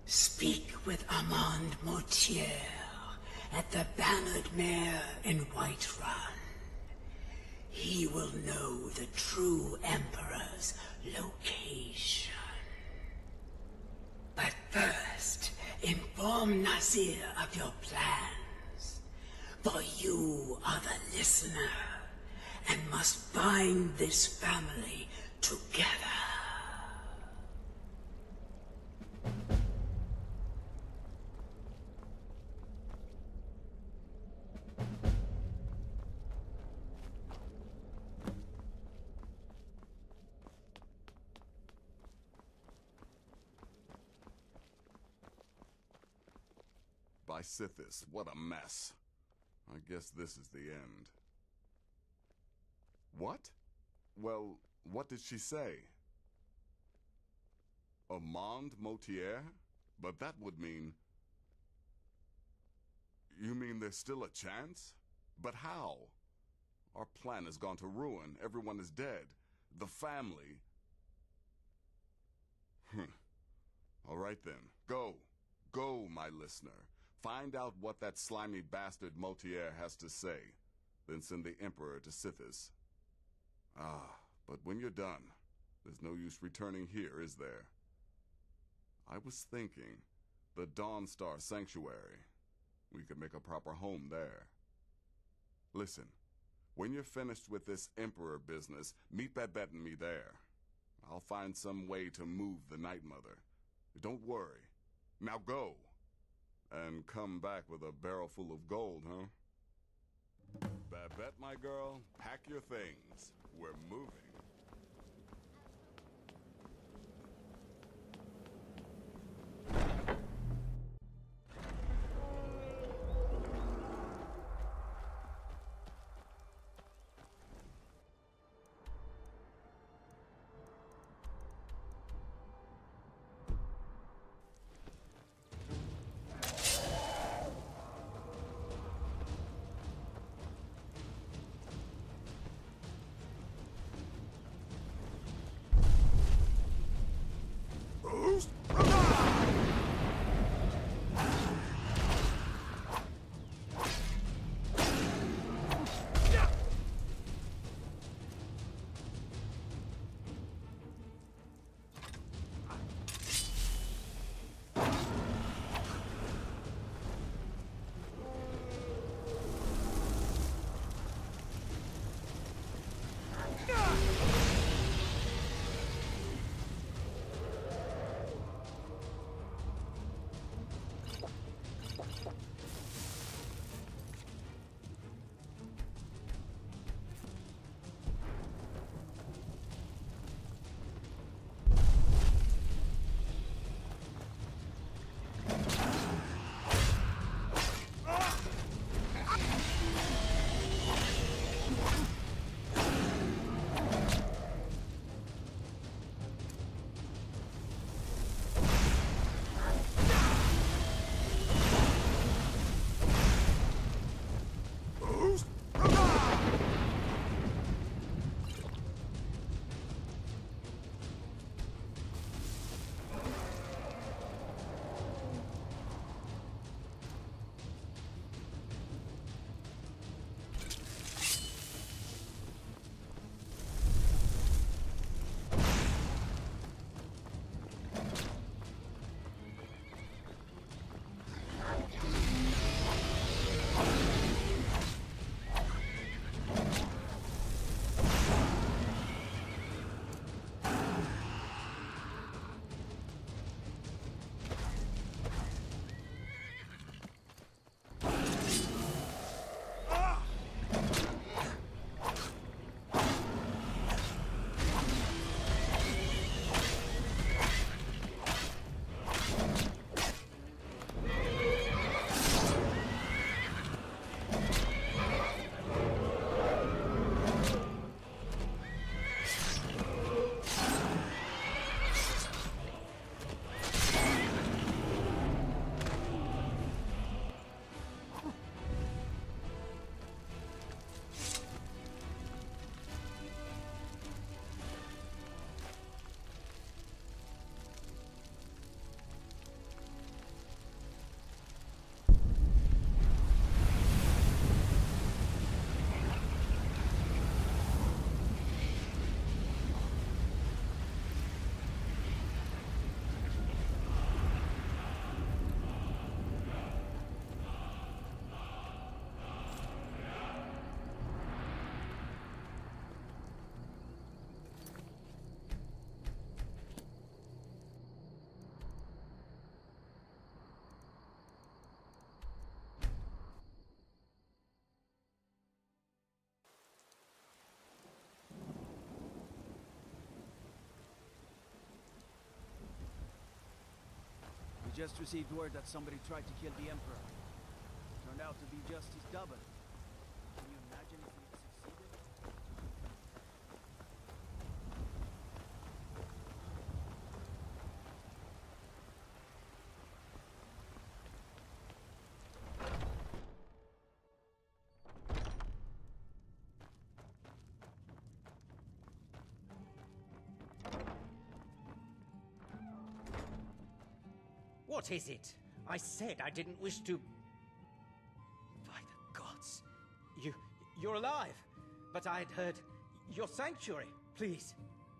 Speak with Armand Mortier at the Bannered Mare in Whiterun. He will know the true Emperor's location. But first, inform Nazir of your plans. For you are the listener, and must bind this family together. By Sithis, what a mess. I guess this is the end. What? Well, what did she say? Armand Mortier? But that would mean... You mean there's still a chance? But how? Our plan has gone to ruin. Everyone is dead. The family... All right then. Go. Go, my listener. Find out what that slimy bastard Mortier has to say. Then send the Emperor to Sithis. But when you're done, there's no use returning here, is there? I was thinking, the Dawnstar Sanctuary. We could make a proper home there. Listen, when you're finished with this Emperor business, meet Babette and me there. I'll find some way to move the Night Mother. Don't worry. Now go! And come back with a barrel full of gold, huh? Babette, my girl, pack your things. We're moving. just received word that somebody tried to kill the Emperor. Turned out to be just his double. Can you imagine if he had succeeded? What is it? I said I didn't wish to... By the gods! You're alive! But I had heard... Your sanctuary! Please,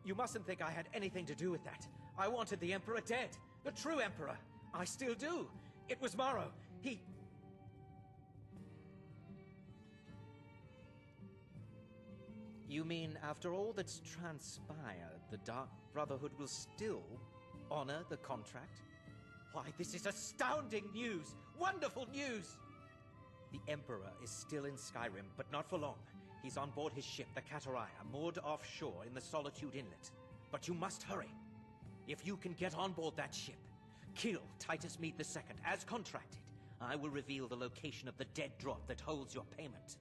you mustn't think I had anything to do with that. I wanted the Emperor dead. The true Emperor. I still do. It was Morrow. He... You mean, after all that's transpired, the Dark Brotherhood will still honor the contract? Why, this is astounding news! Wonderful news! The Emperor is still in Skyrim, but not for long. He's on board his ship, the Kataraya, moored offshore in the Solitude Inlet. But you must hurry. If you can get on board that ship, kill Titus Mead II, as contracted, I will reveal the location of the dead drop that holds your payment.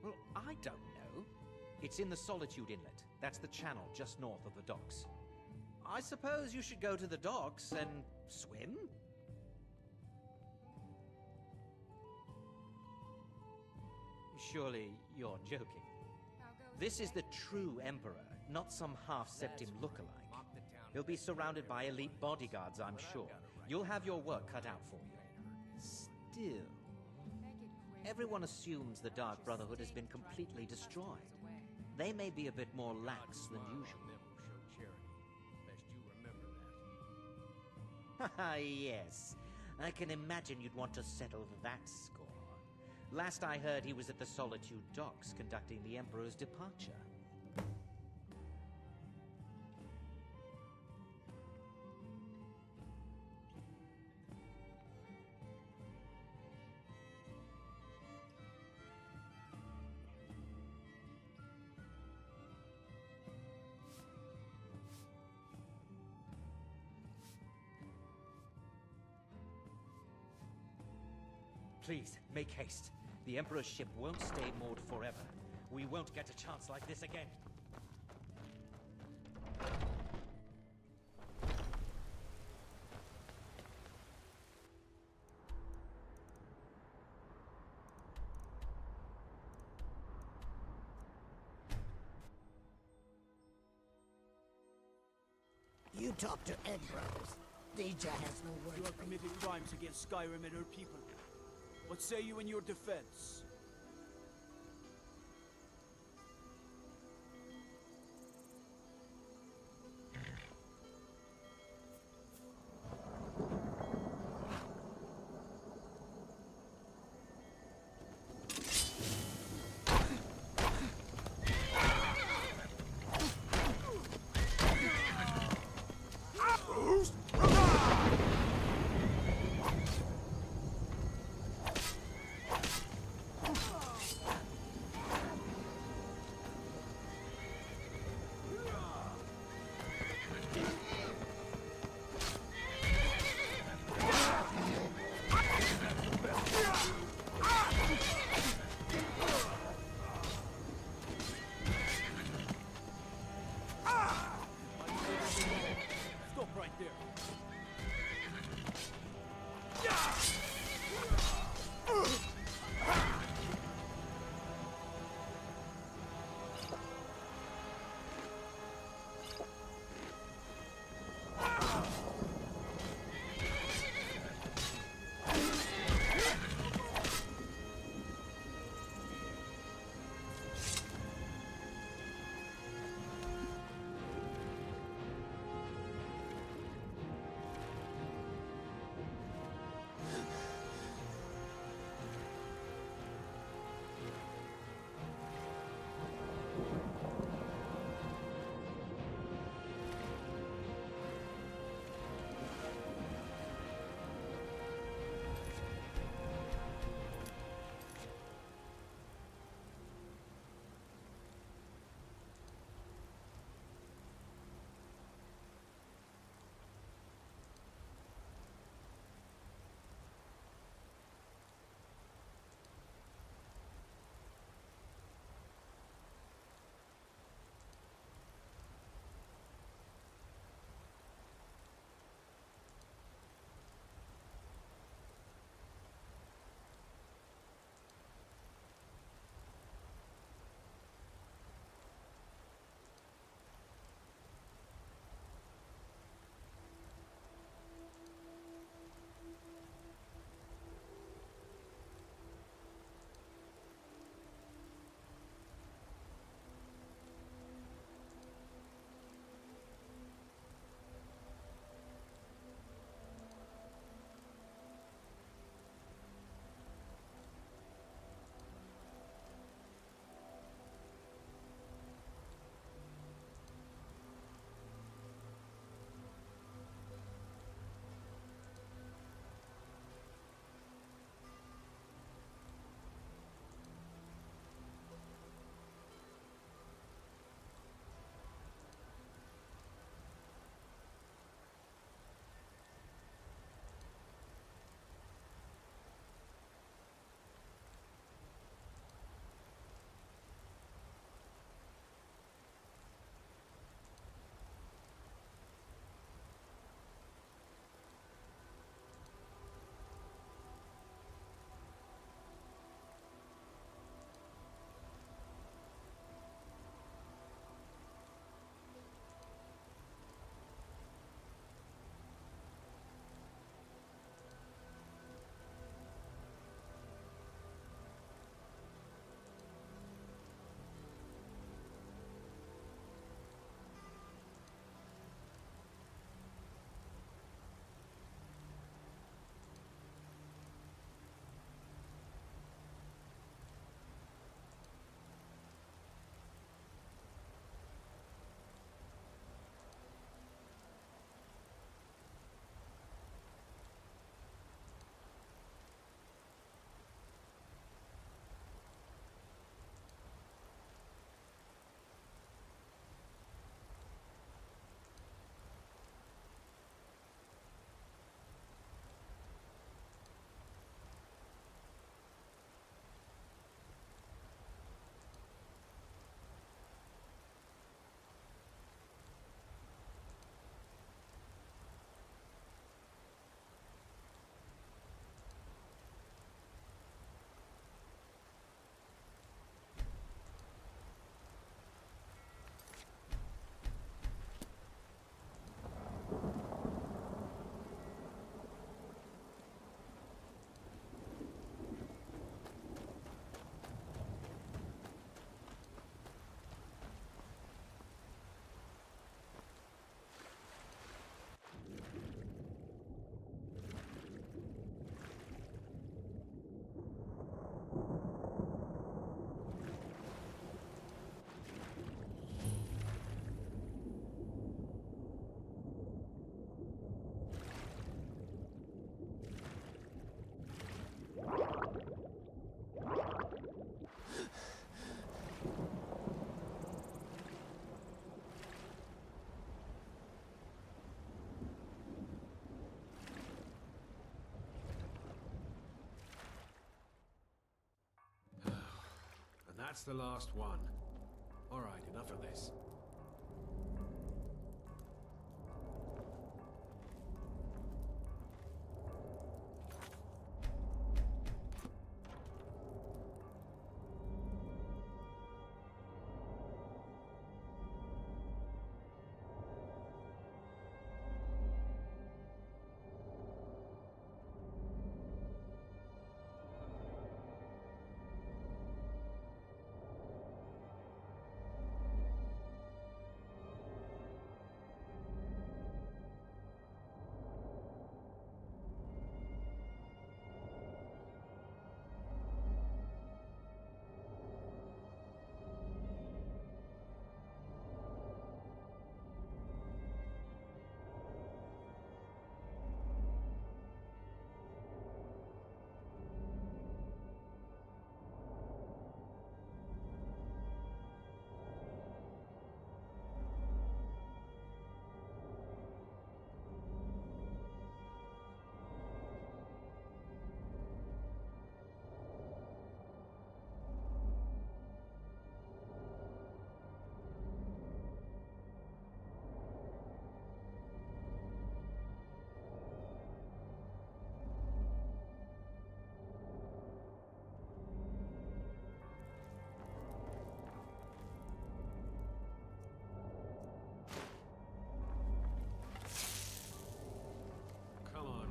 Well, I don't know. It's in the Solitude Inlet. That's the channel just north of the docks. I suppose you should go to the docks and swim? Surely you're joking. This is the true Emperor, not some half-septim lookalike. He'll be surrounded by elite bodyguards, I'm sure. You'll have your work cut out for you. Still... Everyone assumes the Dark Brotherhood has been completely destroyed. They may be a bit more lax than usual. Haha, yes. I can imagine you'd want to settle that score. Last I heard, he was at the Solitude docks conducting the Emperor's departure. Please, make haste. The Emperor's ship won't stay moored forever. We won't get a chance like this again. You talk to Ed Brothers. Deja has no word. You have committed crimes against Skyrim and her people. What say you in your defense? That's the last one. All right, enough of this.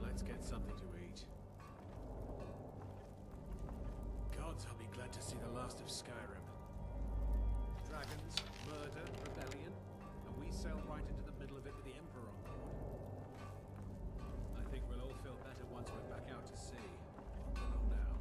Let's get something to eat. Gods, I'll be glad to see the last of Skyrim. Dragons, murder, rebellion, and we sail right into the middle of it with the Emperor on board. I think we'll all feel better once we're back out to sea. On below now.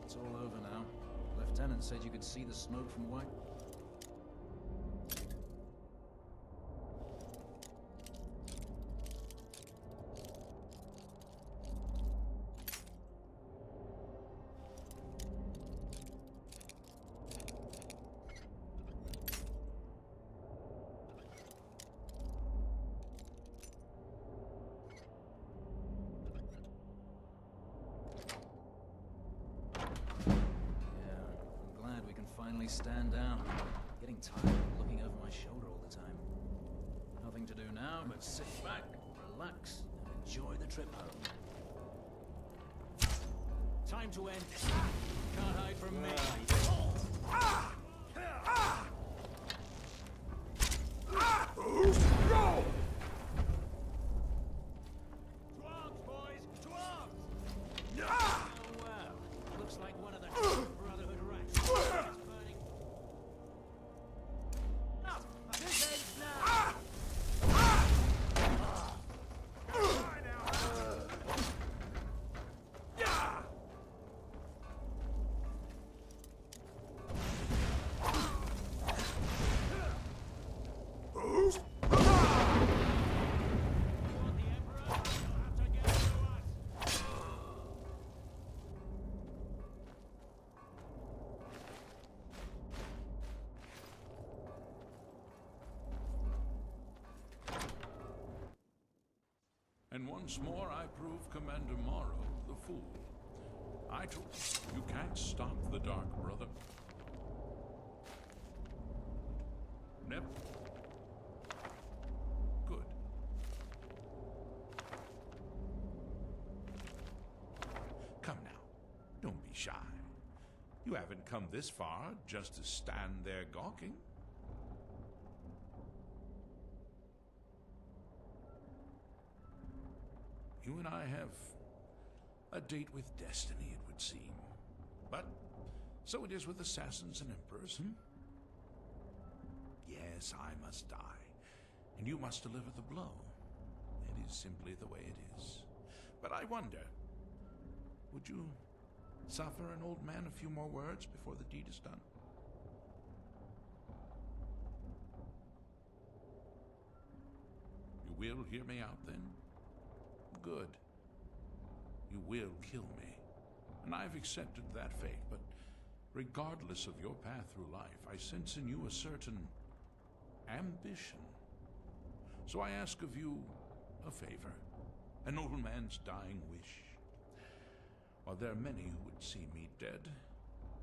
It's all over now. Lieutenant said you could see the smoke from White. Finally stand down. Getting tired of looking over my shoulder all the time. Nothing to do now but sit back, relax, and enjoy the trip home. Time to end this. Can't hide from me. Go! To arms, boys! To arms! Oh, wow. Looks like one of the Brotherhood rats is burning. Up! This ends now! And once more I prove Commander Morrow the fool. I told you, you can't stop the Dark Brother. Never. Good. Come now. Don't be shy. You haven't come this far just to stand there gawking. You and I have a date with destiny, it would seem. But so it is with assassins and emperors, Yes, I must die, and you must deliver the blow. It is simply the way it is. But I wonder, would you suffer an old man a few more words before the deed is done? You will hear me out, then? Good. You will kill me, and I've accepted that fate, but regardless of your path through life, I sense in you a certain ambition. So I ask of you a favor, a nobleman's dying wish. While there are many who would see me dead,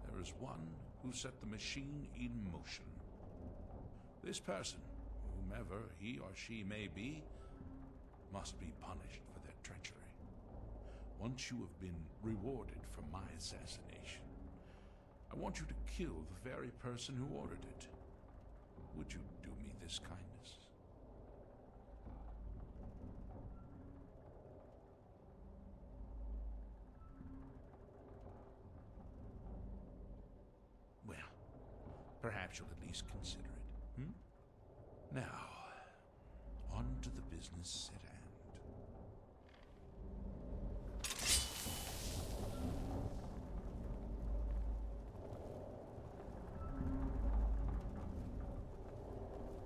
there is one who set the machine in motion. This person, whomever he or she may be, must be punished for their treachery. Once you have been rewarded for my assassination, I want you to kill the very person who ordered it. Would you do me this kindness? Well, perhaps you'll at least consider it, Now, on to the business at hand.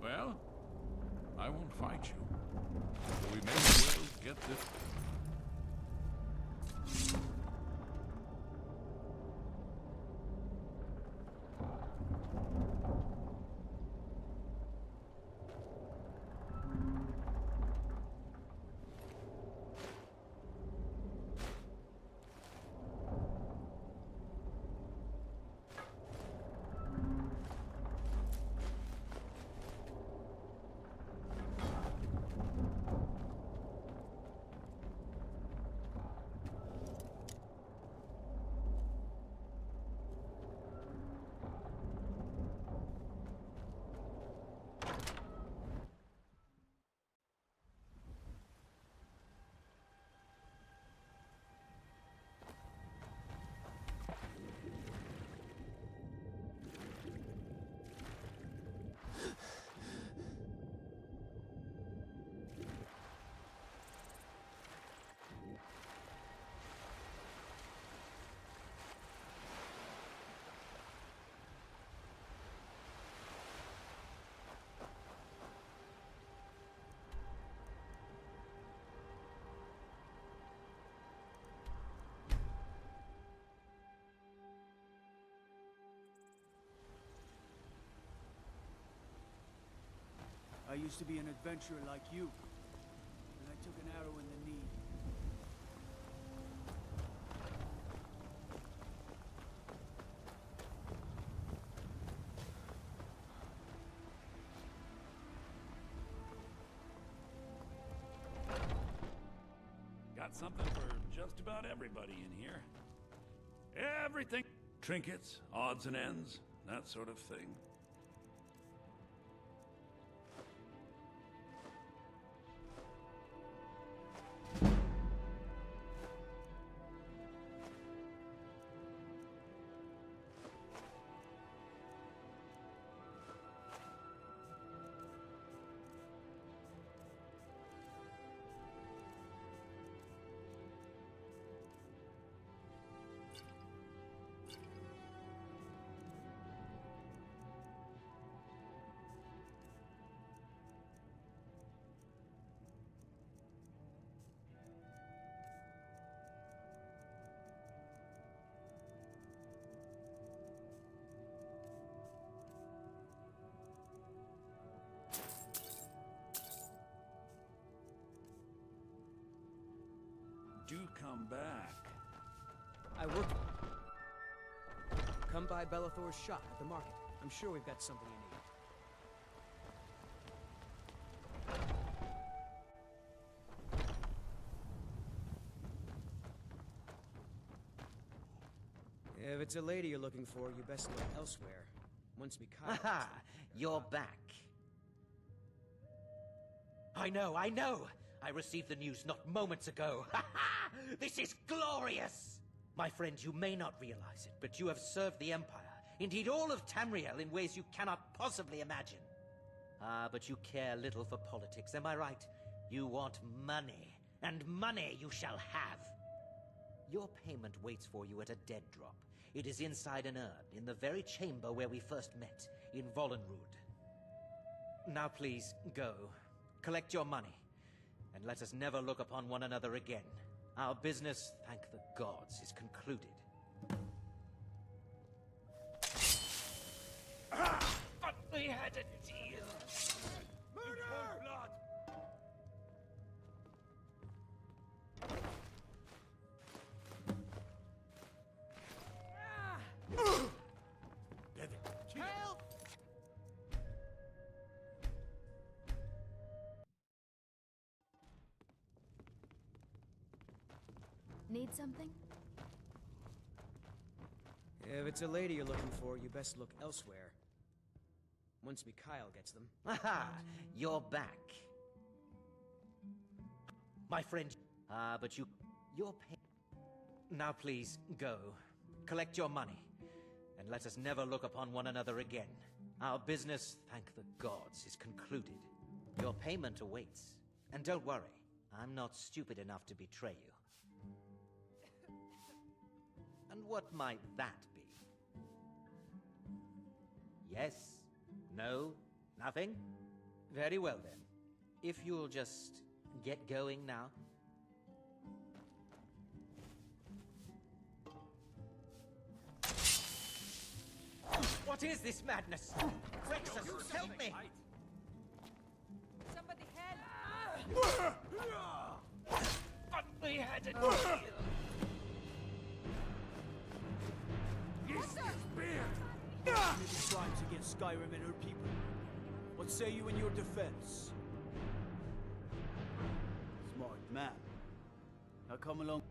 Well, I won't fight you. But we may as well get this. I used to be an adventurer like you, and I took an arrow in the knee. Got something for just about everybody in here. Everything. Trinkets, odds and ends, that sort of thing. Do come back. I work. Come by Bellathor's shop at the market. I'm sure we've got something you need. If it's a lady you're looking for, you best look elsewhere. Once Mikhail... Aha! You're back. I know! I received the news not moments ago. Ha ha! This is glorious! My friend, you may not realize it, but you have served the Empire, indeed all of Tamriel, in ways you cannot possibly imagine. Ah, but you care little for politics, am I right? You want money, and money you shall have. Your payment waits for you at a dead drop. It is inside an urn, in the very chamber where we first met, in Vollenrud. Now please, go. Collect your money, and let us never look upon one another again. Our business, thank the gods, is concluded. But we had a deal. Murder! Blood! Help! Need something? If it's a lady you're looking for, you best look elsewhere. Once Mikhail gets them. Aha! You're back. My friend... Ah, but you're paying... Now please, go. Collect your money, and let us never look upon one another again. Our business, thank the gods, is concluded. Your payment awaits. And don't worry, I'm not stupid enough to betray you. And what might that be? Yes? No? Nothing? Very well then. If you'll just get going now. What is this madness? Rexus, help me! Somebody help! But we had a deal. Committed crimes against Skyrim and her people. What say you in your defense? Smart man. Now come along.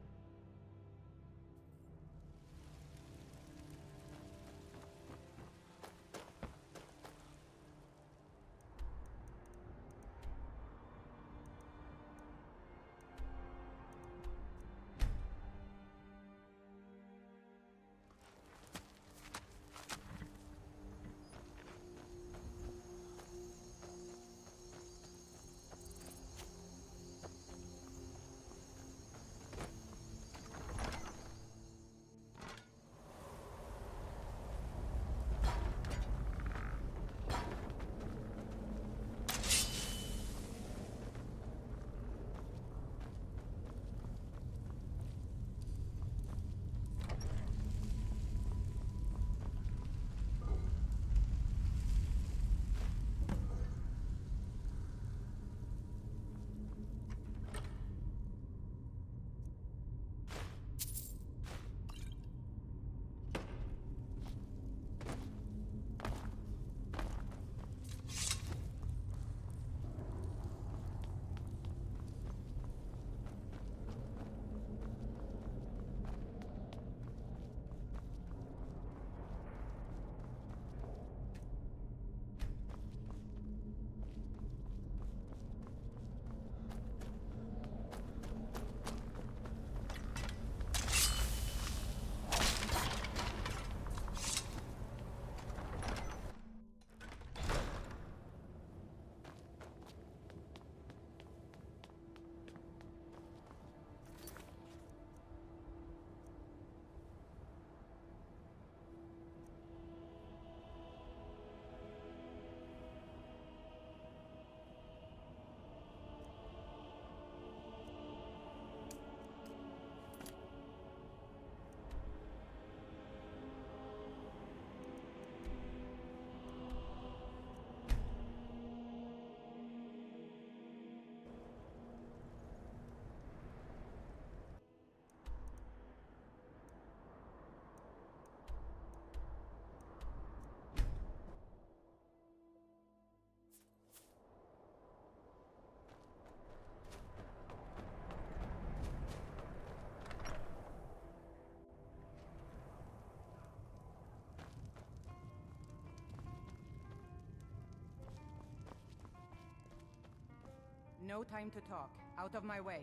No time to talk. Out of my way.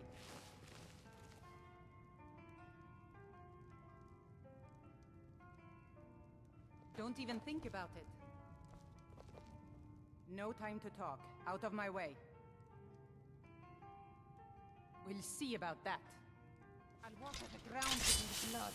Don't even think about it. No time to talk. Out of my way. We'll see about that. I'll walk at the ground in blood.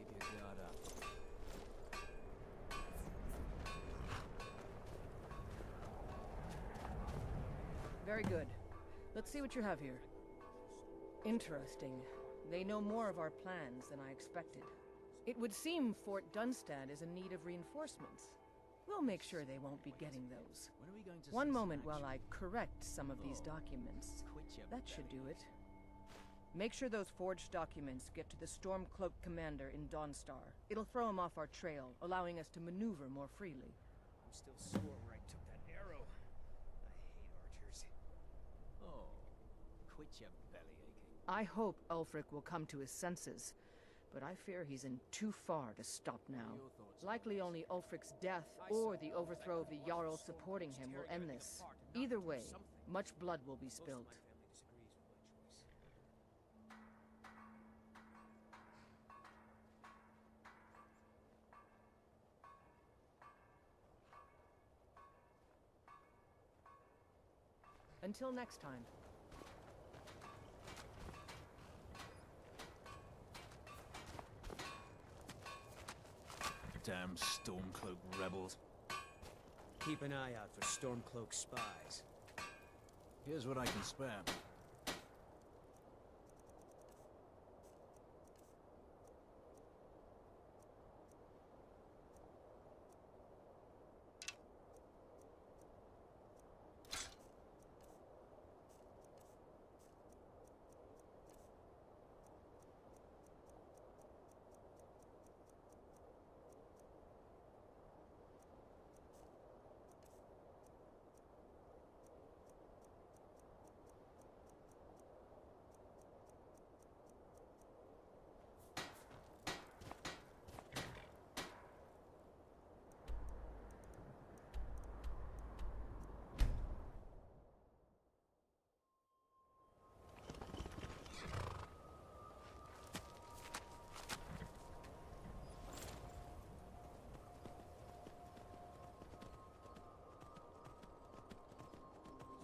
Keep your guard up. Very good. Let's see what you have here. Interesting. They know more of our plans than I expected. It would seem Fort Dunstad is in need of reinforcements. We'll make sure they won't be getting those. When are we going to One see some moment while action? I correct some of these Oh, documents. quit your That should do belly it. Make sure those forged documents get to the Stormcloak commander in Dawnstar. It'll throw him off our trail, allowing us to maneuver more freely. I'm still sore where I took that arrow. I hate archers. Oh, quit your belly aching. I hope Ulfric will come to his senses, but I fear he's in too far to stop now. Likely only Ulfric's death or the overthrow of the Jarl supporting him will end this. Either way, much blood will be spilled. Until next time. Damn Stormcloak rebels. Keep an eye out for Stormcloak spies. Here's what I can spare.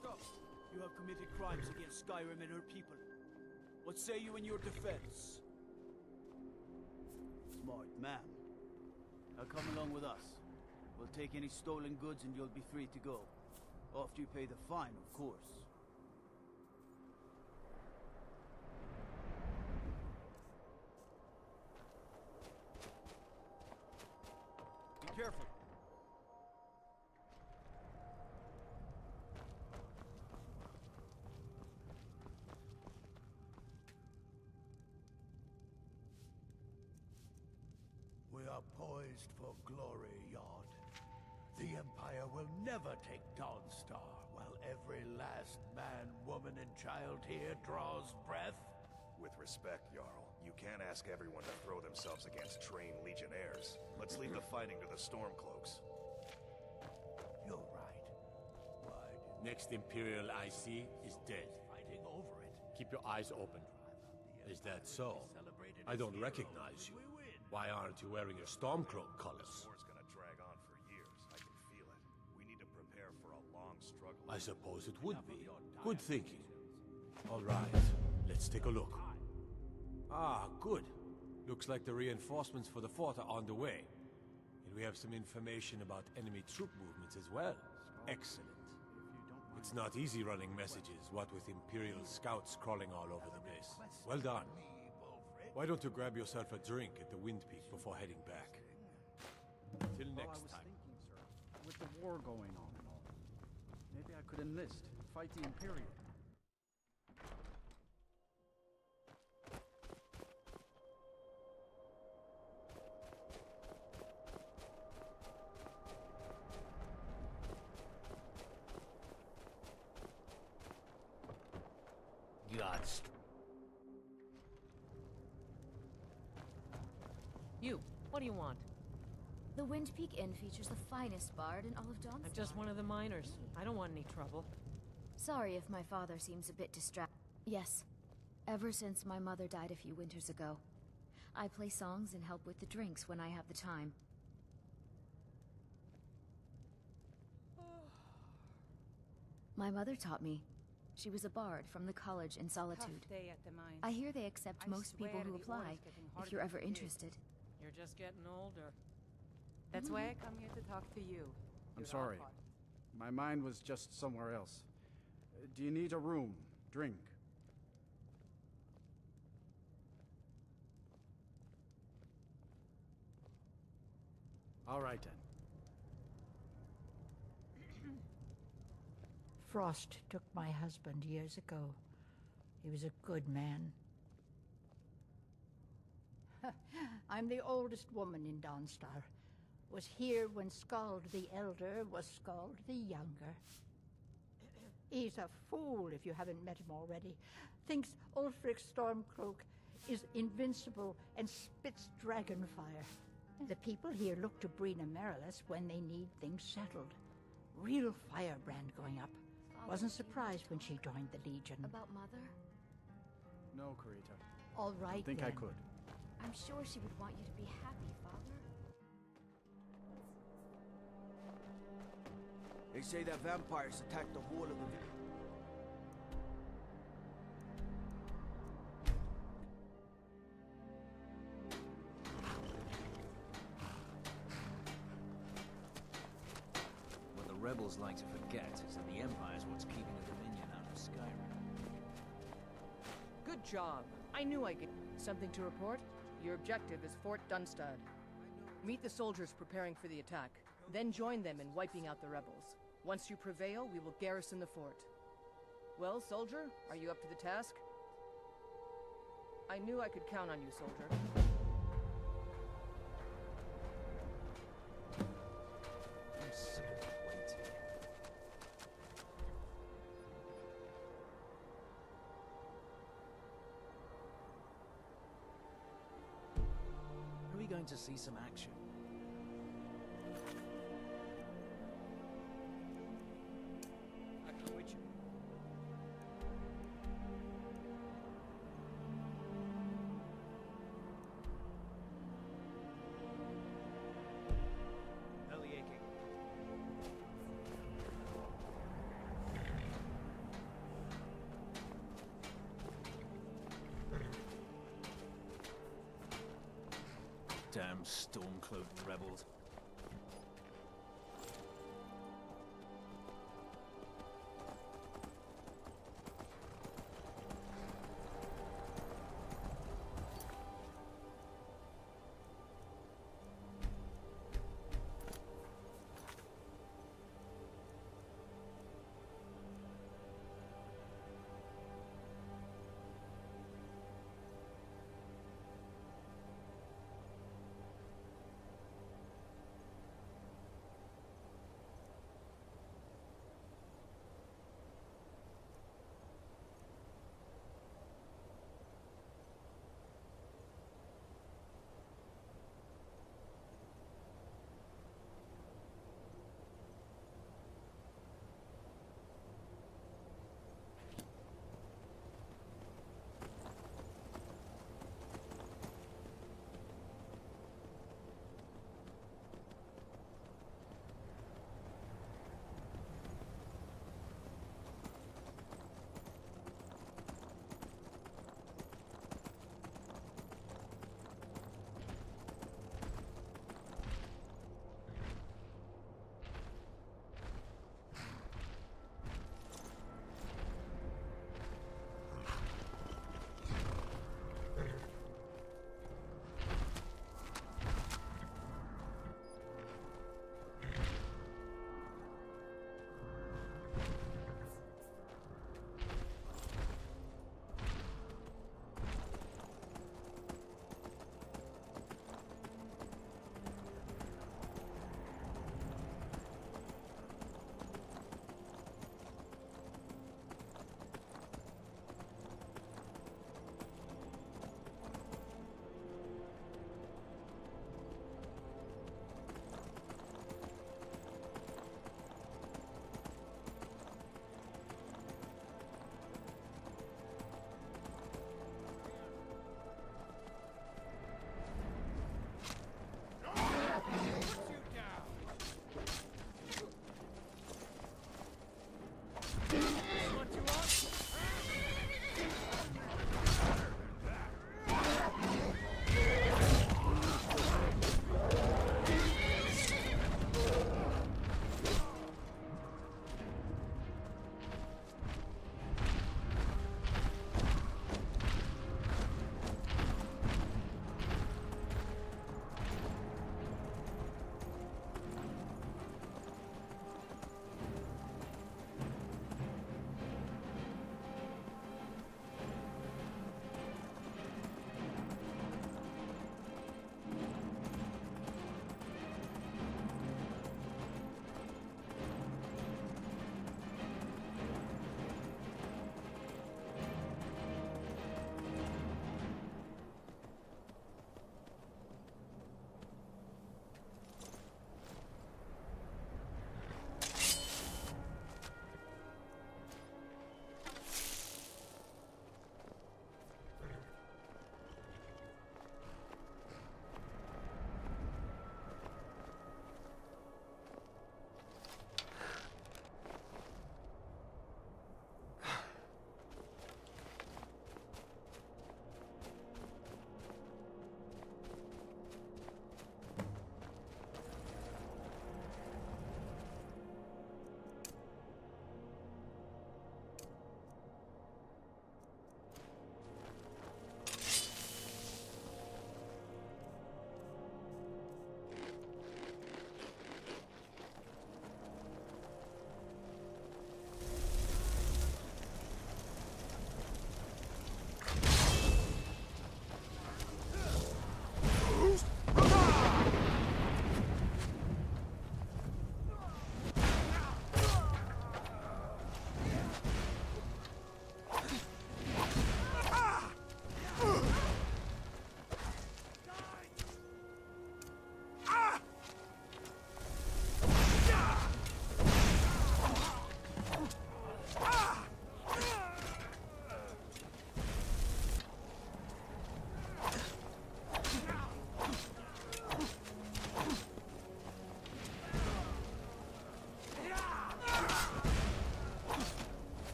Stop! You have committed crimes against Skyrim and her people. What say you in your defense? Smart man. Now come along with us. We'll take any stolen goods and you'll be free to go. After you pay the fine, of course. Be careful. are poised for glory, Yod. The Empire will never take Dawnstar while every last man, woman, and child here draws breath. With respect, Jarl, you can't ask everyone to throw themselves against trained legionnaires. Let's leave the fighting to the Stormcloaks. You're right. Next Imperial I see is dead. Fighting over it. Keep your eyes open. Is that so? I don't recognize you. Why aren't you wearing your Stormcloak colors? This war's gonna drag on for years. I can feel it. We need to prepare for a long struggle. I suppose it would be. Good thinking. All right, let's take a look. Ah, good. Looks like the reinforcements for the fort are on the way. And we have some information about enemy troop movements as well. Excellent. It's not easy running messages, what with Imperial scouts crawling all over the place. Well done. Why don't you grab yourself a drink at the Wind Peak before heading back? Till next time. Thinking, sir, with the war going on and all, maybe I could enlist, fight the Imperial. God's. You, what do you want? The Wind Peak Inn features the finest bard in all of Dawnstar. I'm just one of the miners. I don't want any trouble. Sorry if my father seems a bit distracted. Yes. Ever since my mother died a few winters ago, I play songs and help with the drinks when I have the time. My mother taught me. She was a bard from the college in Solitude. Day at the mines. I hear they accept most people who apply, if you're ever interested. You're just getting older. That's why I come here to talk to you. I'm sorry. My mind was just somewhere else. Do you need a room? Drink? All right, then. Frost took my husband years ago. He was a good man. I'm the oldest woman in Dawnstar. Was here when Skald the Elder was Skald the Younger. He's a fool if you haven't met him already. Thinks Ulfric Stormcloak is invincible and spits dragon fire. The people here look to Brina Marilis when they need things settled. Real firebrand going up. Wasn't surprised when she joined the Legion. About Mother? No, Karita. All right, I think then. I could. I'm sure she would want you to be happy, Father. They say that vampires attacked the whole of the village. What the rebels like to forget is that the Empire's what's keeping the Dominion out of Skyrim. Good job. I knew I'd get something to report. Your objective is Fort Dunstad. Meet the soldiers preparing for the attack, then join them in wiping out the rebels. Once you prevail, we will garrison the fort. Well, soldier, are you up to the task? I knew I could count on you, soldier. I'm sick of waiting. Are we going to see some action? I come with you. Belly aching. Damn storm-cloaked rebels.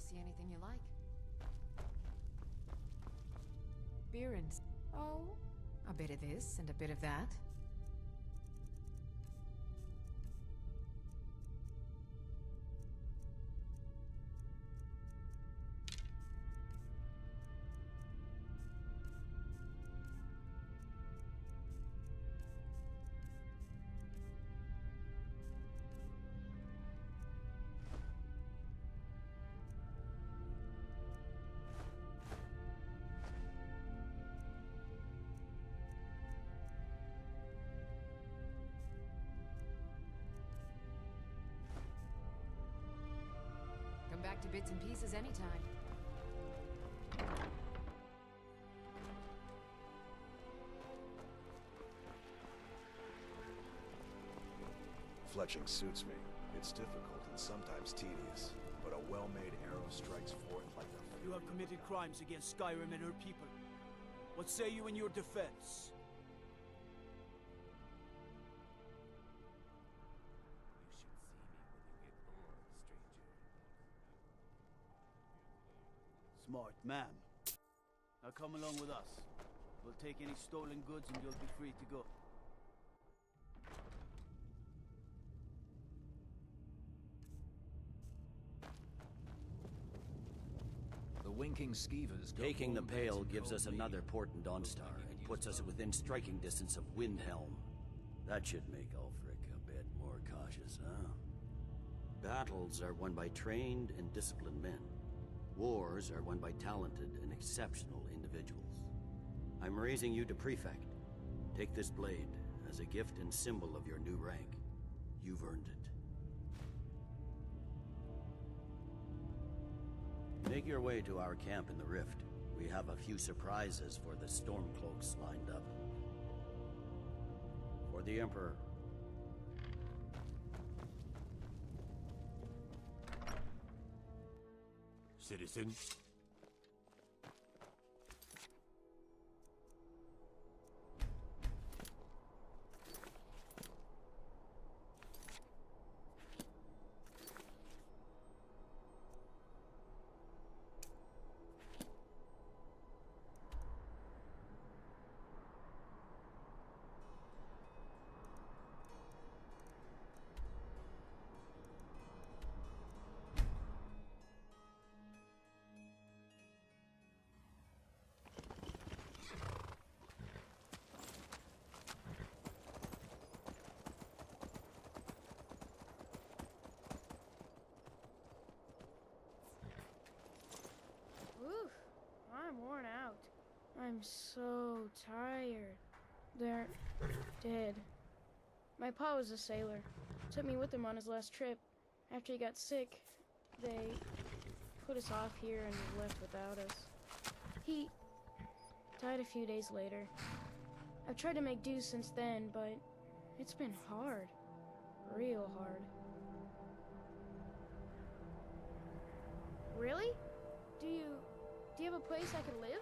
see anything you like. Beer and... oh, a bit of this and a bit of that. Come back to bits and pieces anytime. Fletching suits me. It's difficult and sometimes tedious, but a well-made arrow strikes forth like a... You have committed crimes against Skyrim and her people. What say you in your defense? Smart man. Now come along with us. We'll take any stolen goods and you'll be free to go. The winking skeevers... Taking the Pale gives us another port in Dawnstar and puts us within striking distance of Windhelm. That should make Ulfric a bit more cautious, huh? Battles are won by trained and disciplined men. Wars are won by talented and exceptional individuals. I'm raising you to Prefect. Take this blade as a gift and symbol of your new rank. You've earned it. Make your way to our camp in the Rift. We have a few surprises for the Stormcloaks lined up. For the Emperor. Citizen. Oof, I'm worn out. I'm so tired. They're dead. My pa was a sailor. Took me with him on his last trip. After he got sick, they put us off here and left without us. He died a few days later. I've tried to make do since then, but it's been hard. Real hard. Really? Do you have a place I could live?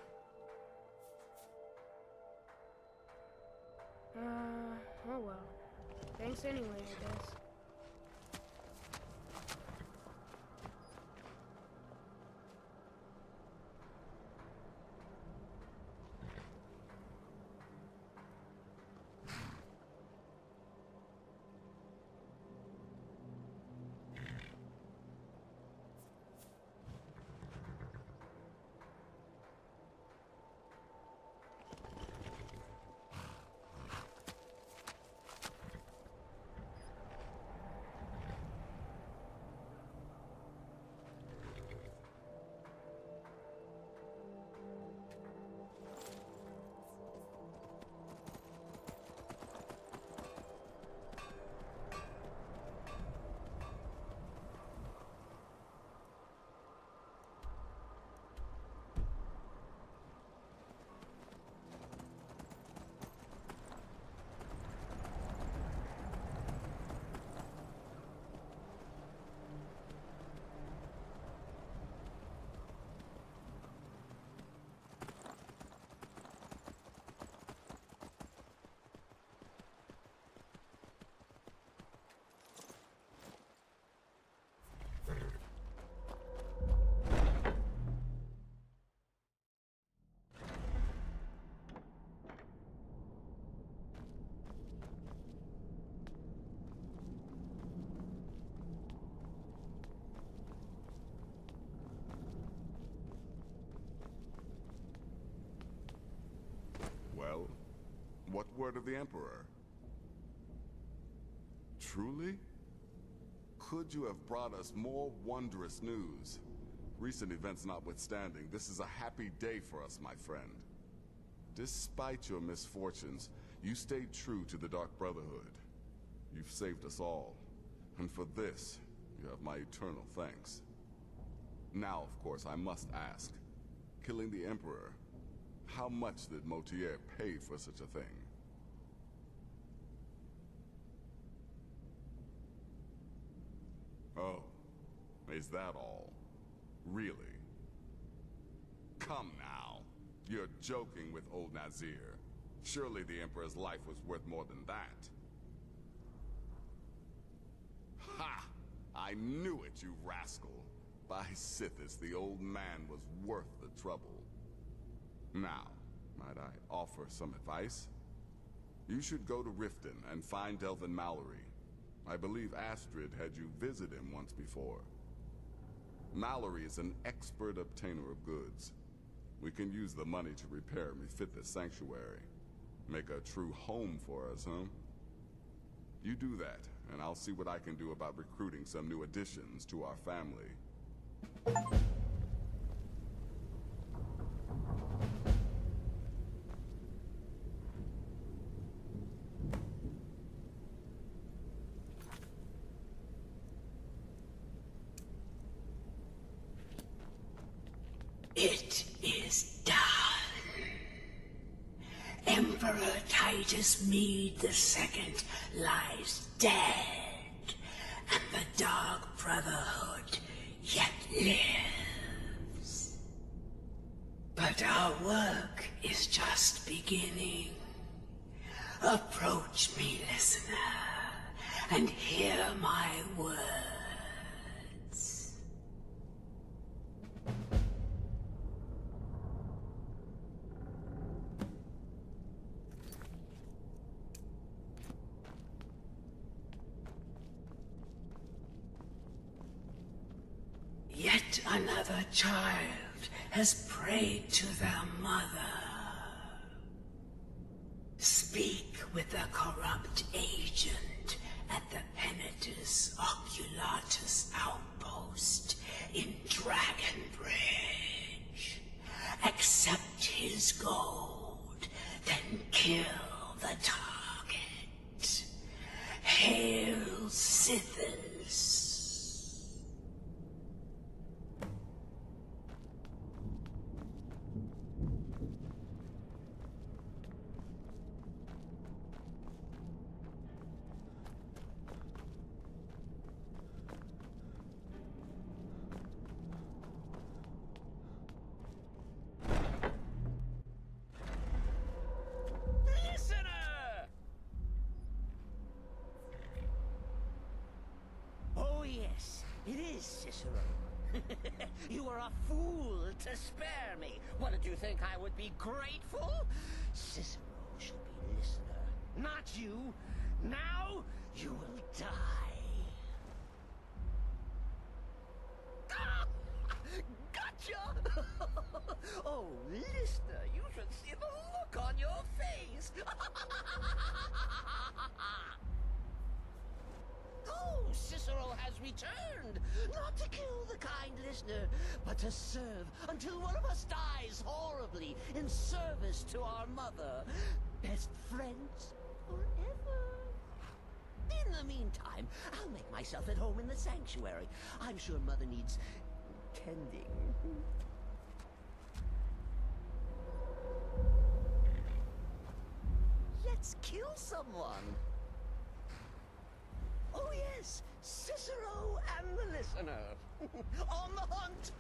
Oh well. Thanks anyway, I guess. What word of the Emperor? Truly? Could you have brought us more wondrous news? Recent events notwithstanding, this is a happy day for us, my friend. Despite your misfortunes, you stayed true to the Dark Brotherhood. You've saved us all, and for this, you have my eternal thanks. Now, of course, I must ask, killing the Emperor, how much did Motier pay for such a thing? Oh, is that all? Really? Come now. You're joking with old Nazir. Surely the Emperor's life was worth more than that. Ha! I knew it, you rascal. By Sithis, the old man was worth the trouble. Now, might I offer some advice? You should go to Riften and find Delvin Mallory. I believe Astrid had you visit him once before. Mallory is an expert obtainer of goods. We can use the money to repair and refit the sanctuary. Make a true home for us, huh? You do that, and I'll see what I can do about recruiting some new additions to our family. It is done. Emperor Titus Mede II lies dead, and the Dark Brotherhood yet lives. But our work is just beginning. Approach me, listener, and hear my words. Yet another child has prayed to their mother. Speak with the corrupt agent at the Penitus Oculatus outpost in Dragonbridge. Accept his gold, then kill the target. Hail Sithis. Oh yes, it is Cicero. You were a fool to spare me. What did you think I would be grateful? Cicero should be listener, not you. Now you will die. Ah! Gotcha! Oh, listener, you should see the look on your face. Oh, Cicero has returned, not to kill the kind listener, but to serve until one of us dies horribly in service to our mother. Best friends forever. In the meantime, I'll make myself at home in the sanctuary. I'm sure Mother needs tending. Let's kill someone. Oh yes, Cicero and the listener. On the hunt.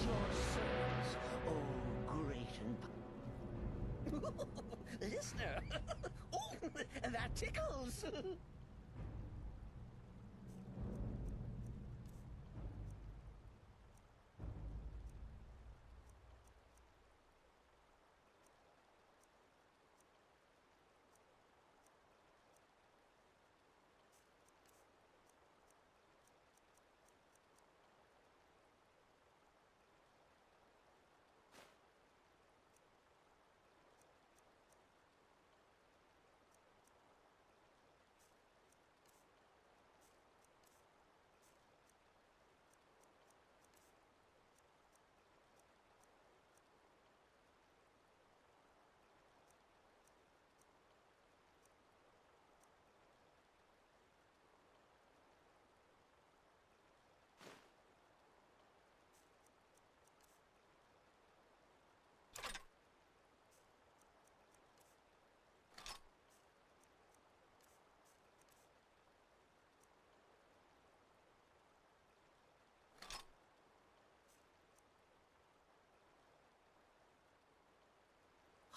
your service, oh great and... Listener! Oh, that tickles!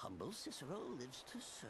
Humble Cicero lives to serve.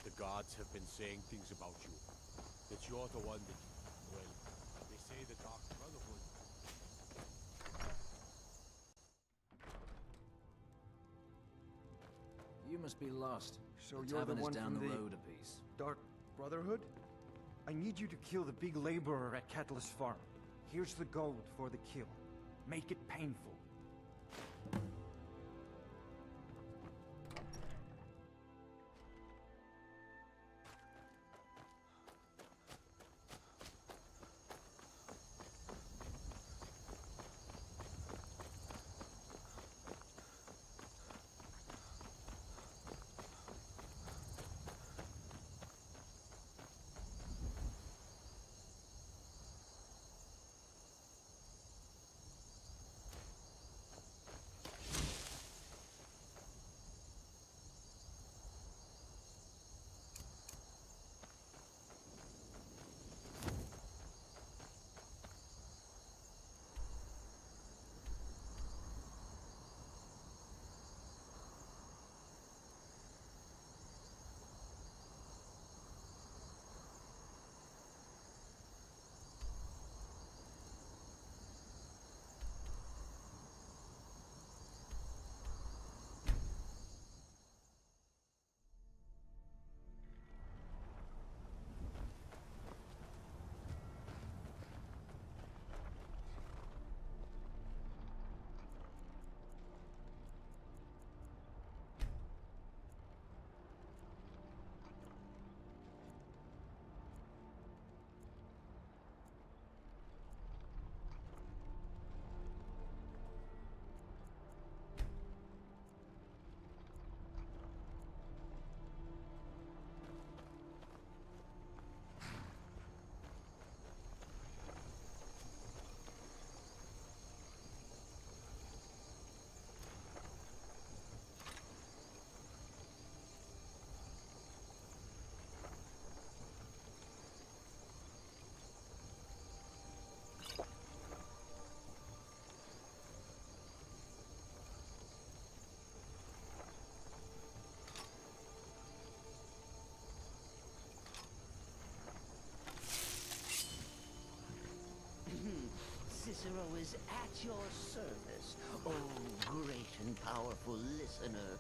The gods have been saying things about you. That you're the one that... Well, they say the Dark Brotherhood... You must be lost. So the you're the tavern one is down from the the road a piece. Dark Brotherhood? I need you to kill the big laborer at Catalyst Farm. Here's the gold for the kill. Make it painful. Cicero is at your service, oh great and powerful listener.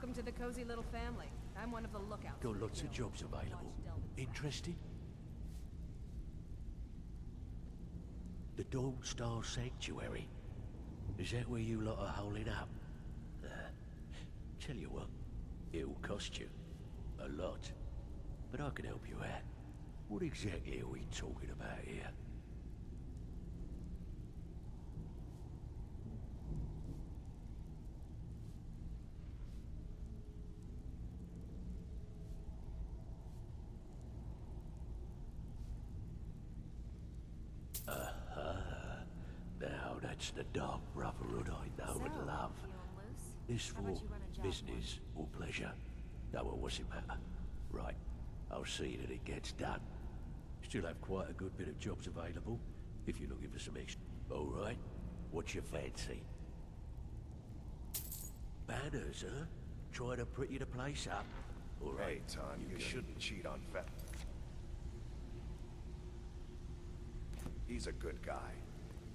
Welcome to the cozy little family. I'm one of the lookouts. Got lots of jobs available. Interested? The Dawn Star Sanctuary. Is that where you lot are holding up? Tell you what, it'll cost you. A lot. But I can help you out. What exactly are we talking about here? Now that's the Dark Brotherhood I know and love. This for business or pleasure? No, well, what's it matter? Right, I'll see that it gets done. Still have quite a good bit of jobs available, if you're looking for some extra. All right, what's your fancy? Banners, huh? Trying to pretty the place up? All right, Hey, Ton, you shouldn't cheat on Fat. He's a good guy.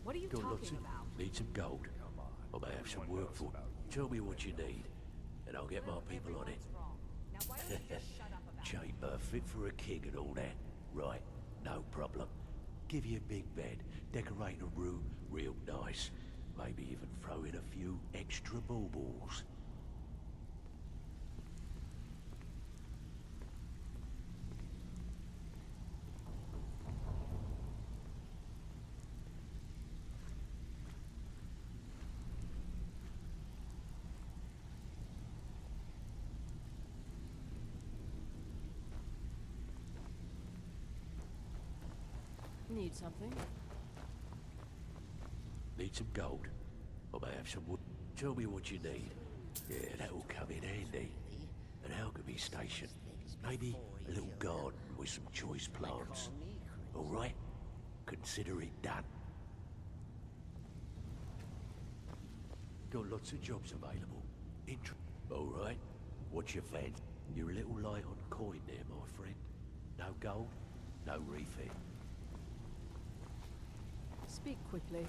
What are you Got lots talking of- about? Need some gold. I may have some work for. Tell me what you need, and I'll get my people on it. Now why don't you just shut up about Chamber fit for a king and all that. Right, no problem. Give you a big bed, decorate a room real nice. Maybe even throw in a few extra baubles. Need something? Need some gold? I may have some wood. Tell me what you need. Yeah, that'll come in handy. An alchemy station. Maybe a little garden with some choice plants. All right? Consider it done. Got lots of jobs available. All right. What's your fancy? You're a little light on coin there, my friend. No gold, no refit. Speak quickly.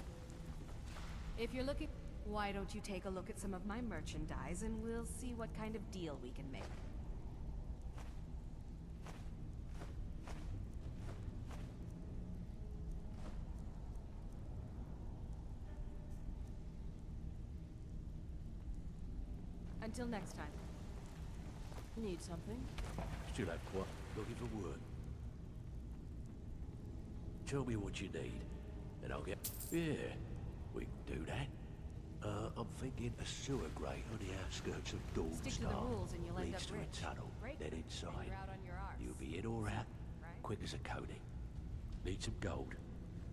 If you're looking, why don't you take a look at some of my merchandise and we'll see what kind of deal we can make. Until next time. Need something? Still have quite looking for work. Tell me what you need, and I'll get... Yeah, we can do that. I'm thinking a sewer grate on the outskirts of Dawn Stick to Star the rules and you'll end leads up to rich. a tunnel, Break then them, inside. and you're out on your arse. You'll be in or out, quick as a coney. Need some gold?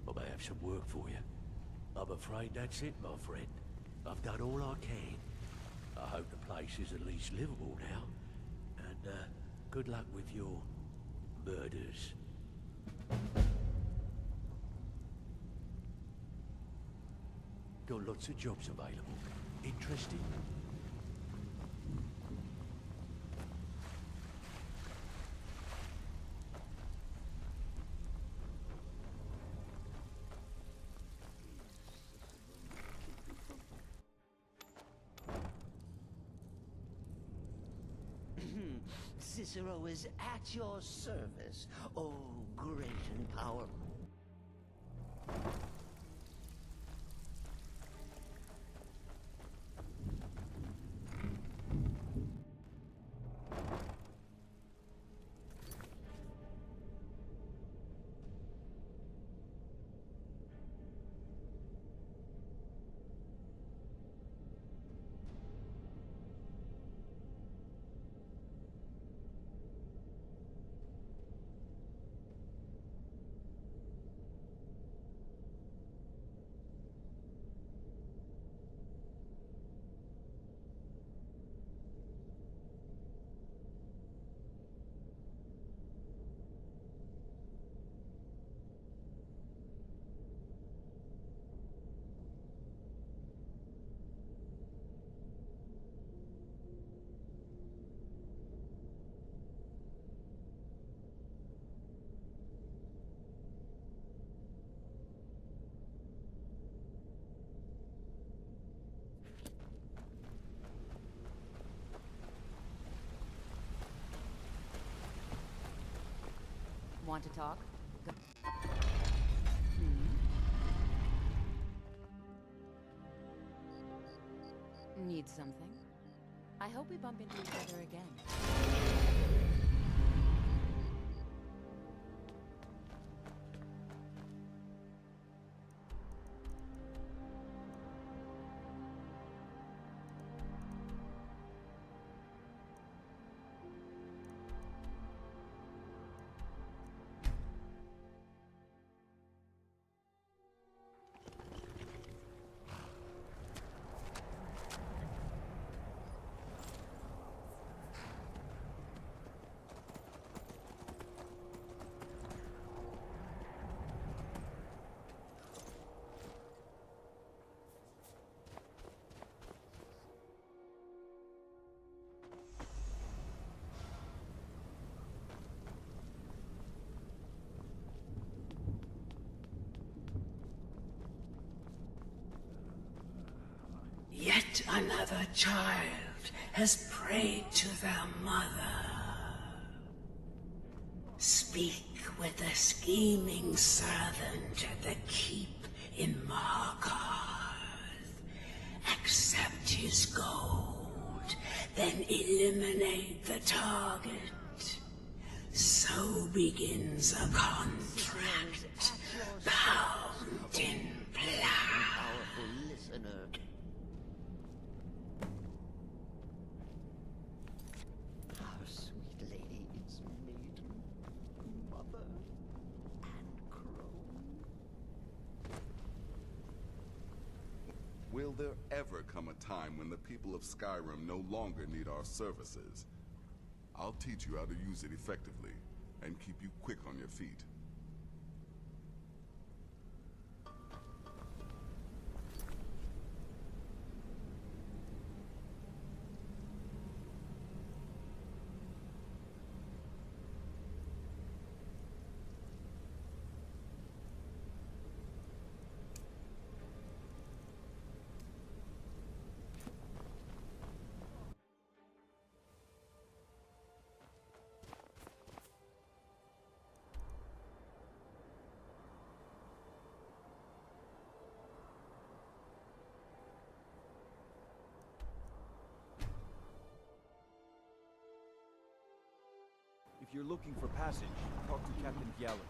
I may have some work for you. I'm afraid that's it, my friend. I've done all I can. I hope the place is at least livable now. And, good luck with your murders. Got lots of jobs available. Interested? Cicero is at your service, oh great and powerful. Want to talk? Need something? I hope we bump into each other again. Yet another child has prayed to their mother. Speak with the scheming servant at the keep in Markarth. Accept his gold, then eliminate the target. So begins a contract, bound in blood. Powerful listener. Our sweet lady is maiden, mother, and crone. Will there ever come a time when the people of Skyrim no longer need our services? I'll teach you how to use it effectively, and keep you quick on your feet. If you're looking for passage, talk to Captain Gallagher.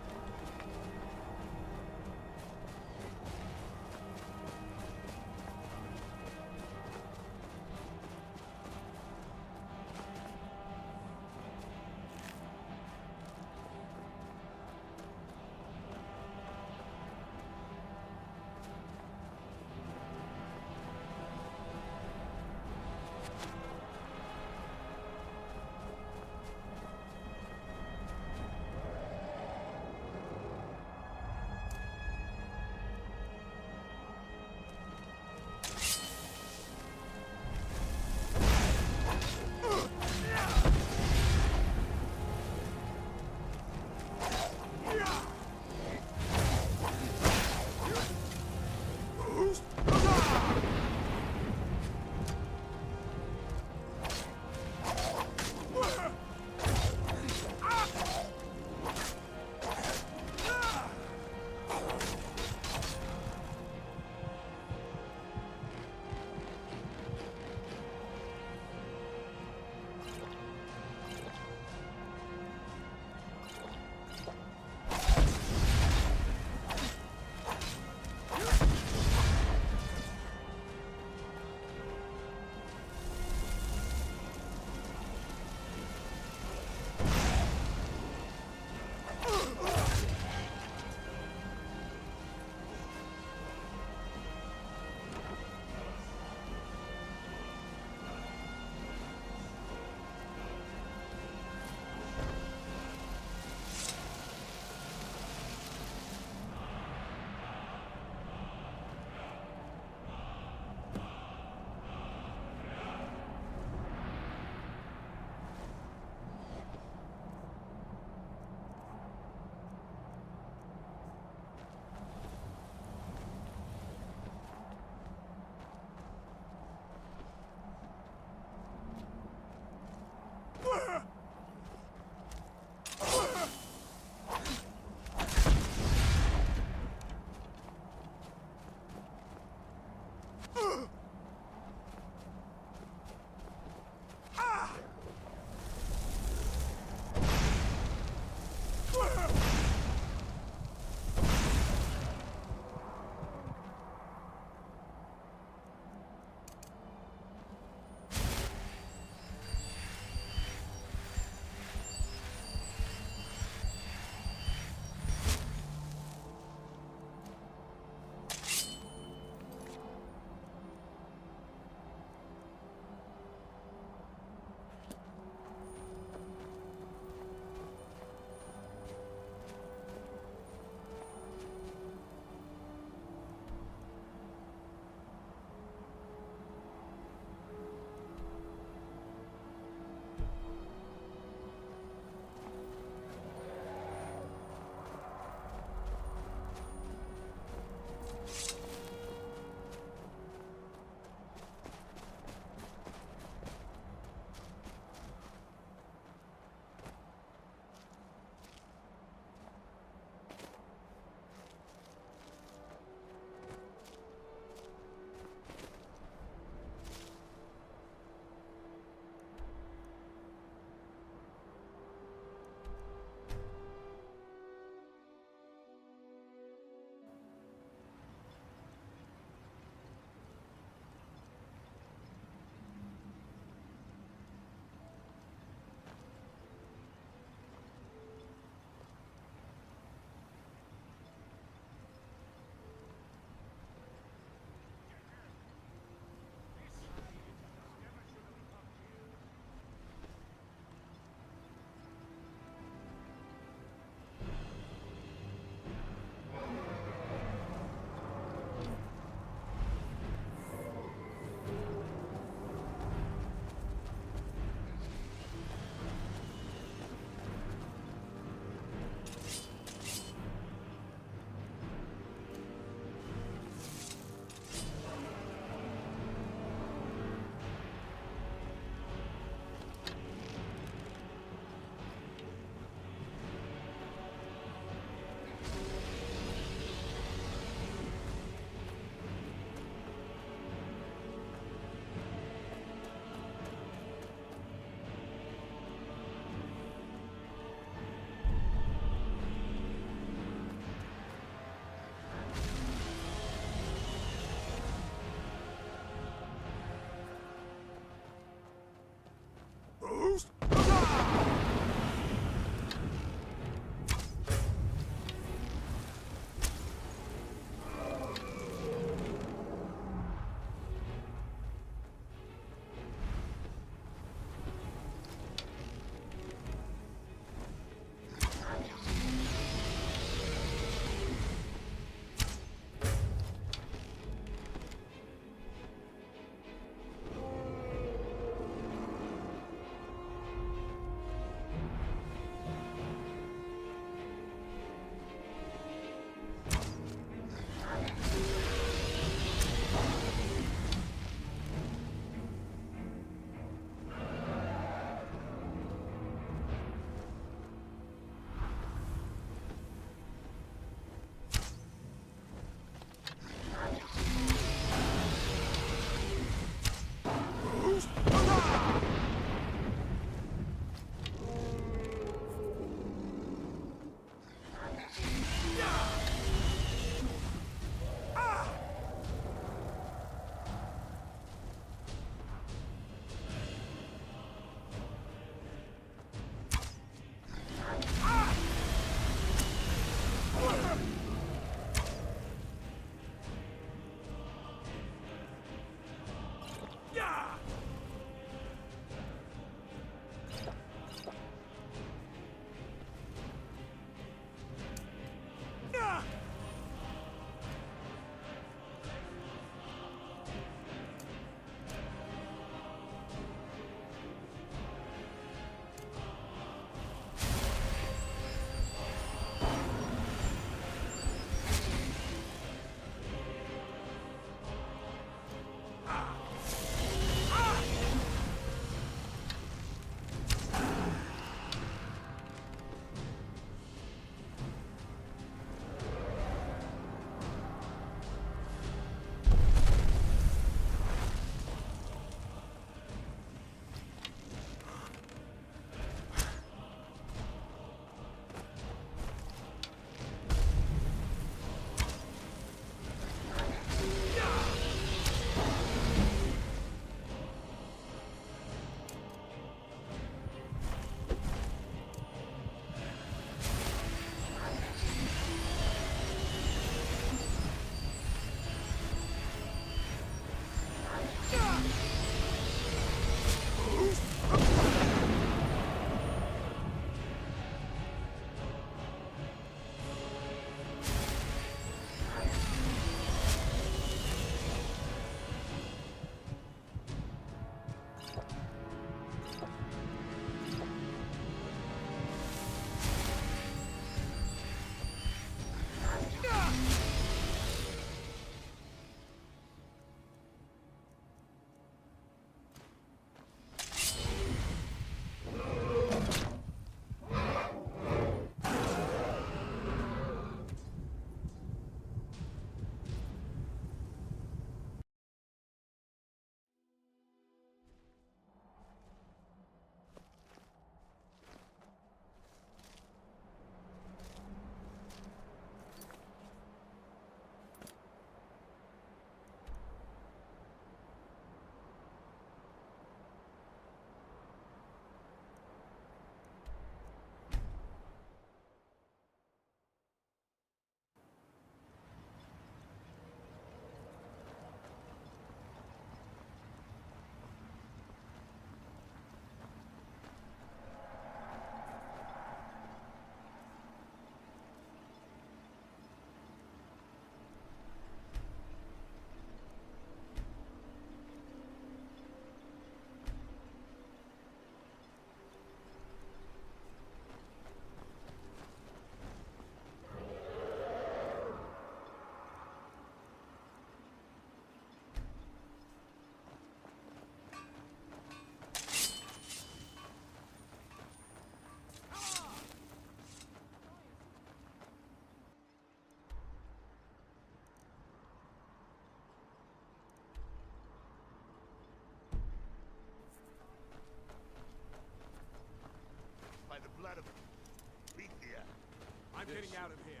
I'm getting out of here.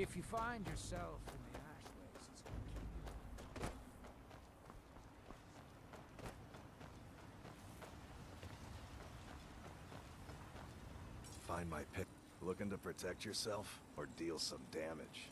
If you find yourself in the ashways, it's gonna keep you. Find my pick. Looking to protect yourself or deal some damage?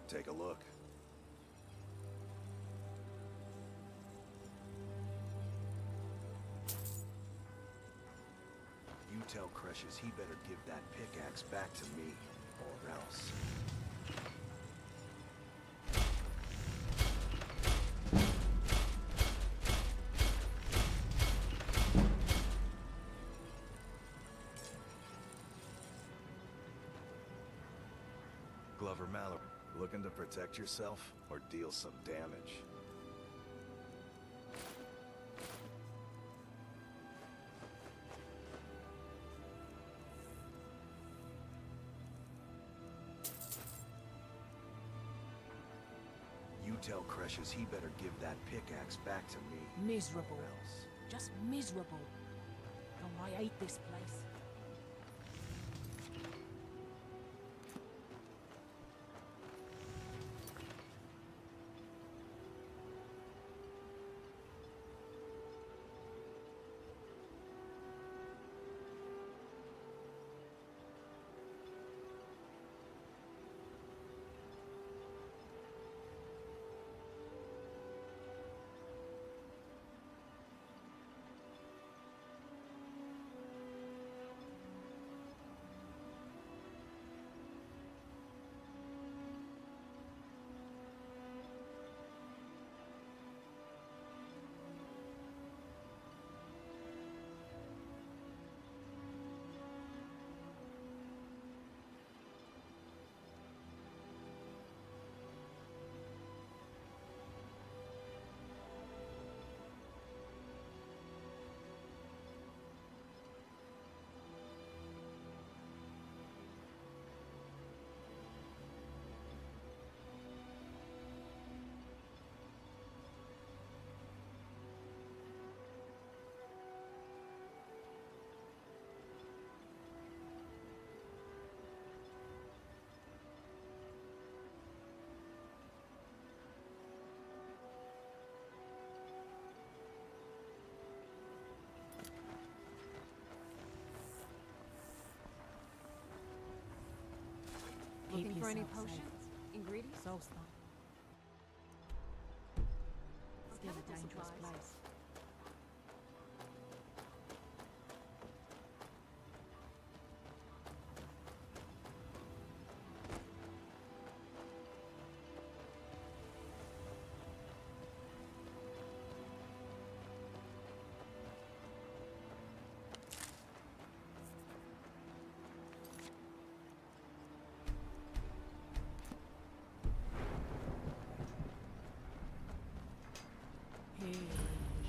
Take a look. You tell Crush's he better give that pickaxe back to me, or else. Glover Mallory, looking to protect yourself or deal some damage? You tell Crush's he better give that pickaxe back to me. Miserable. or else. Just miserable. Oh, I hate this place. Looking for any potions? Ingredients? So stuff. Still a dangerous place. Hey.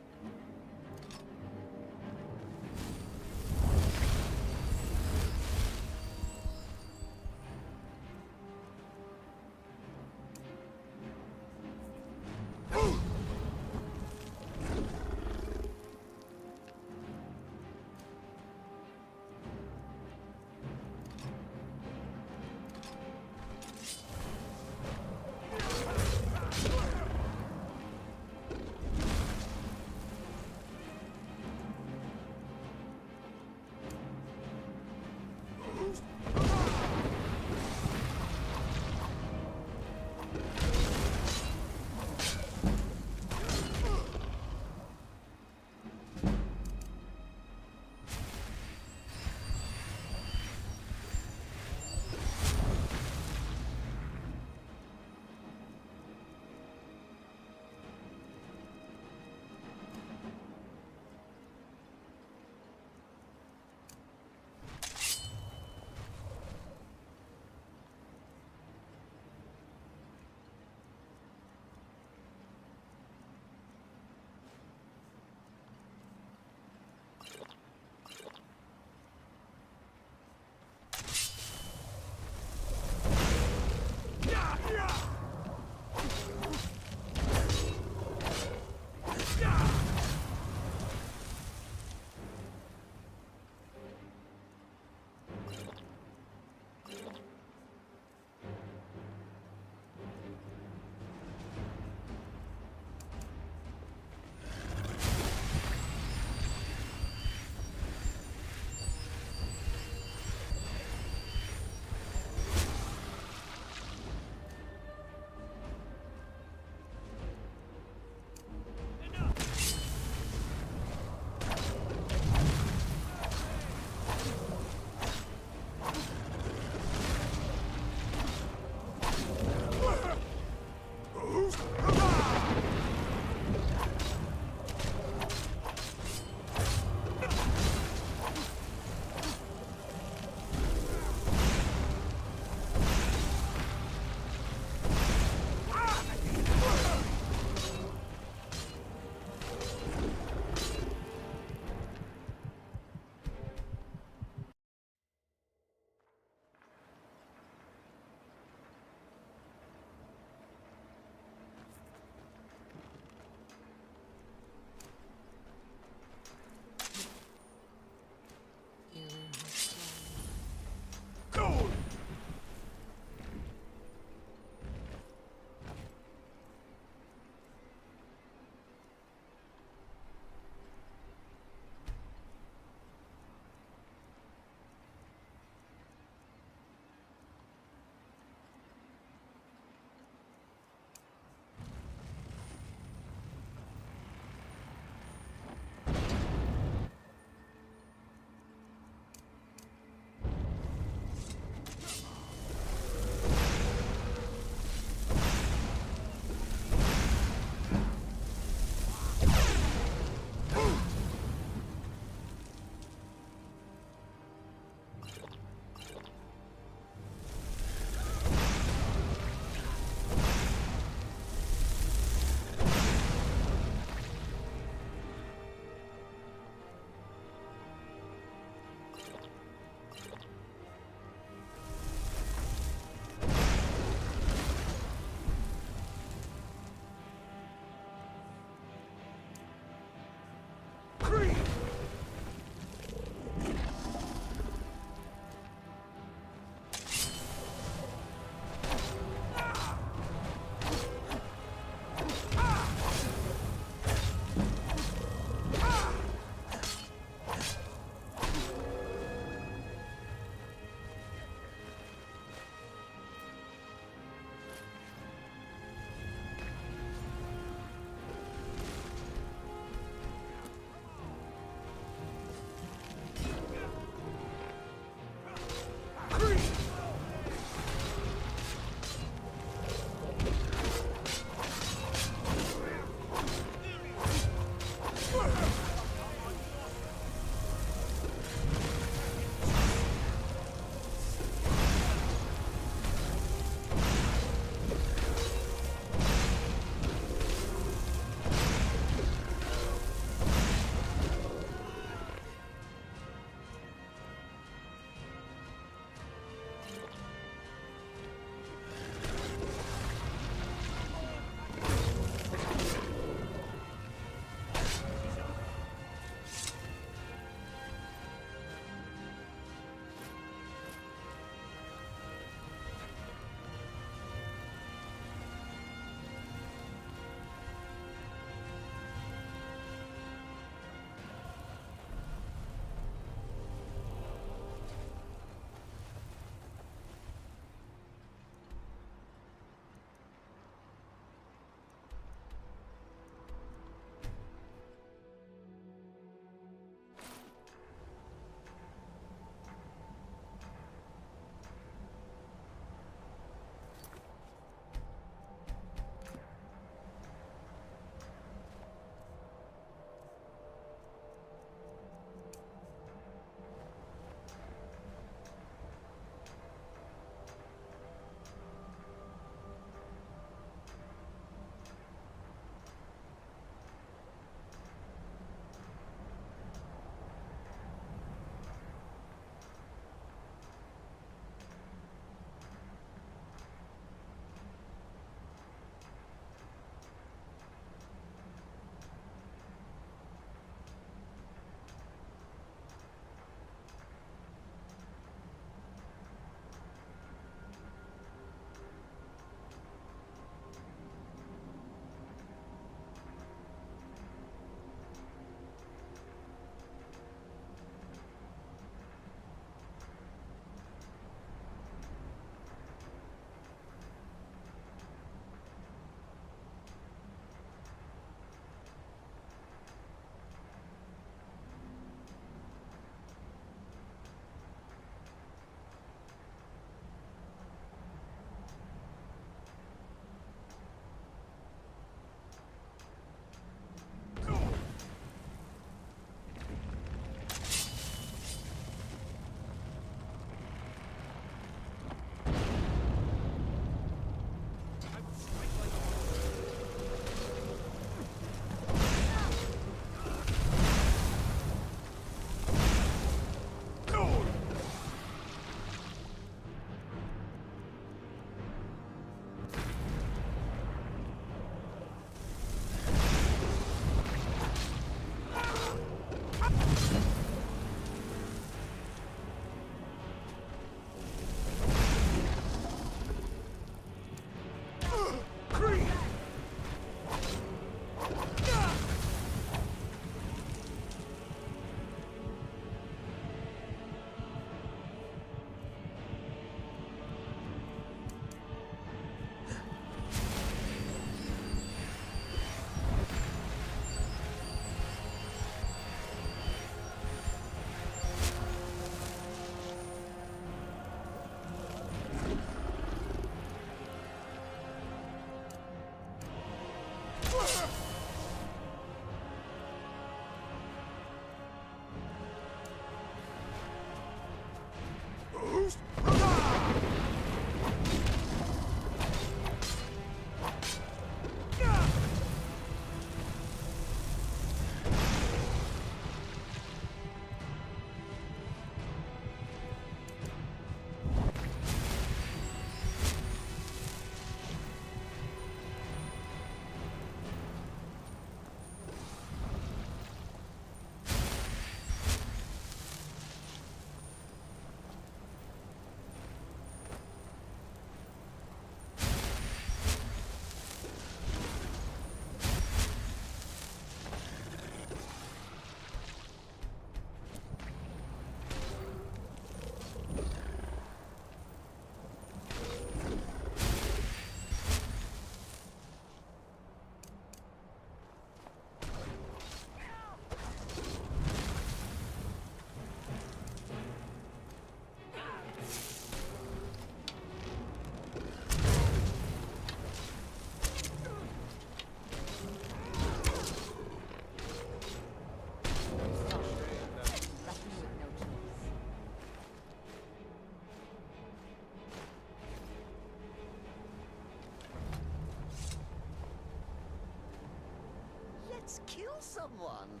someone.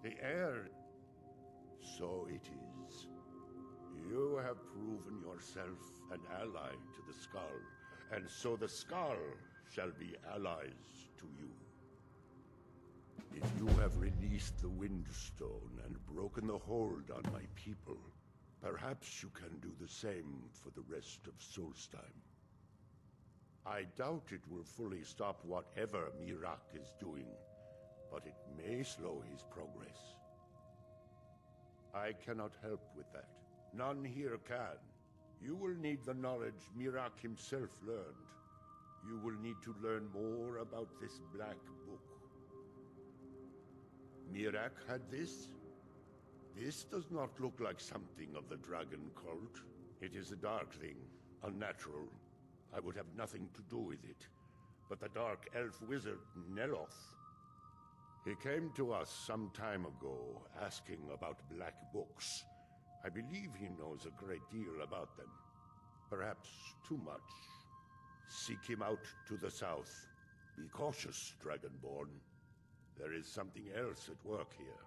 The air. So it is. You have proven yourself an ally to the Skull, and so the Skull shall be allies to you. If you have released the Windstone and broken the hold on my people, perhaps you can do the same for the rest of Solstheim. I doubt it will fully stop whatever Miraak is doing, but it may slow his progress. I cannot help with that. None here can. You will need the knowledge Miraak himself learned. You will need to learn more about this Black Book. Miraak had this? This does not look like something of the Dragon Cult. It is a dark thing, unnatural. I would have nothing to do with it. But the Dark Elf Wizard, Neloth, he came to us some time ago, asking about Black Books. I believe he knows a great deal about them. Perhaps too much. Seek him out to the south. Be cautious, Dragonborn. There is something else at work here.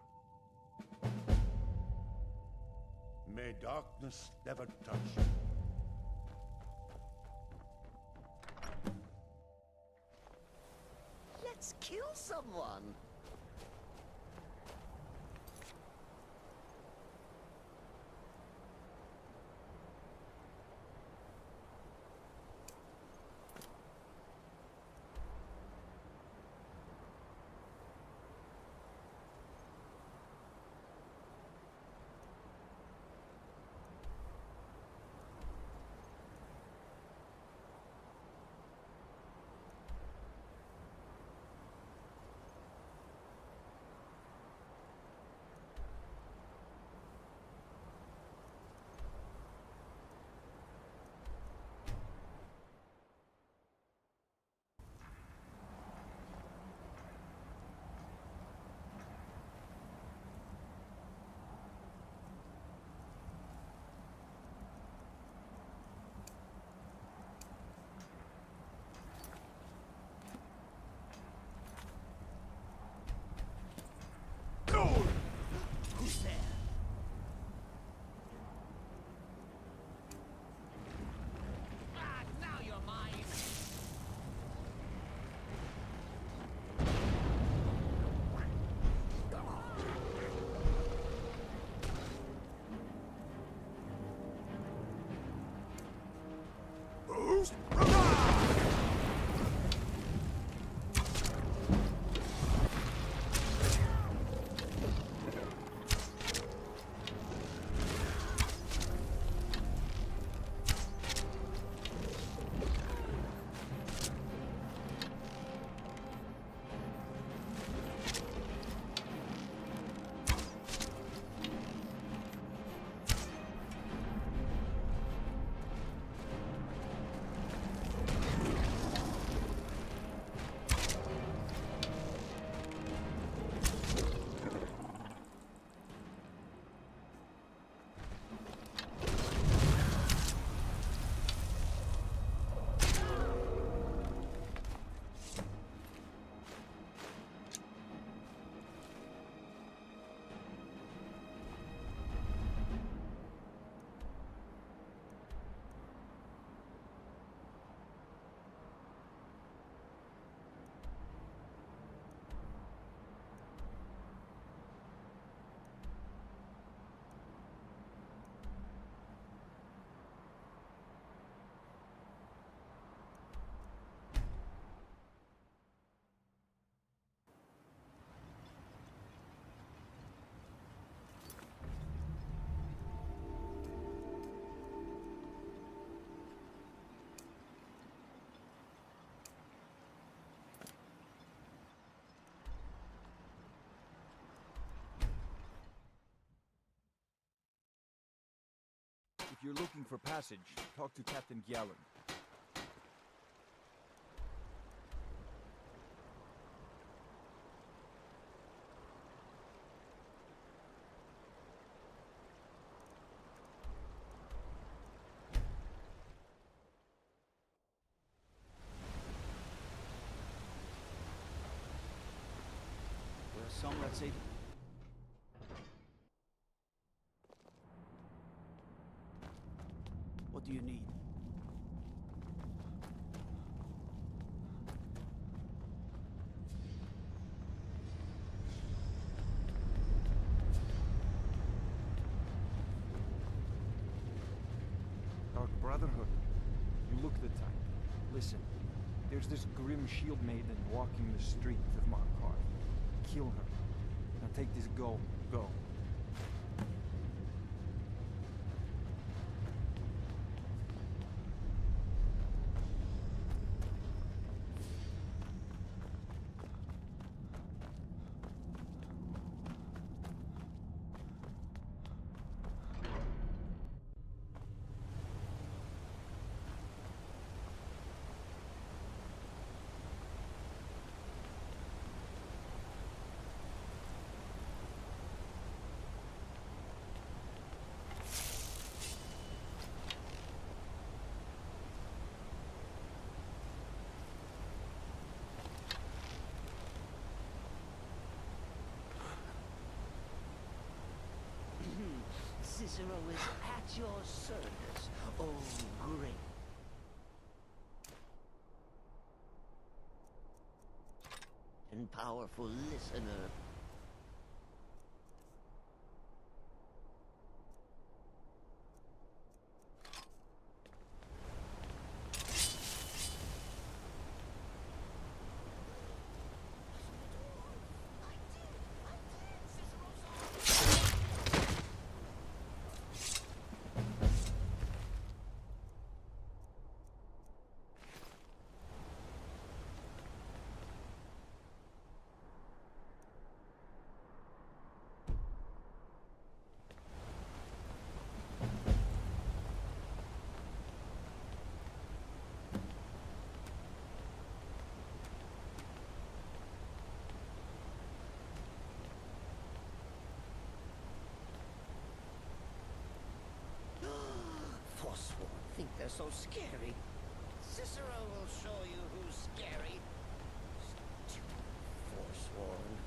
May darkness never touch you. Let's kill someone! If you're looking for passage, talk to Captain Gjallan. There's some that say... What do you need? Dark Brotherhood. You look the type. Listen, there's this grim shield maiden walking the streets of Markarth. Kill her. Now take this gold. Go. Cicero is at your service, oh great. And powerful listener. Forsworn think they're so scary. Cicero will show you who's scary. Stupid Forsworn.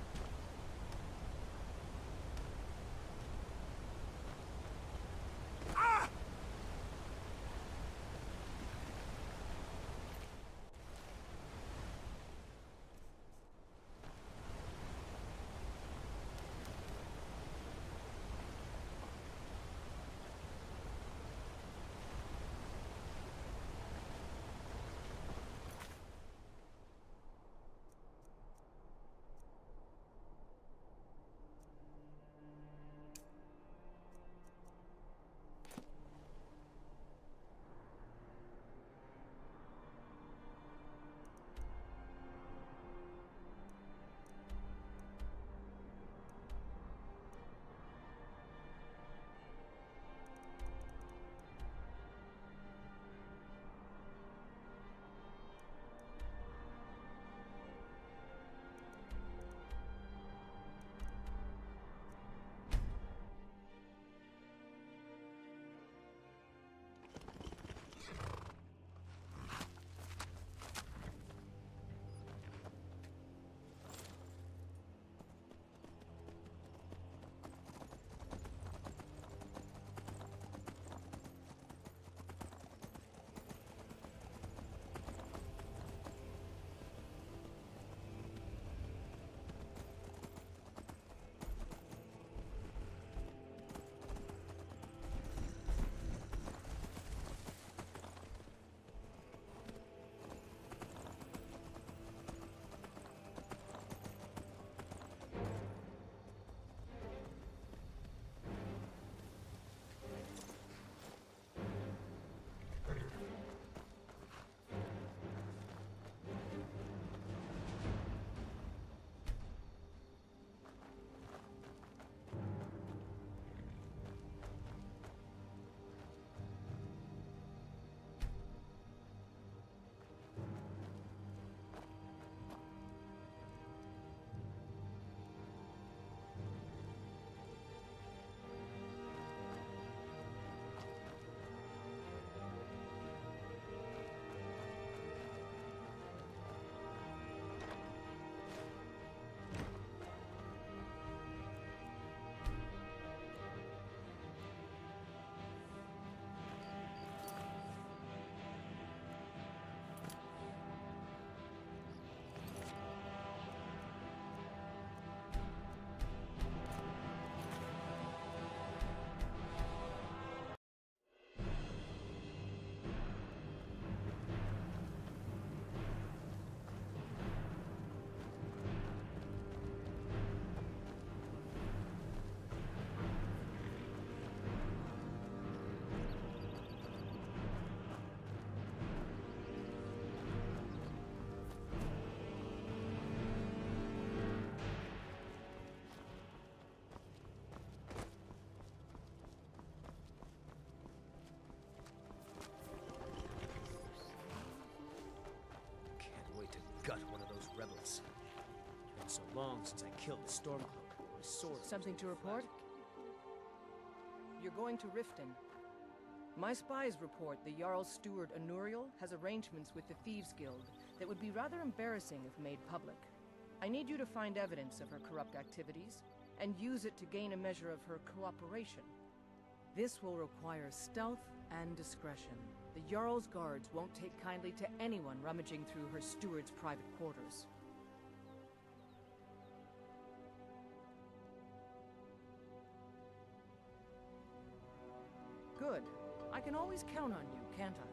rebels. It's been so long since I killed the Stormcloak. My sword... Something to report? You're going to Riften. My spies report the Jarl's steward Anuriel has arrangements with the Thieves Guild that would be rather embarrassing if made public. I need you to find evidence of her corrupt activities, and use it to gain a measure of her cooperation. This will require stealth and discretion. The Jarl's guards won't take kindly to anyone rummaging through her steward's private quarters. Good. I can always count on you, can't I?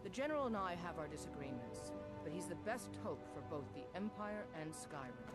The General and I have our disagreements, but he's the best hope for both the Empire and Skyrim.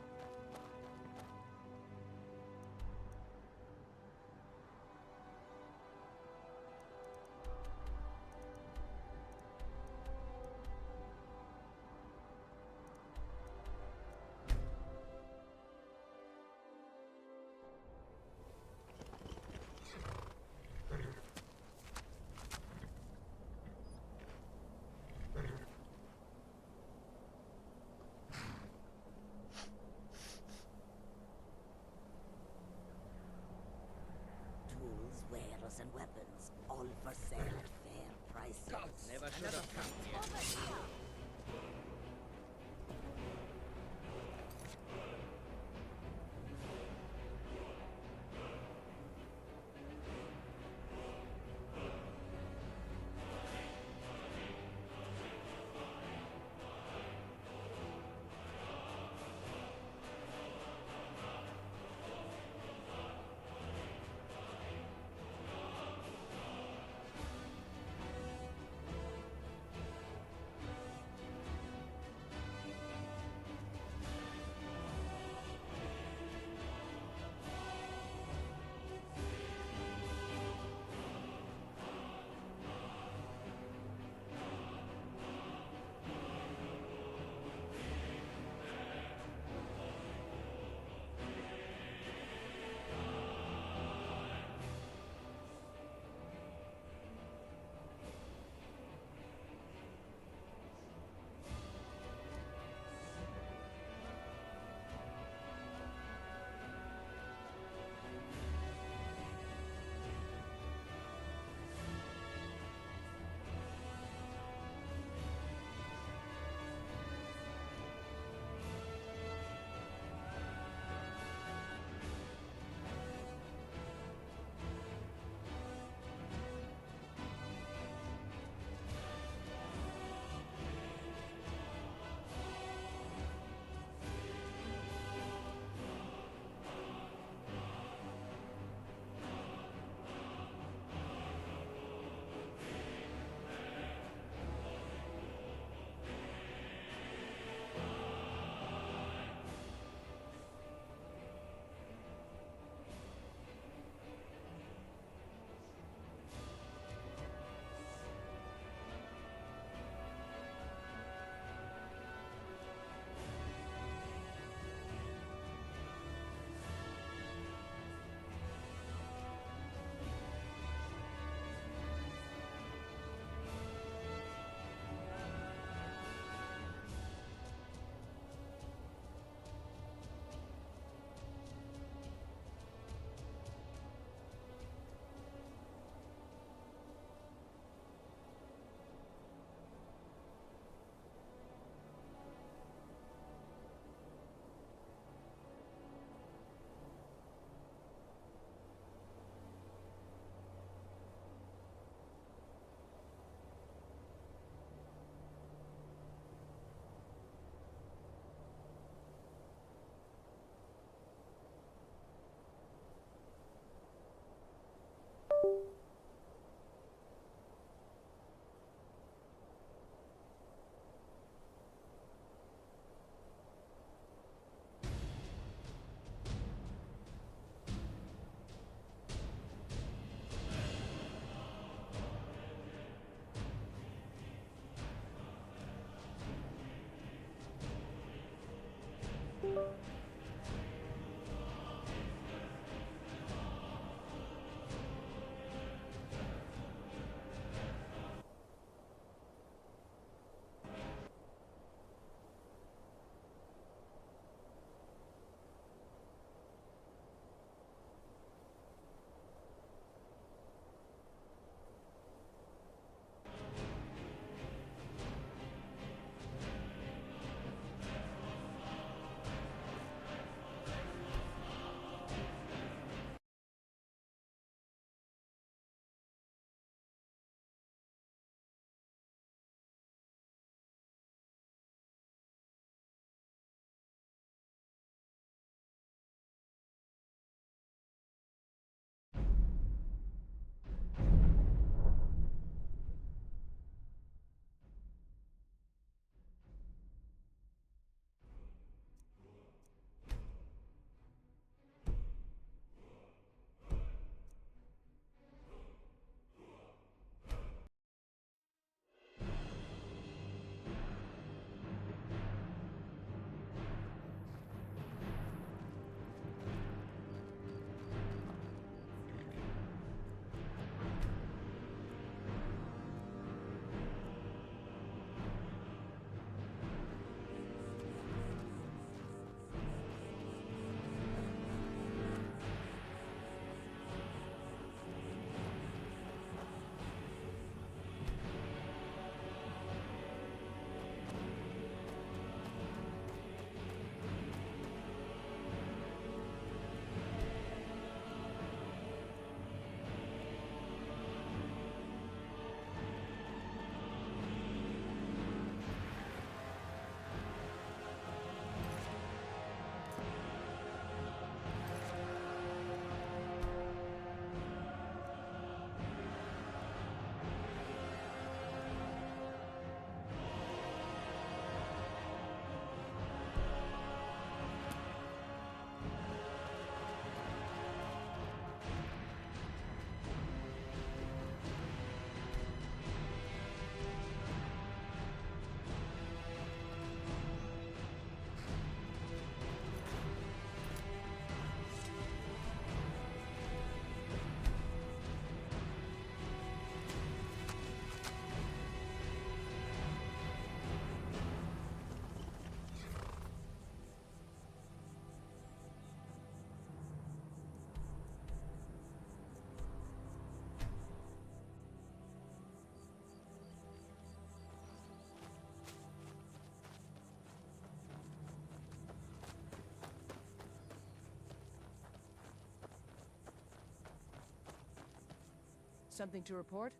Something to report?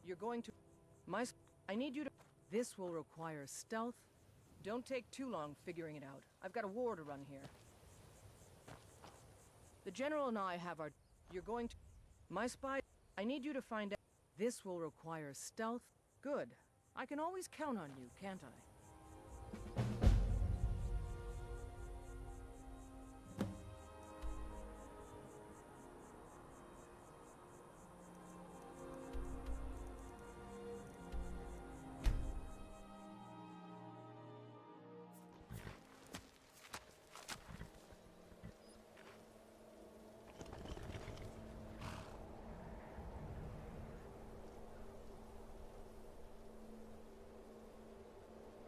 You're going to... I need you to... This will require stealth. Don't take too long figuring it out. I've got a war to run here. The General and I have our... You're going to... My spy... I need you to find out... This will require stealth. Good. I can always count on you, can't I?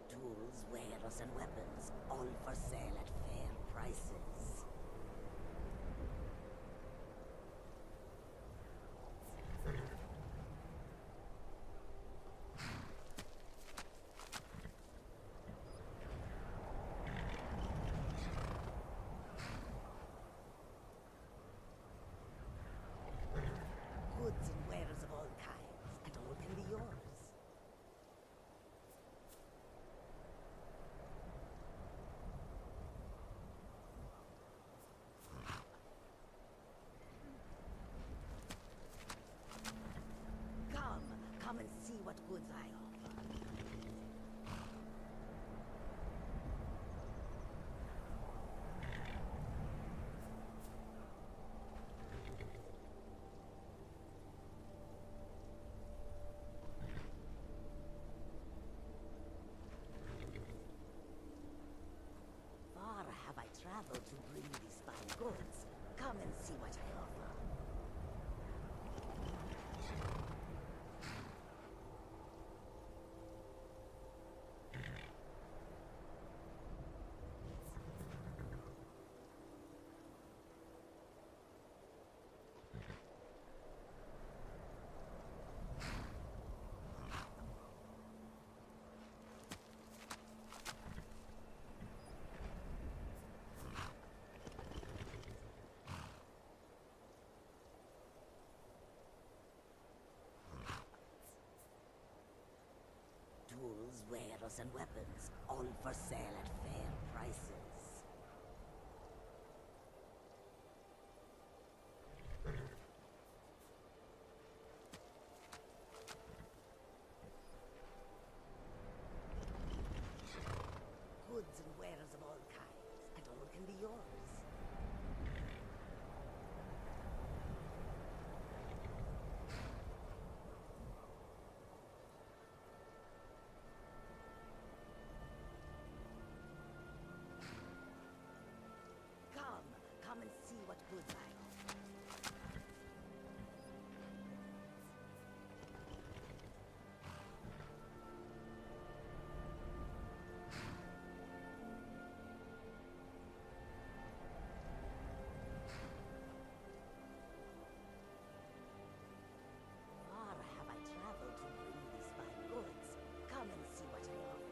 Tools, wares, and weapons, all for sale at fair prices. Goods and wares of all kinds, and all can be yours. Come and see what goods I offer. Far have I traveled to bring these fine goods. Come and see what I offer. Tools, wares, and weapons, all for sale at fair prices. Goods and wares of all kinds, and all can be yours. Come and see what goods I offer. Far have I traveled to bring these fine goods. Come and see what I offer.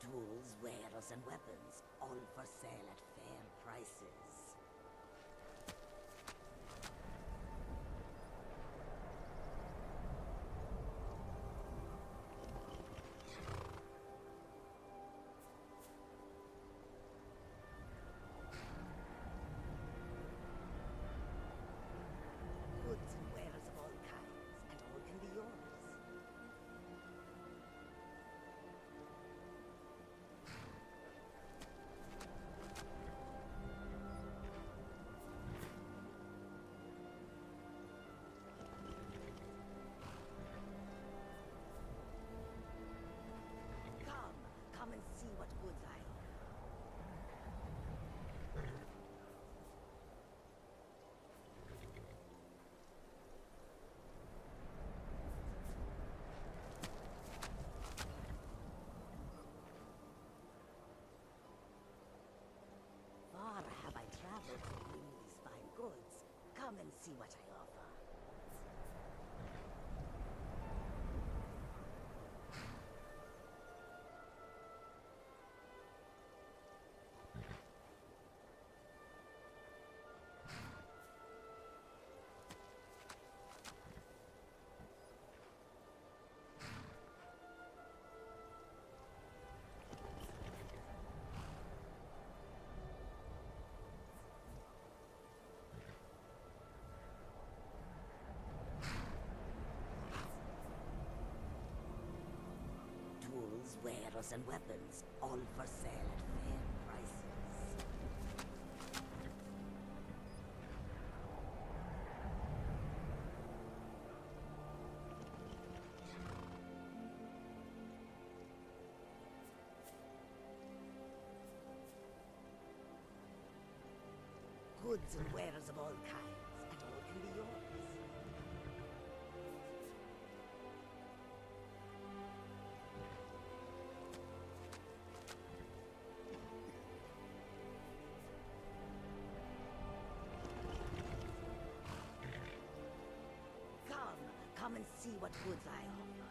Tools, wares, and weapons, all for sale at fair prices. Goods and wares of all kinds, and all can be yours. see what I offer. Tools, wares, and weapons, all for sale at fair prices. Goods and wares of all kinds, and all can be yours. Come and see what goods I offer.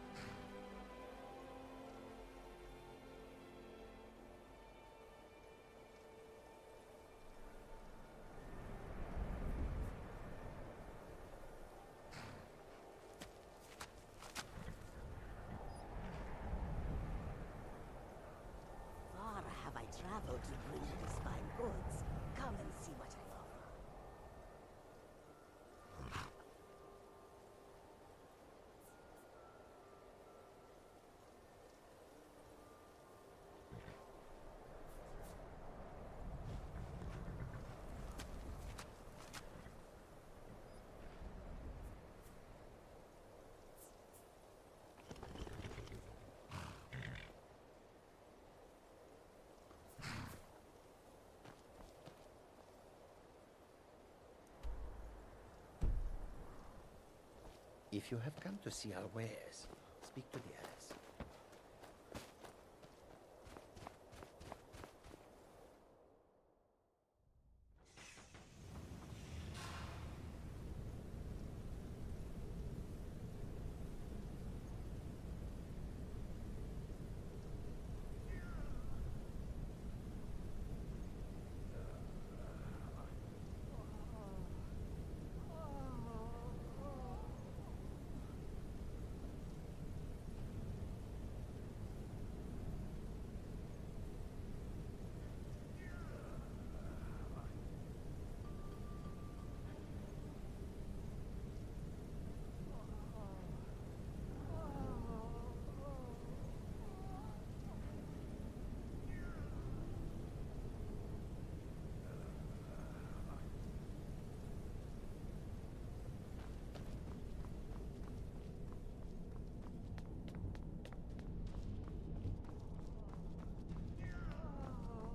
Far have I traveled to bring these fine goods. Come and see what I offer. If you have come to see our wares, speak to the others.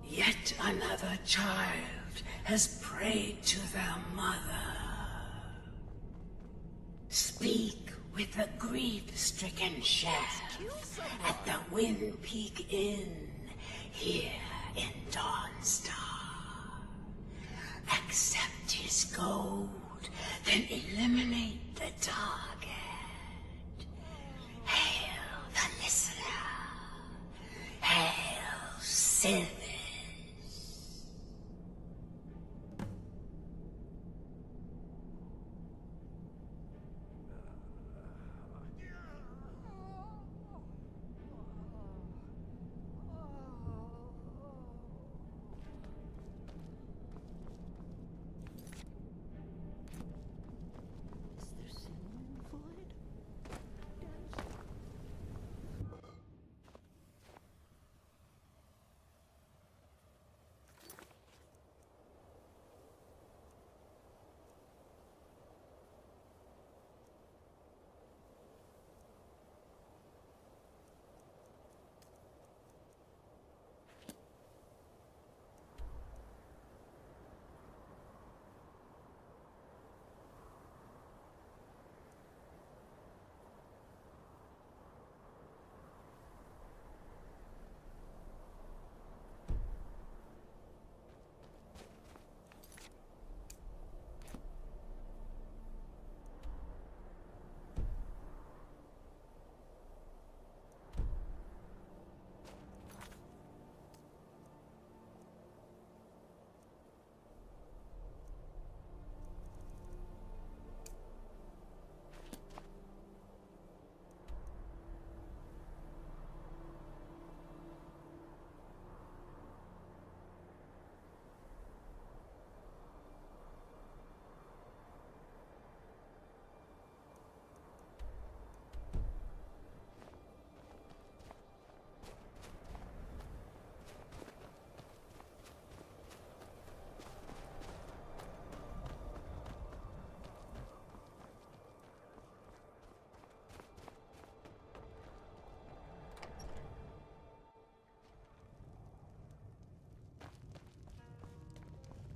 Yet another child has prayed to their mother. Speak with the grief-stricken shaft at the Wind Peak Inn here in Dawnstar. Accept his gold, then eliminate the target. Hail the listener. Hail Sylvan.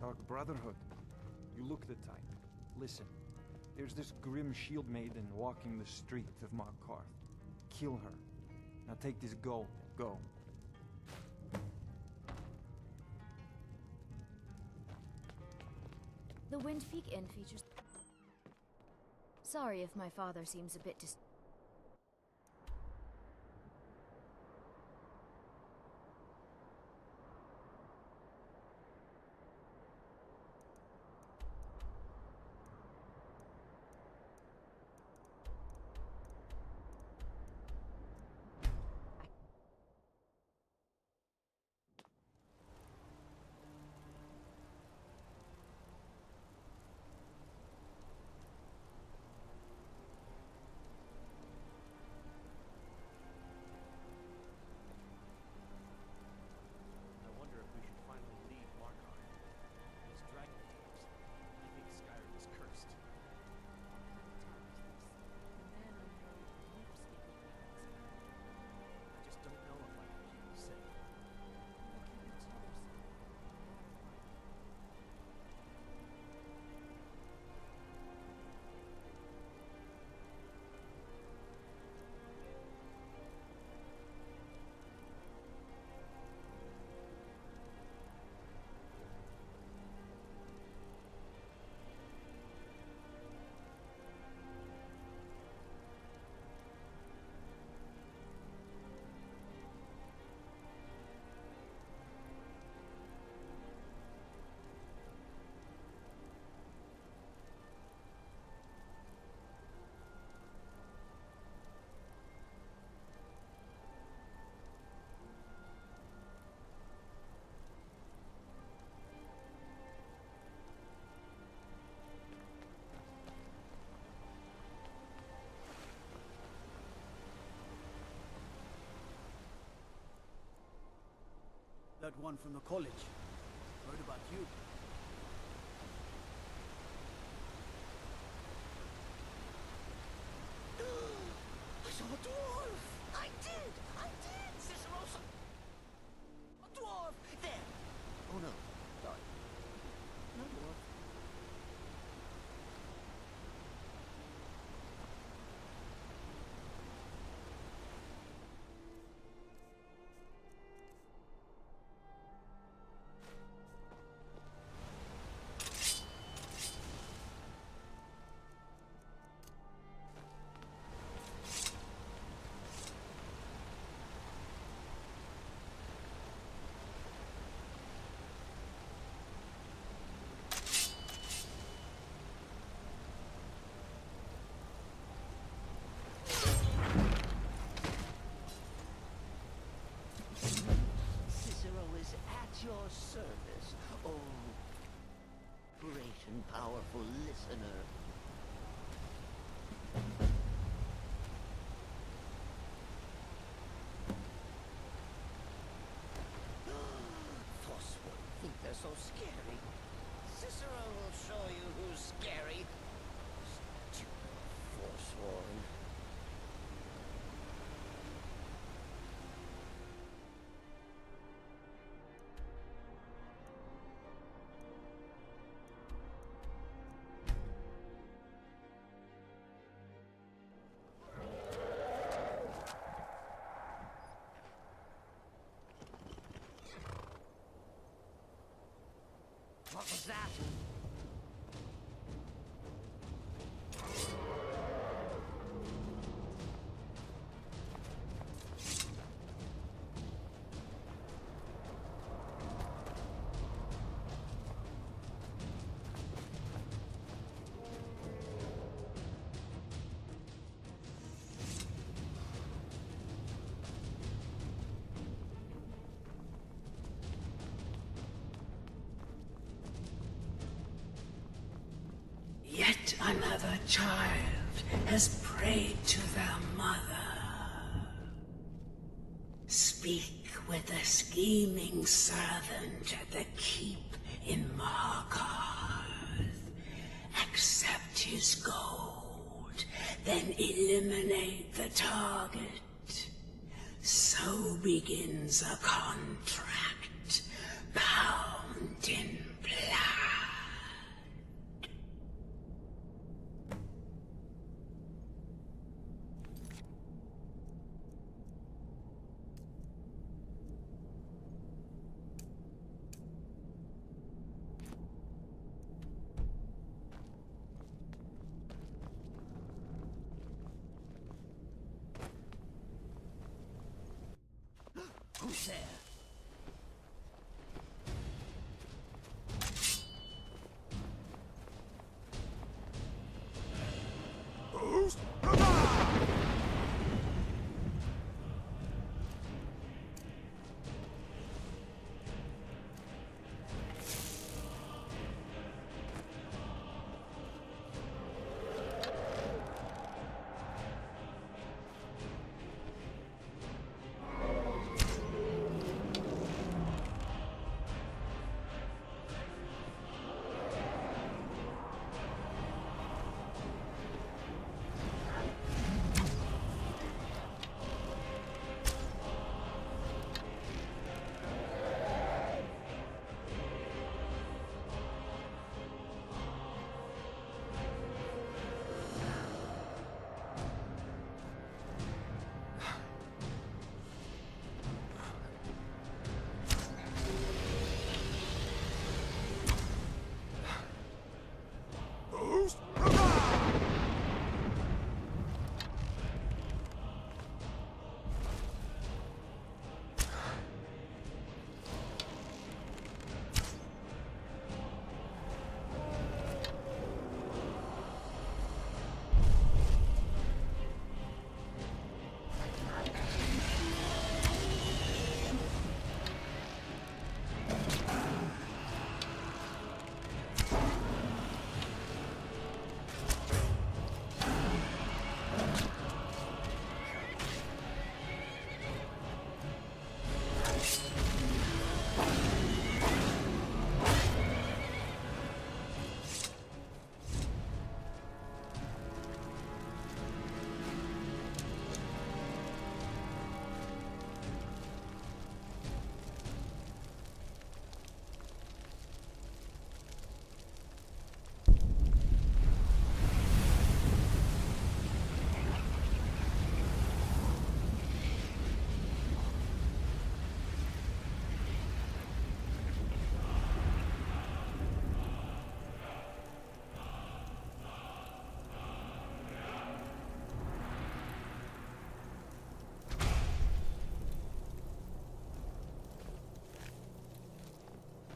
Dark Brotherhood. You look the type. Listen, there's this grim shield maiden walking the streets of Markarth. Kill her. Now take this gold. Go. The Windpeak Inn features... Sorry if my father seems a bit I wonder if we should finally leave Markarth. These dragon teams. I think Skyrim is cursed. I just don't know if I can keep you safe. That one from the college. Heard about you. I saw a dwarf! I did! Cicero saw... A dwarf! There! Oh no, sorry. No dwarf. Your service, oh great and powerful listener. Forsworn think they're so scary. Cicero will show you who's scary. Stupid Forsworn. What was that? Yet another child has prayed to their mother. Speak with the scheming servant at the keep in Markarth. Accept his gold, then eliminate the target. So begins a contract bound in blood. Who's there? Boost!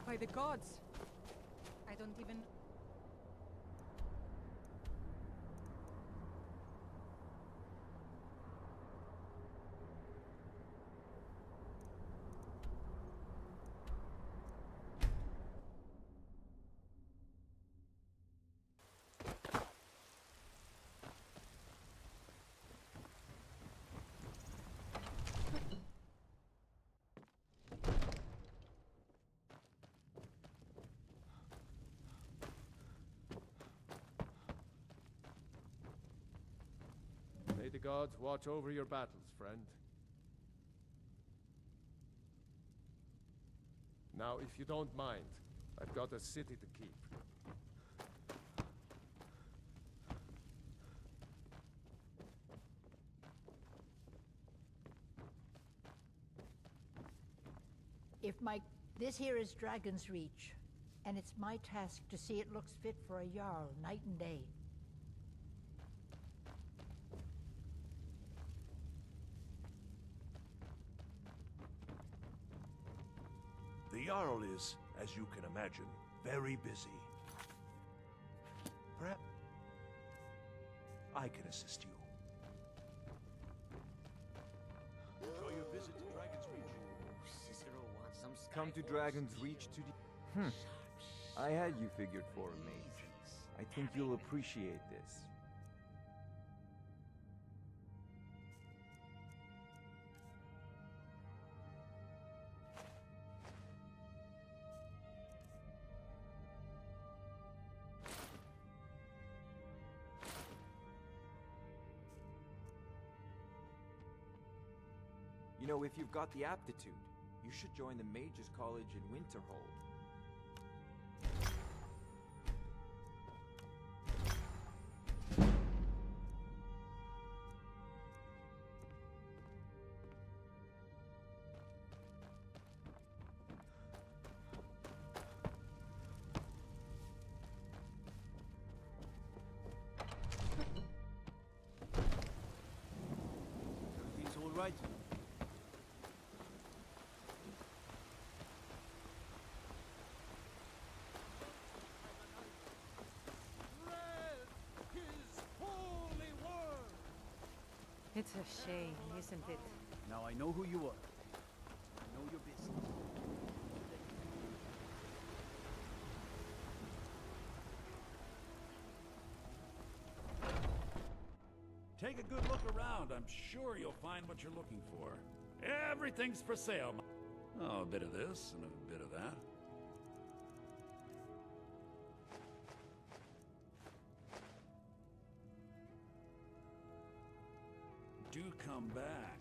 By the gods! I don't even... May the gods watch over your battles, friend. Now, if you don't mind, I've got a city to keep. This here is Dragon's Reach, and it's my task to see it looks fit for a Jarl night and day. The Jarl is, as you can imagine, very busy. Perhaps I can assist you. Enjoy your visit to Dragon's Reach. Cicero wants some Come to Dragon's Reach to I had you figured for a mage. I think you'll appreciate this. You know, if you've got the aptitude, you should join the Mages College in Winterhold. Everything's all right? It's a shame, isn't it? Now I know who you are. I know your business. Take a good look around. I'm sure you'll find what you're looking for. Everything's for sale. Oh, a bit of this and a bit of that. Do come back.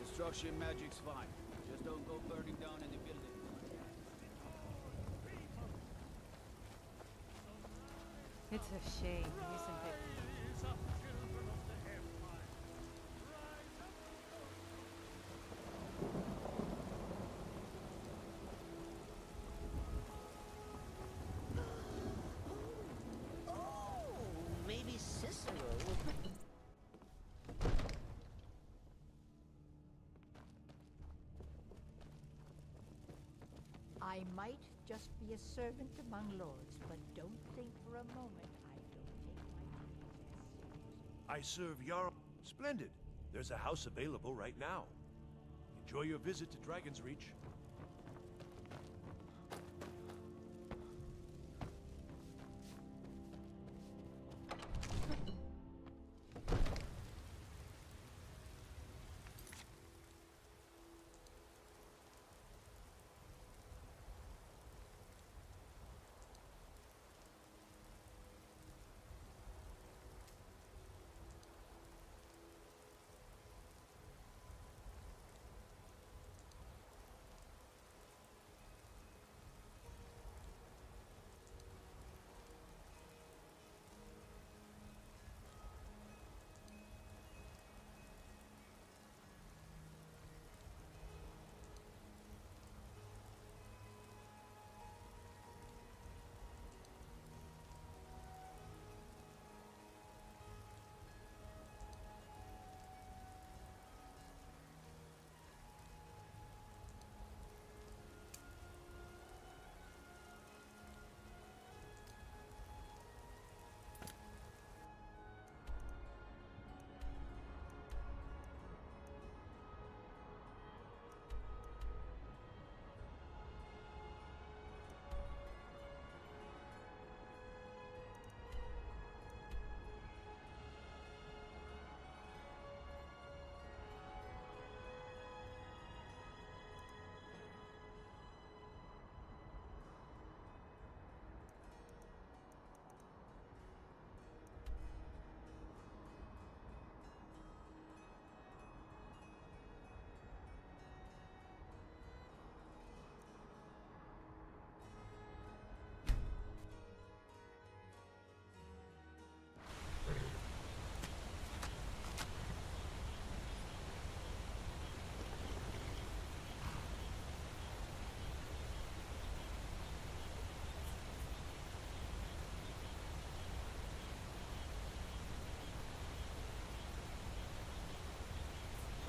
Destruction magic's fine. Just don't go burning down any buildings. It's a shame, isn't it? Oh, maybe Cicero will... I might just be a servant among lords, but don't think for a moment I don't take my duties as seriously. I serve Jarl. Splendid. There's a house available right now. Enjoy your visit to Dragon's Reach.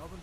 Alvin?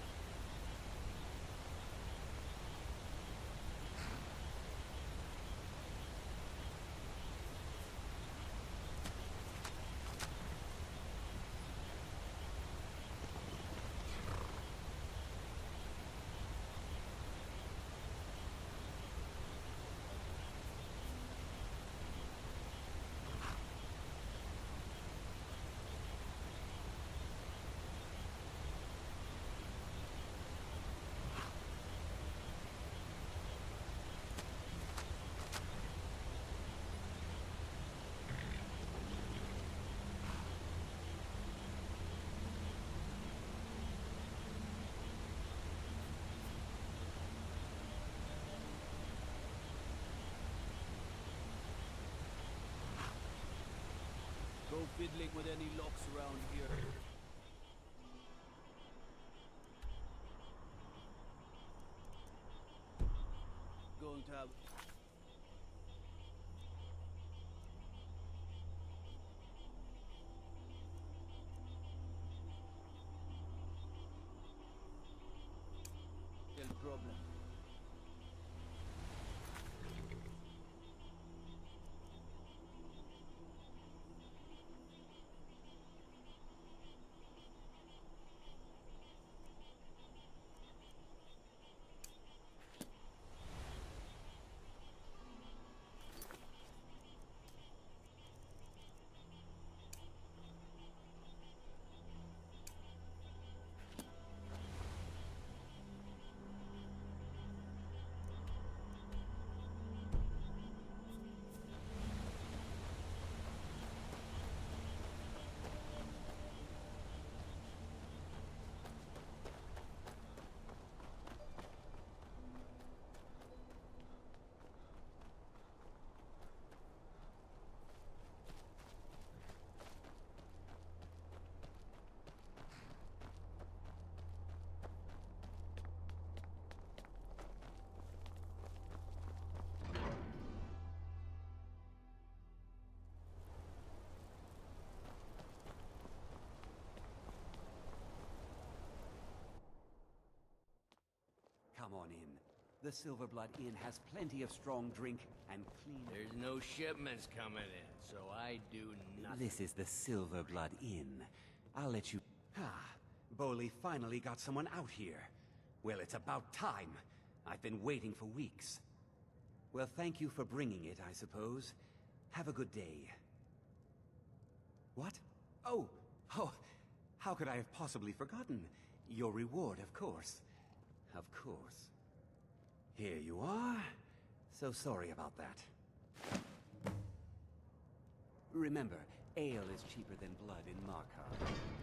Go fiddling with any locks around here. Going to have... problem. The Silverblood Inn has plenty of strong drink and clean... There's no shipments coming in, so I do nothing. This is the Silverblood Inn. I'll let you... Ah, Boley finally got someone out here. Well, it's about time. I've been waiting for weeks. Well, thank you for bringing it, I suppose. Have a good day. What? Oh, how could I have possibly forgotten? Your reward, of course. Of course. Here you are. So sorry about that. Remember, ale is cheaper than blood in Markarth.